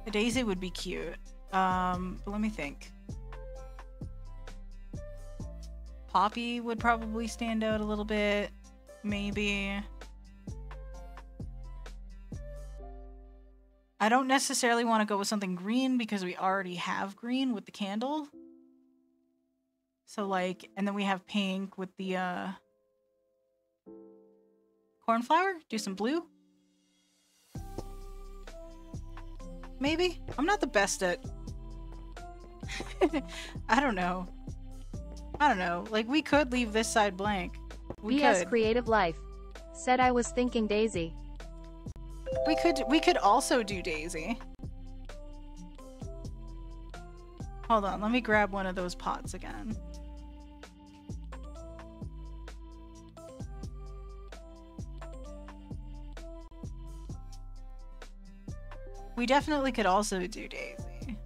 [SPEAKER 2] A daisy would be cute. But let me think. Poppy would probably stand out a little bit. Maybe. I don't necessarily want to go with something green because we already have green with the candle. So like, and then we have pink with the cornflower. Do some blue. Maybe? I'm not the best at... I don't know. Like, we could leave this side blank. We could.
[SPEAKER 1] Creative Life said I was thinking daisy.
[SPEAKER 2] We could also do daisy. Hold on, let me grab one of those pots again. We definitely could also do daisy.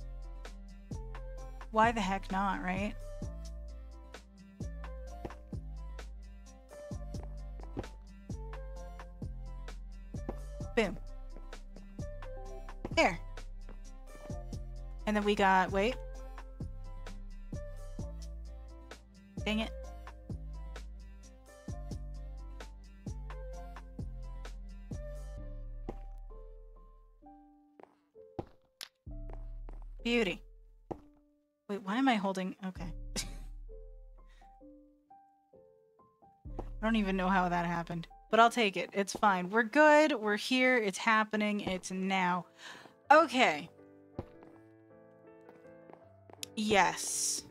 [SPEAKER 2] Why the heck not, right? Boom. There. And then we got, wait. Dang it. Beauty. Wait, why am I holding... Okay. I don't even know how that happened. But I'll take it. It's fine. We're good. We're here. It's happening. It's now. Okay. Yes.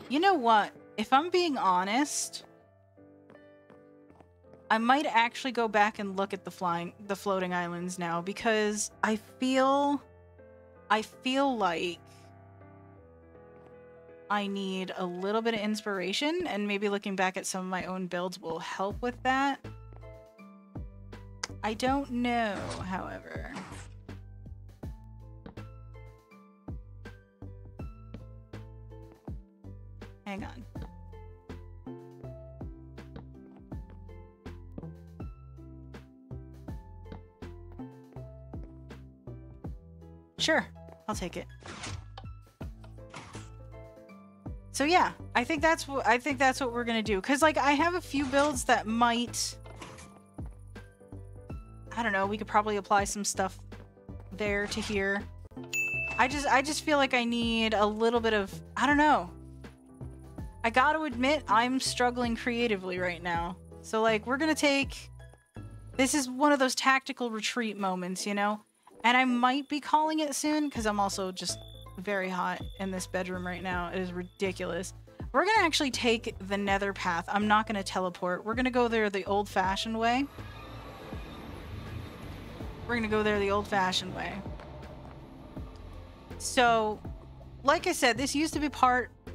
[SPEAKER 2] You know what? If I'm being honest, I might actually go back and look at the floating islands now, because I feel like I need a little bit of inspiration, and maybe looking back at some of my own builds will help with that. I don't know, however. Hang on. Sure, I'll take it. So yeah, I think that's what we're gonna do. Cause like I have a few builds that might, I don't know, we could probably apply some stuff there to here. I just feel like I need a little bit of, I don't know. I gotta admit, I'm struggling creatively right now. So like we're gonna take, this is one of those tactical retreat moments, you know? And I might be calling it soon, because I'm also just very hot in this bedroom right now. It is ridiculous. We're gonna actually take the nether path. I'm not gonna teleport. We're gonna go there the old-fashioned way. We're gonna go there the old-fashioned way. So, like I said, this used to be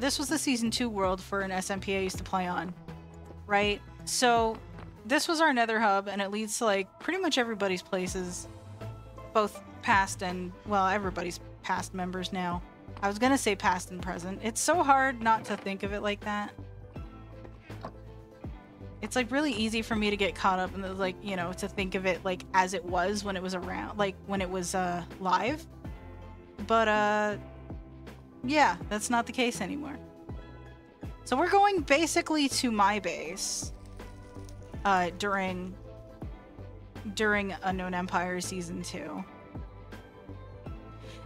[SPEAKER 2] this was the Season 2 world for an SMP I used to play on, right? So, this was our nether hub, and it leads to, like, pretty much everybody's places. Both past and, well, everybody's past members now. I was gonna say past and present. It's so hard not to think of it like that. It's like really easy for me to get caught up in the, like, you know, to think of it like as it was when it was around, like when it was live. But yeah, that's not the case anymore. So we're going basically to my base during Unknown Empire Season 2.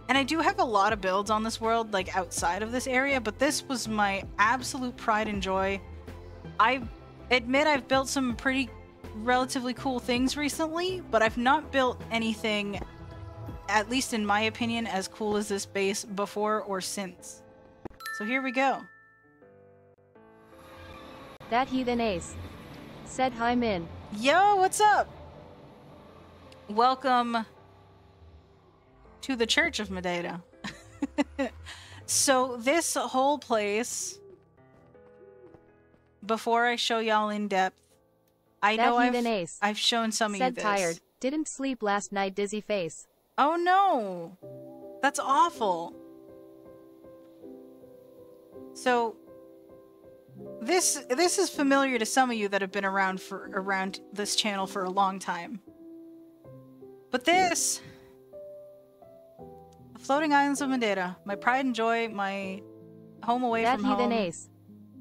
[SPEAKER 2] And I do have a lot of builds on this world, like outside of this area, but this was my absolute pride and joy. I admit I've built some pretty relatively cool things recently, but I've not built anything, at least in my opinion, as cool as this base before or since. So here we go.
[SPEAKER 1] That heathen ace said hi, Min.
[SPEAKER 2] Yo, what's up? Welcome to the Church of Madeira. So this whole place, before I show y'all in depth, I know I've shown some of you this.
[SPEAKER 1] Tired, didn't sleep last night, dizzy face.
[SPEAKER 2] Oh no, that's awful. So this is familiar to some of you that have been around this channel for a long time. But this, the floating islands of Madeira, my pride and joy, my home away from home. That heathen ace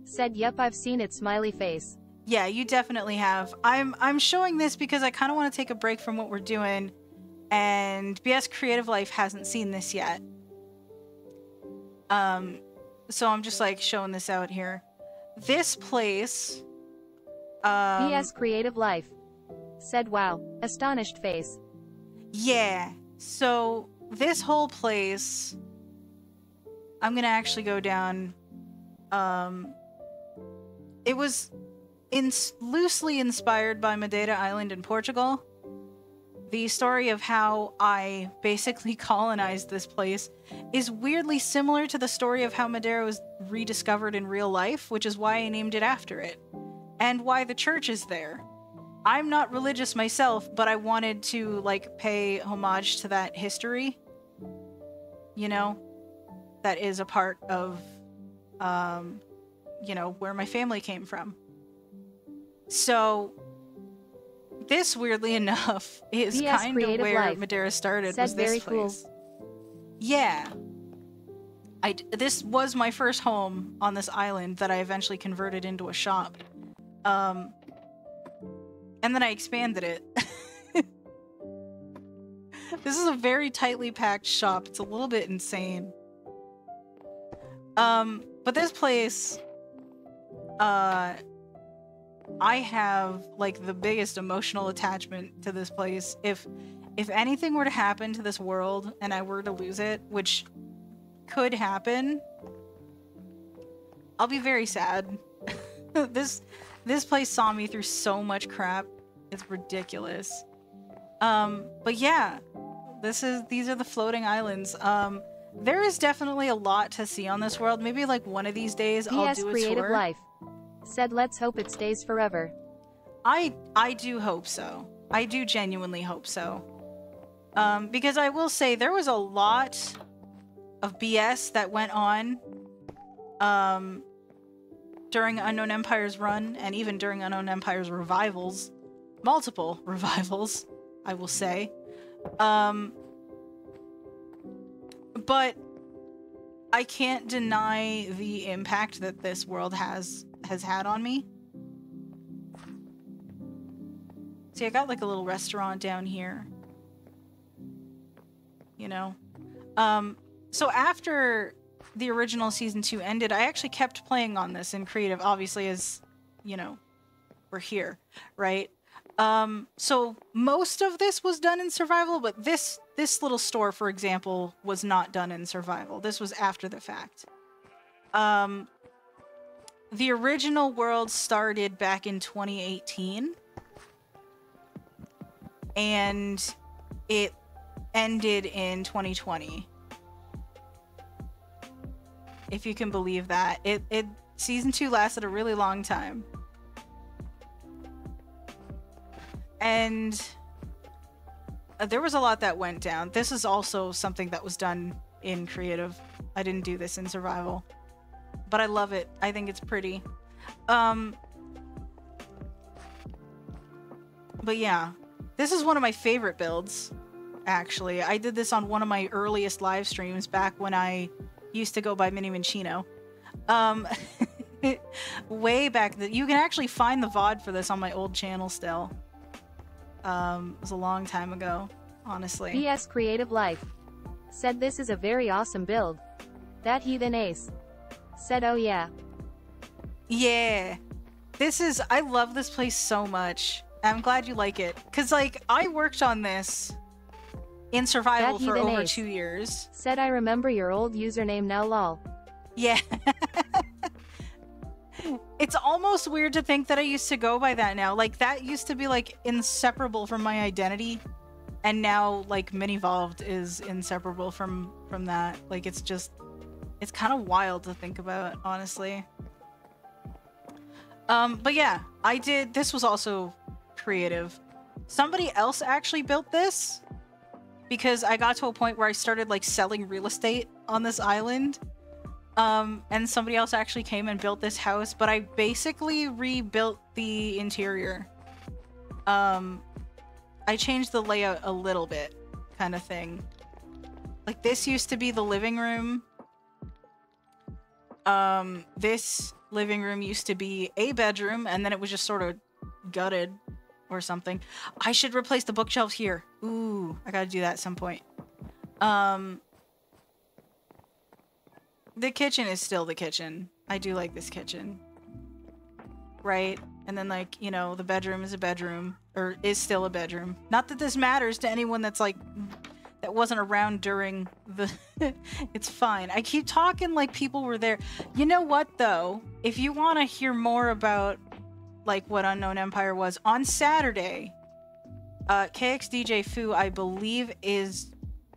[SPEAKER 1] said, "Yep, I've seen it." Smiley face.
[SPEAKER 2] Yeah, you definitely have. I'm showing this because I kind of want to take a break from what we're doing, and BS Creative Life hasn't seen this yet. So I'm just like showing this out here. This place.
[SPEAKER 1] BS Creative Life said, "Wow," astonished face.
[SPEAKER 2] Yeah, so this whole place, I'm gonna actually go down, it was loosely inspired by Madeira Island in Portugal. The story of how I basically colonized this place is weirdly similar to the story of how Madeira was rediscovered in real life, which is why I named it after it, and why the church is there. I'm not religious myself, but I wanted to, like, pay homage to that history. You know? That is a part of, you know, where my family came from. So, this, weirdly enough, is kind of where Madeira started, was this place. Cool. Yeah. This was my first home on this island that I eventually converted into a shop. And then I expanded it. This is a very tightly packed shop. It's a little bit insane. But this place, I have like the biggest emotional attachment to this place. If anything were to happen to this world and I were to lose it, which could happen, I'll be very sad. This place saw me through so much crap. It's ridiculous. But yeah, these are the floating islands. There is definitely a lot to see on this world. Maybe like one of these days I'll do a
[SPEAKER 1] Creative
[SPEAKER 2] tour.
[SPEAKER 1] Life said, let's hope it stays forever.
[SPEAKER 2] I do hope so. I do genuinely hope so. Because I will say there was a lot of BS that went on during Unknown Empire's run, and even during Unknown Empire's revivals. Multiple revivals, I will say. But I can't deny the impact that this world has had on me. See, I got like a little restaurant down here. You know? So after the original Season 2 ended, I actually kept playing on this in creative, obviously, as, you know, we're here, right? So most of this was done in survival, but this little store, for example, was not done in survival. This was after the fact. The original world started back in 2018, and it ended in 2020. If you can believe that. Season 2 lasted a really long time. And there was a lot that went down. This is also something that was done in creative. I didn't do this in survival. But I love it. I think it's pretty. But yeah. This is one of my favorite builds, actually. I did this on one of my earliest live streams back when I used to go by Mini Minchino. Way back then. You can actually find the VOD for this on my old channel still. It was a long time ago, honestly.
[SPEAKER 1] PS Creative Life said, this is a very awesome build. That heathen ace said, oh yeah.
[SPEAKER 2] Yeah. I love this place so much. I'm glad you like it. Cause like, I worked on this in survival for over 2 years.
[SPEAKER 1] Said, I remember your old username now lol.
[SPEAKER 2] Yeah. It's almost weird to think that I used to go by that now. Like, that used to be, like, inseparable from my identity. And now, like, Minivolved is inseparable from that. Like, it's kind of wild to think about, honestly. But yeah, this was also creative. Somebody else actually built this. Because I got to a point where I started, like, selling real estate on this island. And somebody else actually came and built this house, but I basically rebuilt the interior. I changed the layout a little bit, kind of thing. Like, this used to be the living room. This living room used to be a bedroom, and then it was just sort of gutted or something. I should replace the bookshelves here. Ooh, I gotta do that at some point. The kitchen is still the kitchen. I do like this kitchen. Right? And then, like, you know, the bedroom is a bedroom. Or is still a bedroom. Not that this matters to anyone that's, like, that wasn't around during the... It's fine. I keep talking like people were there. You know what, though? If you want to hear more about, like, what Unknown Empire was, on Saturday, KXDJ Fu, I believe, is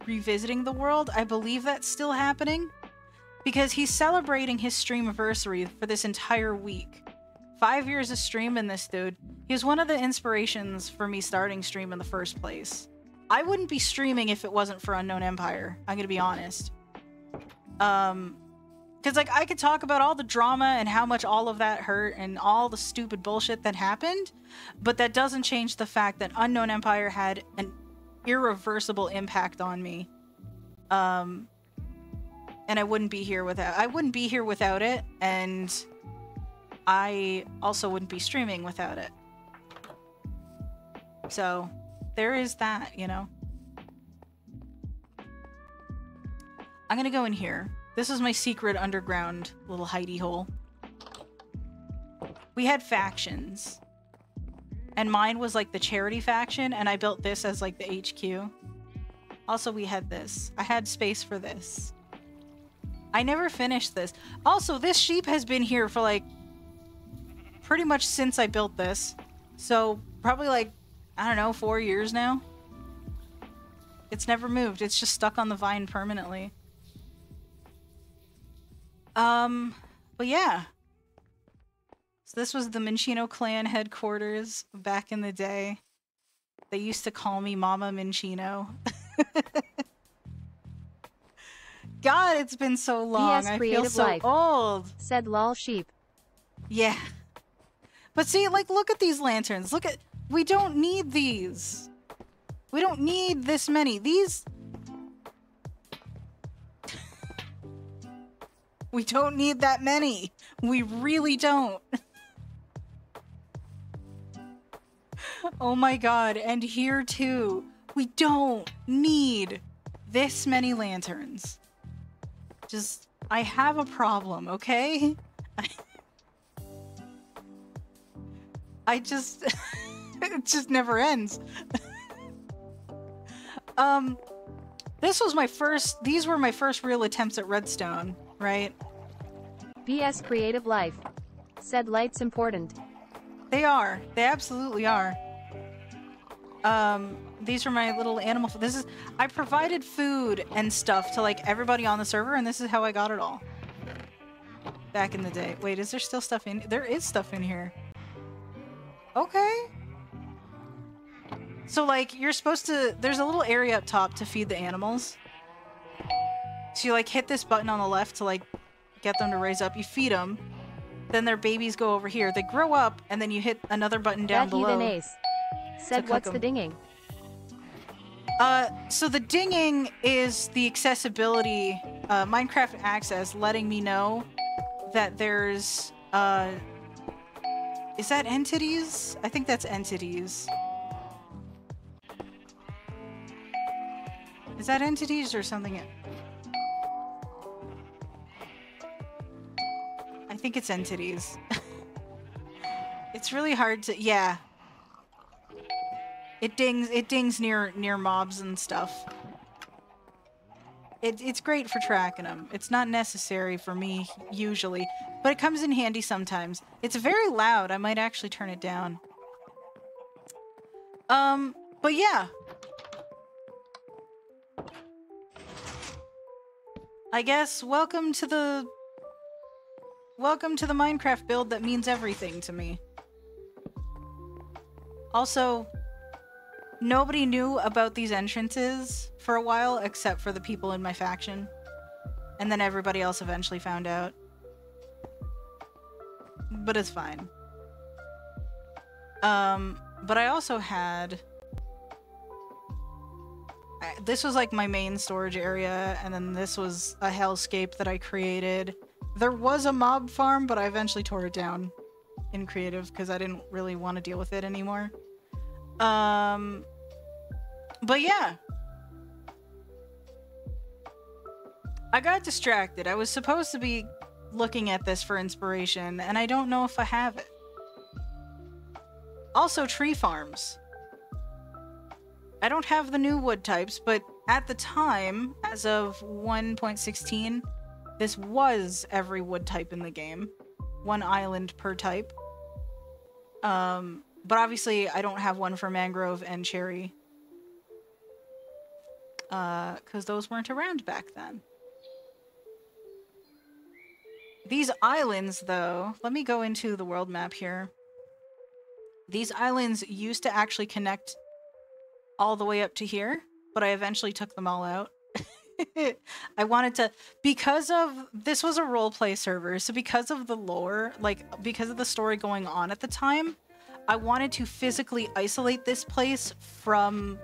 [SPEAKER 2] revisiting the world. I believe that's still happening. Because he's celebrating his streamiversary for this entire week. 5 years of streaming this dude. He was one of the inspirations for me starting stream in the first place. I wouldn't be streaming if it wasn't for Unknown Empire. I'm gonna be honest. Because, like, I could talk about all the drama and how much all of that hurt and all the stupid bullshit that happened, but that doesn't change the fact that Unknown Empire had an irreversible impact on me. And I wouldn't be here without it, and I also wouldn't be streaming without it. So, there is that, you know. I'm gonna go in here. This is my secret underground little hidey hole. We had factions. And mine was like the charity faction, and I built this as like the HQ. Also, we had this. I had space for this. I never finished this. Also, this sheep has been here for like pretty much since I built this. So probably like, I don't know, 4 years now. It's never moved. It's just stuck on the vine permanently. But yeah. So this was the Minchino clan headquarters back in the day. They used to call me Mama Minchino. God, it's been so long. I feel so old.
[SPEAKER 1] Said lol sheep.
[SPEAKER 2] Yeah. But see, like, look at these lanterns. Look at... We don't need these. We don't need this many. These... We don't need that many. We really don't. Oh my god. And here too. We don't need this many lanterns. Just... I have a problem, okay? I just... it just never ends. This was my first... These were my first real attempts at redstone, right?
[SPEAKER 1] BS creative life. Said light's important.
[SPEAKER 2] They are. They absolutely are. These are my little animal... This is... I provided food and stuff to, like, everybody on the server, and this is how I got it all. Back in the day. Wait, is there still stuff in... There is stuff in here. Okay. So, like, you're supposed to... There's a little area up top to feed the animals. So you, like, hit this button on the left to, like, get them to raise up. You feed them. Then their babies go over here. They grow up, and then you hit another button down below.
[SPEAKER 1] That heathen ace. Said what's the dinging?
[SPEAKER 2] So the dinging is the accessibility, Minecraft access, letting me know that there's, is that entities? I think that's entities. Is that entities or something? I think it's entities. It's really hard to, yeah. It dings near mobs and stuff. It's great for tracking them. It's not necessary for me, usually. But it comes in handy sometimes. It's very loud. I might actually turn it down. But yeah. I guess welcome to the Minecraft build that means everything to me. Also, nobody knew about these entrances for a while except for the people in my faction. And then everybody else eventually found out. But it's fine. But I also had... This was like my main storage area, and then this was a hellscape that I created. There was a mob farm, but I eventually tore it down in creative because I didn't really want to deal with it anymore. But yeah. I got distracted. I was supposed to be looking at this for inspiration, and I don't know if I have it. Also, tree farms. I don't have the new wood types, but at the time, as of 1.16, this was every wood type in the game. 1 island per type. But obviously, I don't have one for mangrove and cherry. Because those weren't around back then. These islands, though... Let me go into the world map here. These islands used to actually connect all the way up to here, but I eventually took them all out. I wanted to... Because of... This was a roleplay server, so because of the lore, like, because of the story going on at the time, I wanted to physically isolate this place from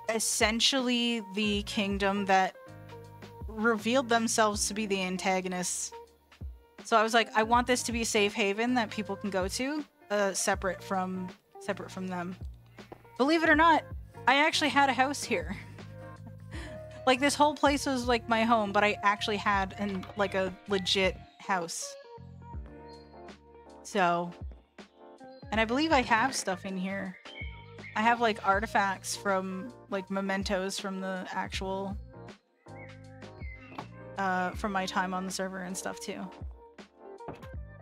[SPEAKER 2] essentially the kingdom that revealed themselves to be the antagonists. So I was like, I want this to be a safe haven that people can go to, separate from them. Believe it or not, I actually had a house here. Like, this whole place was like my home, but I actually had like a legit house. So, and I believe I have stuff in here. I have like artifacts from like mementos from the actual from my time on the server and stuff too.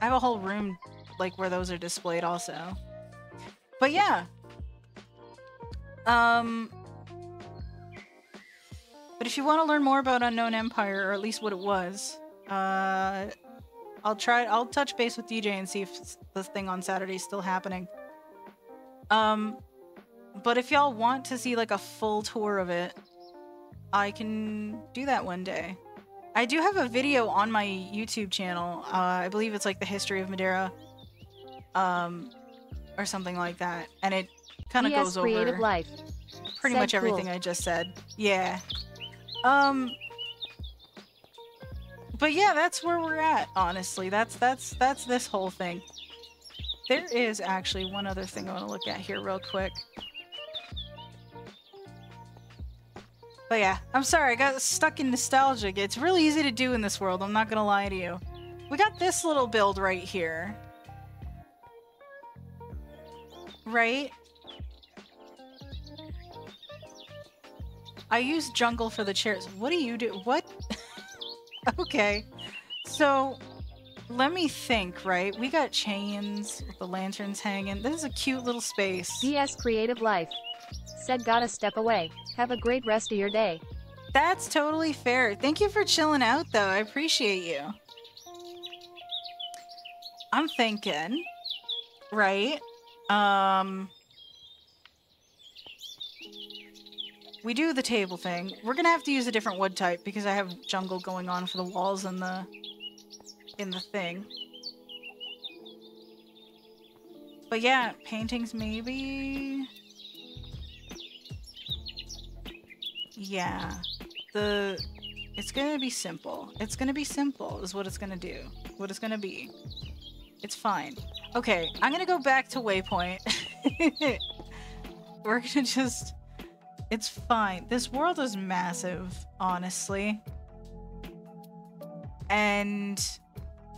[SPEAKER 2] I have a whole room like where those are displayed also. But yeah. But if you want to learn more about Unknown Empire, or at least what it was, I'll touch base with DJ and see if the thing on Saturday is still happening. But if y'all want to see like a full tour of it, I can do that one day. I do have a video on my YouTube channel. I believe it's like the history of Madeira, or something like that, and it kind of goes over
[SPEAKER 1] creative life.
[SPEAKER 2] pretty much everything I just said. Yeah. But yeah, that's where we're at, honestly. That's this whole thing. There is actually one other thing I want to look at here real quick. But yeah, I'm sorry, I got stuck in nostalgia. It's really easy to do in this world, I'm not gonna lie to you. We got this little build right here. Right? I use jungle for the chairs. What do you do? What? Okay. So, let me think, right? We got chains with the lanterns hanging. This is a cute little space.
[SPEAKER 1] PS creative life. Said gotta step away. Have a great rest of your day.
[SPEAKER 2] That's totally fair. Thank you for chilling out, though. I appreciate you. I'm thinking, right? We do the table thing. We're gonna have to use a different wood type because I have jungle going on for the walls and in the thing. But yeah, paintings maybe. Yeah, it's gonna be simple. It's gonna be simple is what it's gonna do. What it's gonna be. It's fine. Okay, I'm gonna go back to Waypoint. We're gonna just... It's fine. This world is massive, honestly. And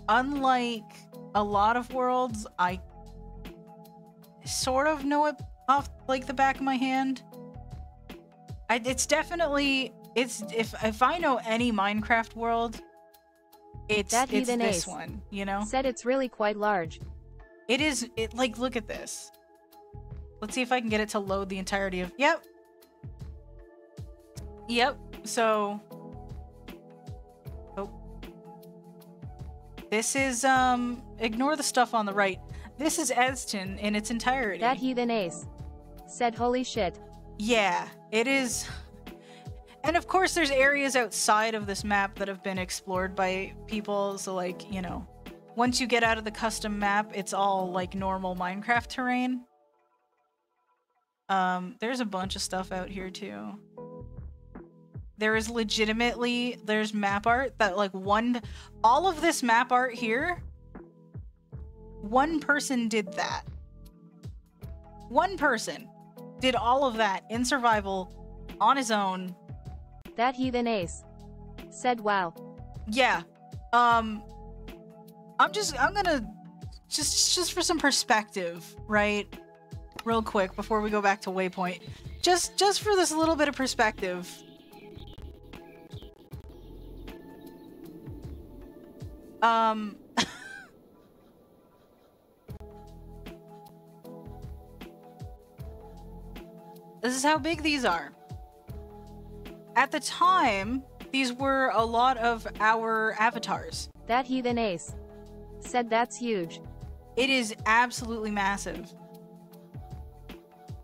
[SPEAKER 2] unlike a lot of worlds, I sort of know it off like the back of my hand. It's definitely, if I know any Minecraft world, it's this one, you know?
[SPEAKER 1] Said it's really quite large.
[SPEAKER 2] It is, like, look at this. Let's see if I can get it to load the entirety of, yep. Yep, so, oh. This is, ignore the stuff on the right. This is Eston in its entirety.
[SPEAKER 1] That heathen ace. Said holy shit.
[SPEAKER 2] Yeah, it is. And of course there's areas outside of this map that have been explored by people, so like, you know, once you get out of the custom map, it's all like normal Minecraft terrain. There's a bunch of stuff out here too. There is legitimately, there's map art that like all of this map art here, one person did that. One person did all of that in survival on his own.
[SPEAKER 1] That heathen ace. Said wow.
[SPEAKER 2] Yeah. I'm gonna just for some perspective, right? Real quick before we go back to Waypoint. Just for this little bit of perspective. This is how big these are. At the time, these were a lot of our avatars.
[SPEAKER 1] That heathen ace. Said that's huge.
[SPEAKER 2] It is absolutely massive.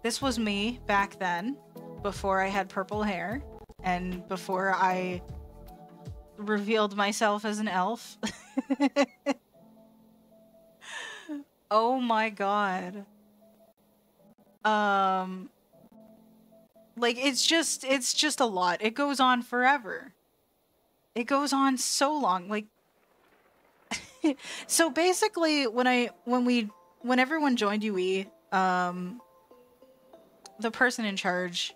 [SPEAKER 2] This was me back then, before I had purple hair, and before I revealed myself as an elf. Oh my god. Like, it's just a lot. It goes on forever. It goes on so long. Like, so basically, when everyone joined UE, the person in charge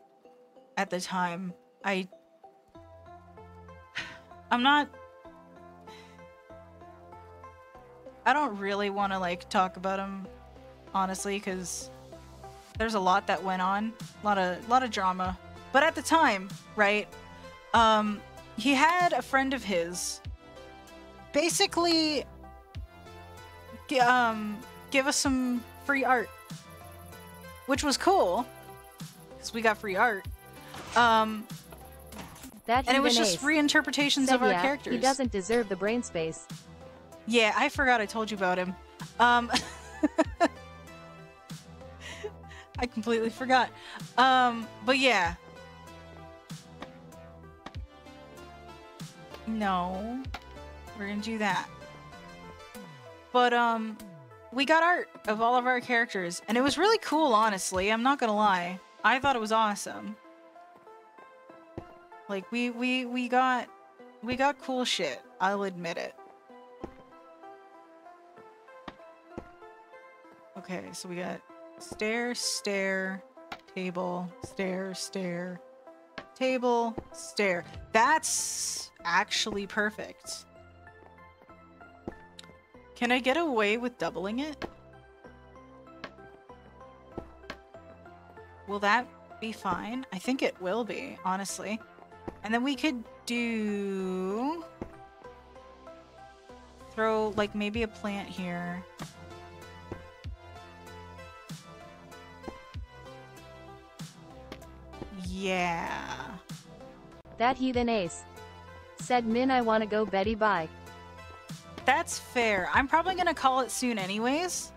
[SPEAKER 2] at the time, I I'm not... I don't really want to, like, talk about him, honestly, because there's a lot that went on. A lot of drama. But at the time, right, he had a friend of his basically give us some free art, which was cool, because we got free art. And it was just reinterpretations of our characters.
[SPEAKER 1] He doesn't deserve the brain space.
[SPEAKER 2] Yeah, I forgot I told you about him. I completely forgot. But yeah. No. We're gonna do that. But, we got art of all of our characters, and it was really cool, honestly. I'm not gonna lie. I thought it was awesome. Like, we got cool shit. I'll admit it. Okay, so we got stair, stair, table, stair, stair, table, stair. That's actually perfect. Can I get away with doubling it? Will that be fine? I think it will be, honestly. And then we could do... throw, like, maybe a plant here. Yeah.
[SPEAKER 1] That heathen ace. Said Min, I wanna go Betty bye.
[SPEAKER 2] That's fair. I'm probably gonna call it soon anyways.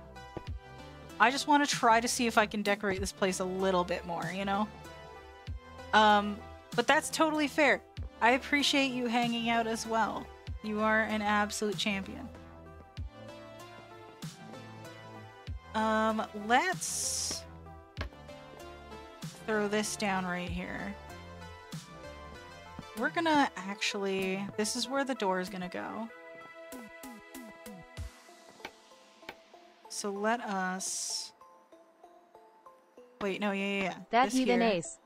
[SPEAKER 2] I just want to try to see if I can decorate this place a little bit more, you know? But that's totally fair. I appreciate you hanging out as well. You are an absolute champion. Let's throw this down right here. We're gonna actually... This is where the door is gonna go. So let us... Wait, no, yeah.
[SPEAKER 1] That heathen ace.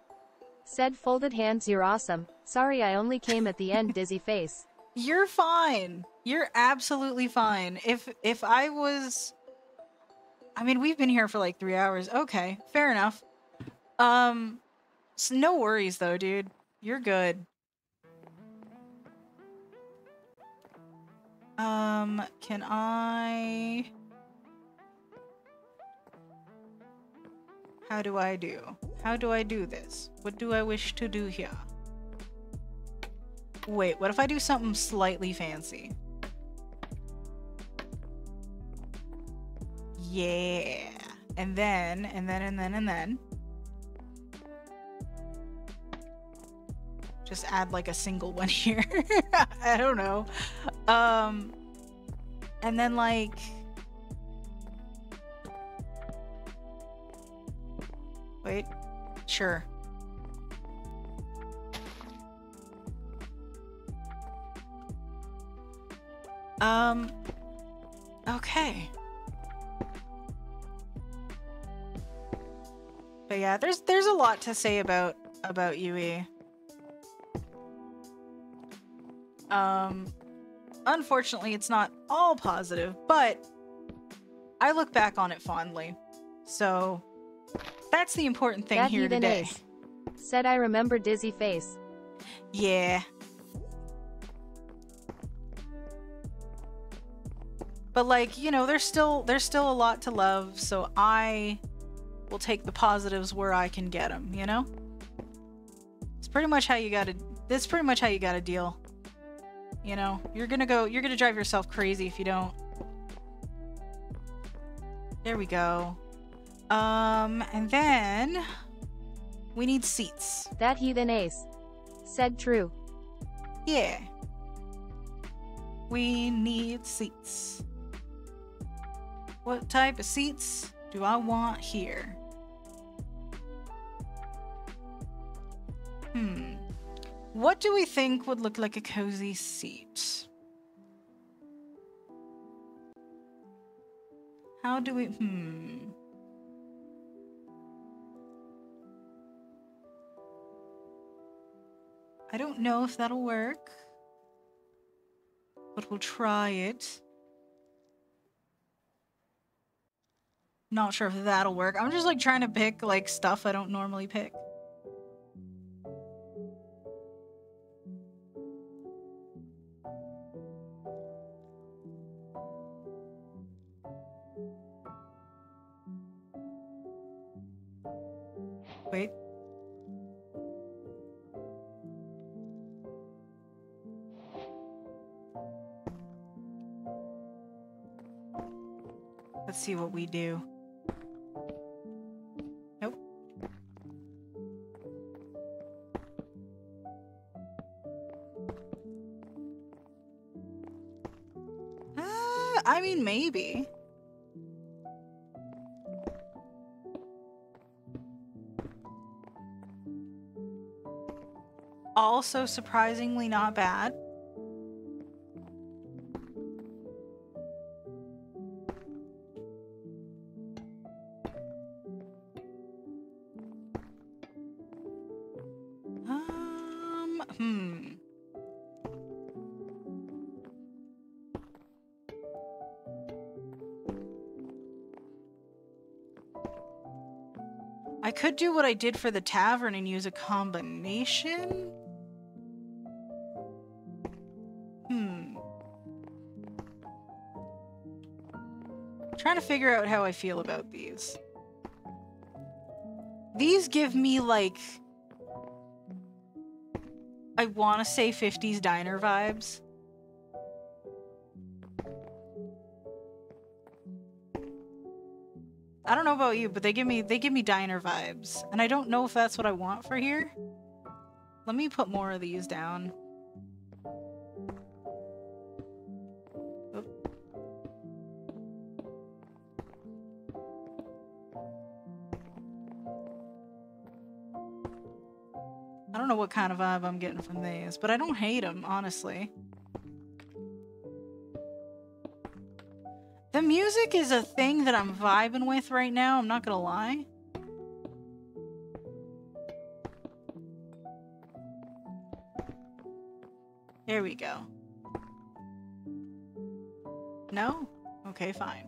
[SPEAKER 1] Said folded hands, you're awesome. Sorry I only came at the end, dizzy face.
[SPEAKER 2] You're fine. You're absolutely fine. If I was... I mean, we've been here for like 3 hours. Okay, fair enough. So no worries though, dude. You're good. Can I... How do I do? How do I do this? What do I wish to do here? Wait, what if I do something slightly fancy? Yeah. And then. Just add like a single one here. I don't know. And then like... Wait. Sure. Okay. But yeah, there's a lot to say about Yui. Unfortunately, it's not all positive, but I look back on it fondly. So that's the important thing here today.
[SPEAKER 1] Ace. Said I remember dizzy face.
[SPEAKER 2] Yeah. But like, you know, there's still a lot to love, so I will take the positives where I can get them, you know? It's pretty much how you gotta, that's pretty much how you gotta deal. You know, you're gonna drive yourself crazy if you don't. There we go. And then we need seats.
[SPEAKER 1] That heathen ace. Said true.
[SPEAKER 2] Yeah. We need seats. What type of seats do I want here? What do we think would look like a cozy seat? How do we... I don't know if that'll work. but we'll try it. Not sure if that'll work. I'm just like trying to pick like stuff I don't normally pick. Wait. Let's see what we do. Nope. I mean, maybe. Also surprisingly not bad. I could do what I did for the tavern and use a combination. Trying to figure out how I feel about these. These give me like, I want to say 50s diner vibes. I don't know about you, but they give me diner vibes, and I don't know if that's what I want for here. Let me put more of these down. Oop. I don't know what kind of vibe I'm getting from these, but I don't hate them, honestly. The music is a thing that I'm vibing with right now, I'm not gonna lie. There we go. No? Okay, fine.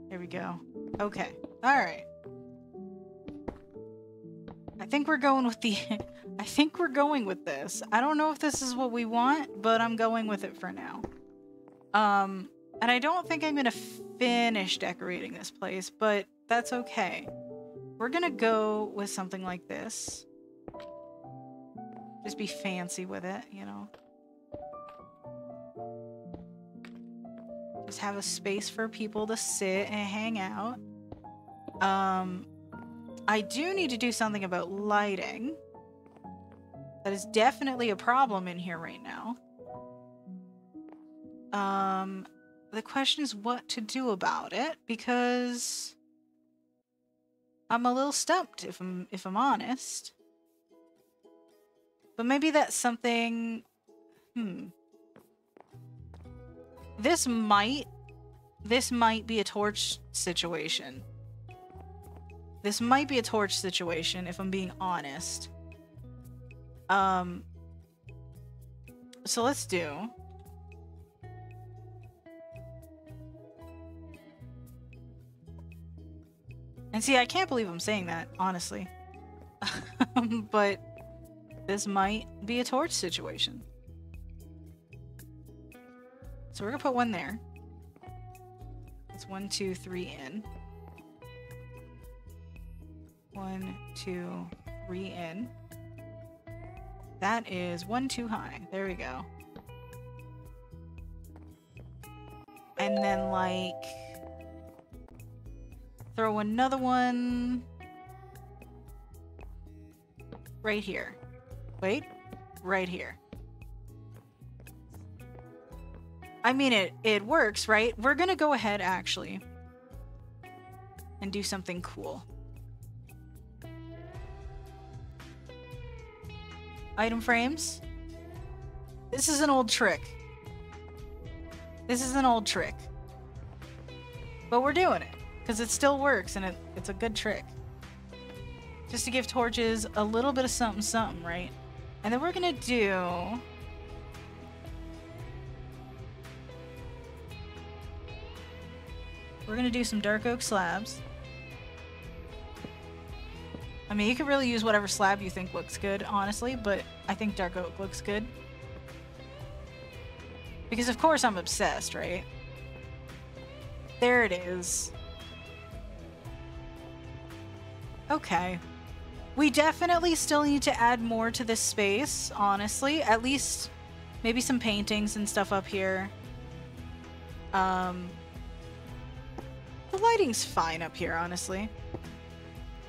[SPEAKER 2] There we go. Okay. Alright. I think we're going with the... I think we're going with this. I don't know if this is what we want, but I'm going with it for now. And I don't think I'm gonna finish decorating this place, but that's okay. We're gonna go with something like this. Just be fancy with it, you know. Just have a space for people to sit and hang out. I do need to do something about lighting. That is definitely a problem in here right now. The question is what to do about it, because I'm a little stumped if I'm honest. But maybe that's something... This might be a torch situation. This might be a torch situation, if I'm being honest. So let's do... And see, I can't believe I'm saying that, honestly. But this might be a torch situation. So we're gonna put one there. It's 1, 2, 3 in. 1, 2, 3 in. That is 1 too high. There we go. And then, like... throw another one right here. Wait, right here. I mean, it works, right? We're gonna go ahead, actually, and do something cool. Item frames. This is an old trick. This is an old trick. But we're doing it. Because it still works, and it's a good trick. Just to give torches a little bit of something, something, right? And then we're gonna do We're gonna do some dark oak slabs. I mean, you could really use whatever slab you think looks good, honestly, but I think dark oak looks good. Because of course I'm obsessed, right? There it is. Okay. We definitely still need to add more to this space, honestly. At least maybe some paintings and stuff up here. The lighting's fine up here, honestly.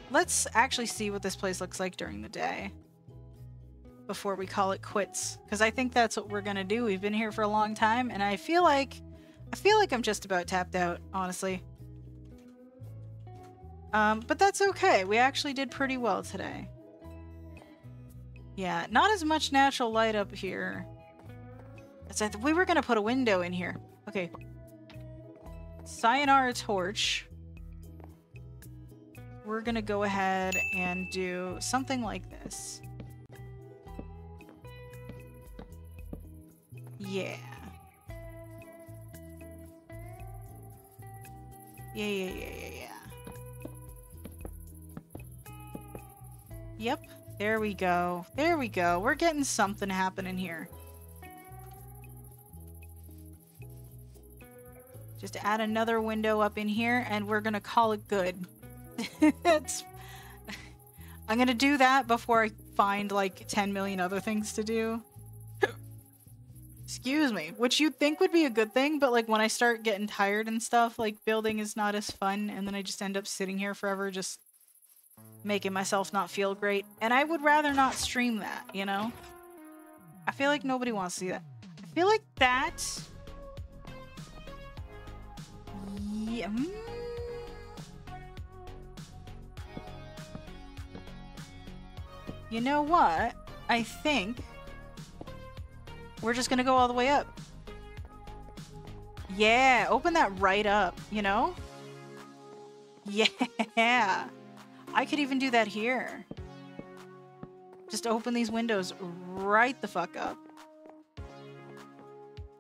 [SPEAKER 2] Let's actually see what this place looks like during the day before we call it quits, because I think that's what we're gonna do. We've been here for a long time, and I feel like I'm just about tapped out, honestly. But that's okay. We actually did pretty well today. Yeah, not as much natural light up here. We were gonna put a window in here. Okay. Sayonara torch. We're gonna go ahead and do something like this. Yeah. Yeah. Yep. There we go. There we go. We're getting something happening here. Just add another window up in here and we're gonna call it good. I'm gonna do that before I find like 10 million other things to do. Excuse me. Which you'd think would be a good thing, but like when I start getting tired and stuff, like building is not as fun, and then I just end up sitting here forever just making myself not feel great. And I would rather not stream that, you know? I feel like nobody wants to see that. I feel like that... Yeah. You know what? I think we're just gonna go all the way up. Yeah, open that right up, you know? Yeah. I could even do that here. Just open these windows right the fuck up.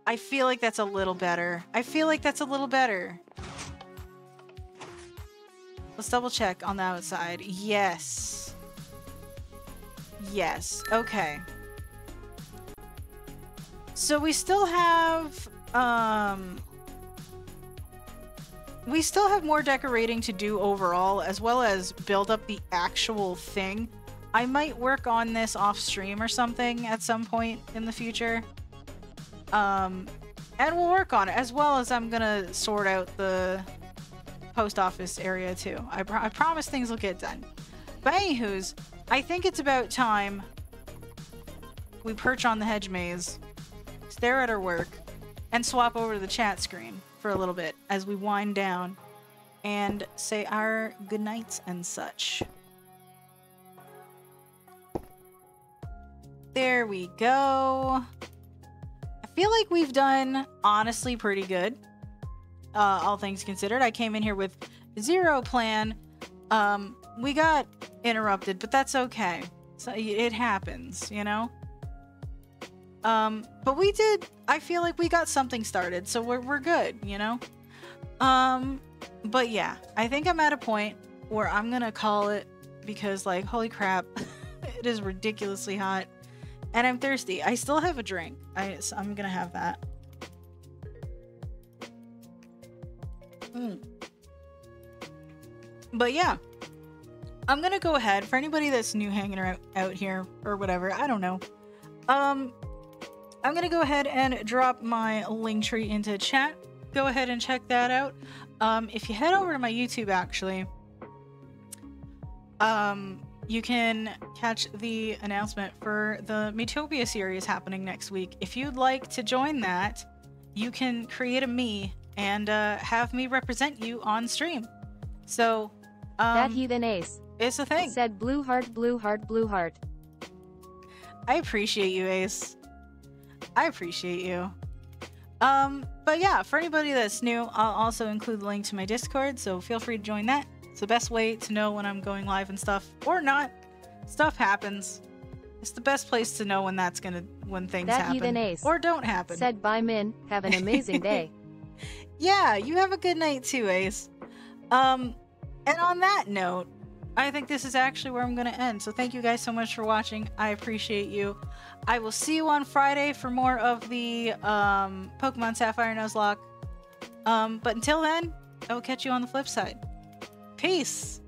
[SPEAKER 2] I feel like that's a little better. I feel like that's a little better. Let's double check on the outside. Yes. Yes. Okay. So we still have more decorating to do overall, as well as build up the actual thing. I might work on this off stream or something at some point in the future. And we'll work on it, as well as I'm gonna sort out the post office area too. I promise things will get done. But anywho's, I think it's about time we perch on the hedge maze, stare at our work, and swap over to the chat screen for a little bit as we wind down and say our goodnights and such. There we go. I feel like we've done honestly pretty good, all things considered. I came in here with zero plan. We got interrupted, but that's okay. So it happens, you know? But we did, I feel like we got something started, so we're good, you know? But yeah, I think I'm at a point where I'm gonna call it, because like, holy crap, it is ridiculously hot, and I'm thirsty. I still have a drink. So I'm gonna have that. But yeah, I'm gonna go ahead, for anybody that's new hanging out here, or whatever, I don't know. I'm gonna go ahead and drop my link tree into chat. Go ahead and check that out. If you head over to my YouTube, actually, you can catch the announcement for the Metopia series happening next week. If you'd like to join that, you can create a me and have me represent you on stream. So,
[SPEAKER 1] that heathen ace.
[SPEAKER 2] It's a thing.
[SPEAKER 1] Said blue heart, blue heart, blue heart.
[SPEAKER 2] I appreciate you, Ace. I appreciate you. But yeah, for anybody that's new, I'll also include the link to my Discord, so feel free to join that. It's the best way to know when I'm going live and stuff, or not. Stuff happens. It's the best place to know when when things
[SPEAKER 1] that
[SPEAKER 2] happen,
[SPEAKER 1] heathen ace.
[SPEAKER 2] or don't happen.
[SPEAKER 1] Said bye Min, have an amazing day.
[SPEAKER 2] Yeah, you have a good night too, Ace. And on that note, I think this is actually where I'm going to end. So thank you guys so much for watching. I appreciate you. I will see you on Friday for more of the Pokemon Sapphire Nuzlocke. But until then, I will catch you on the flip side. Peace!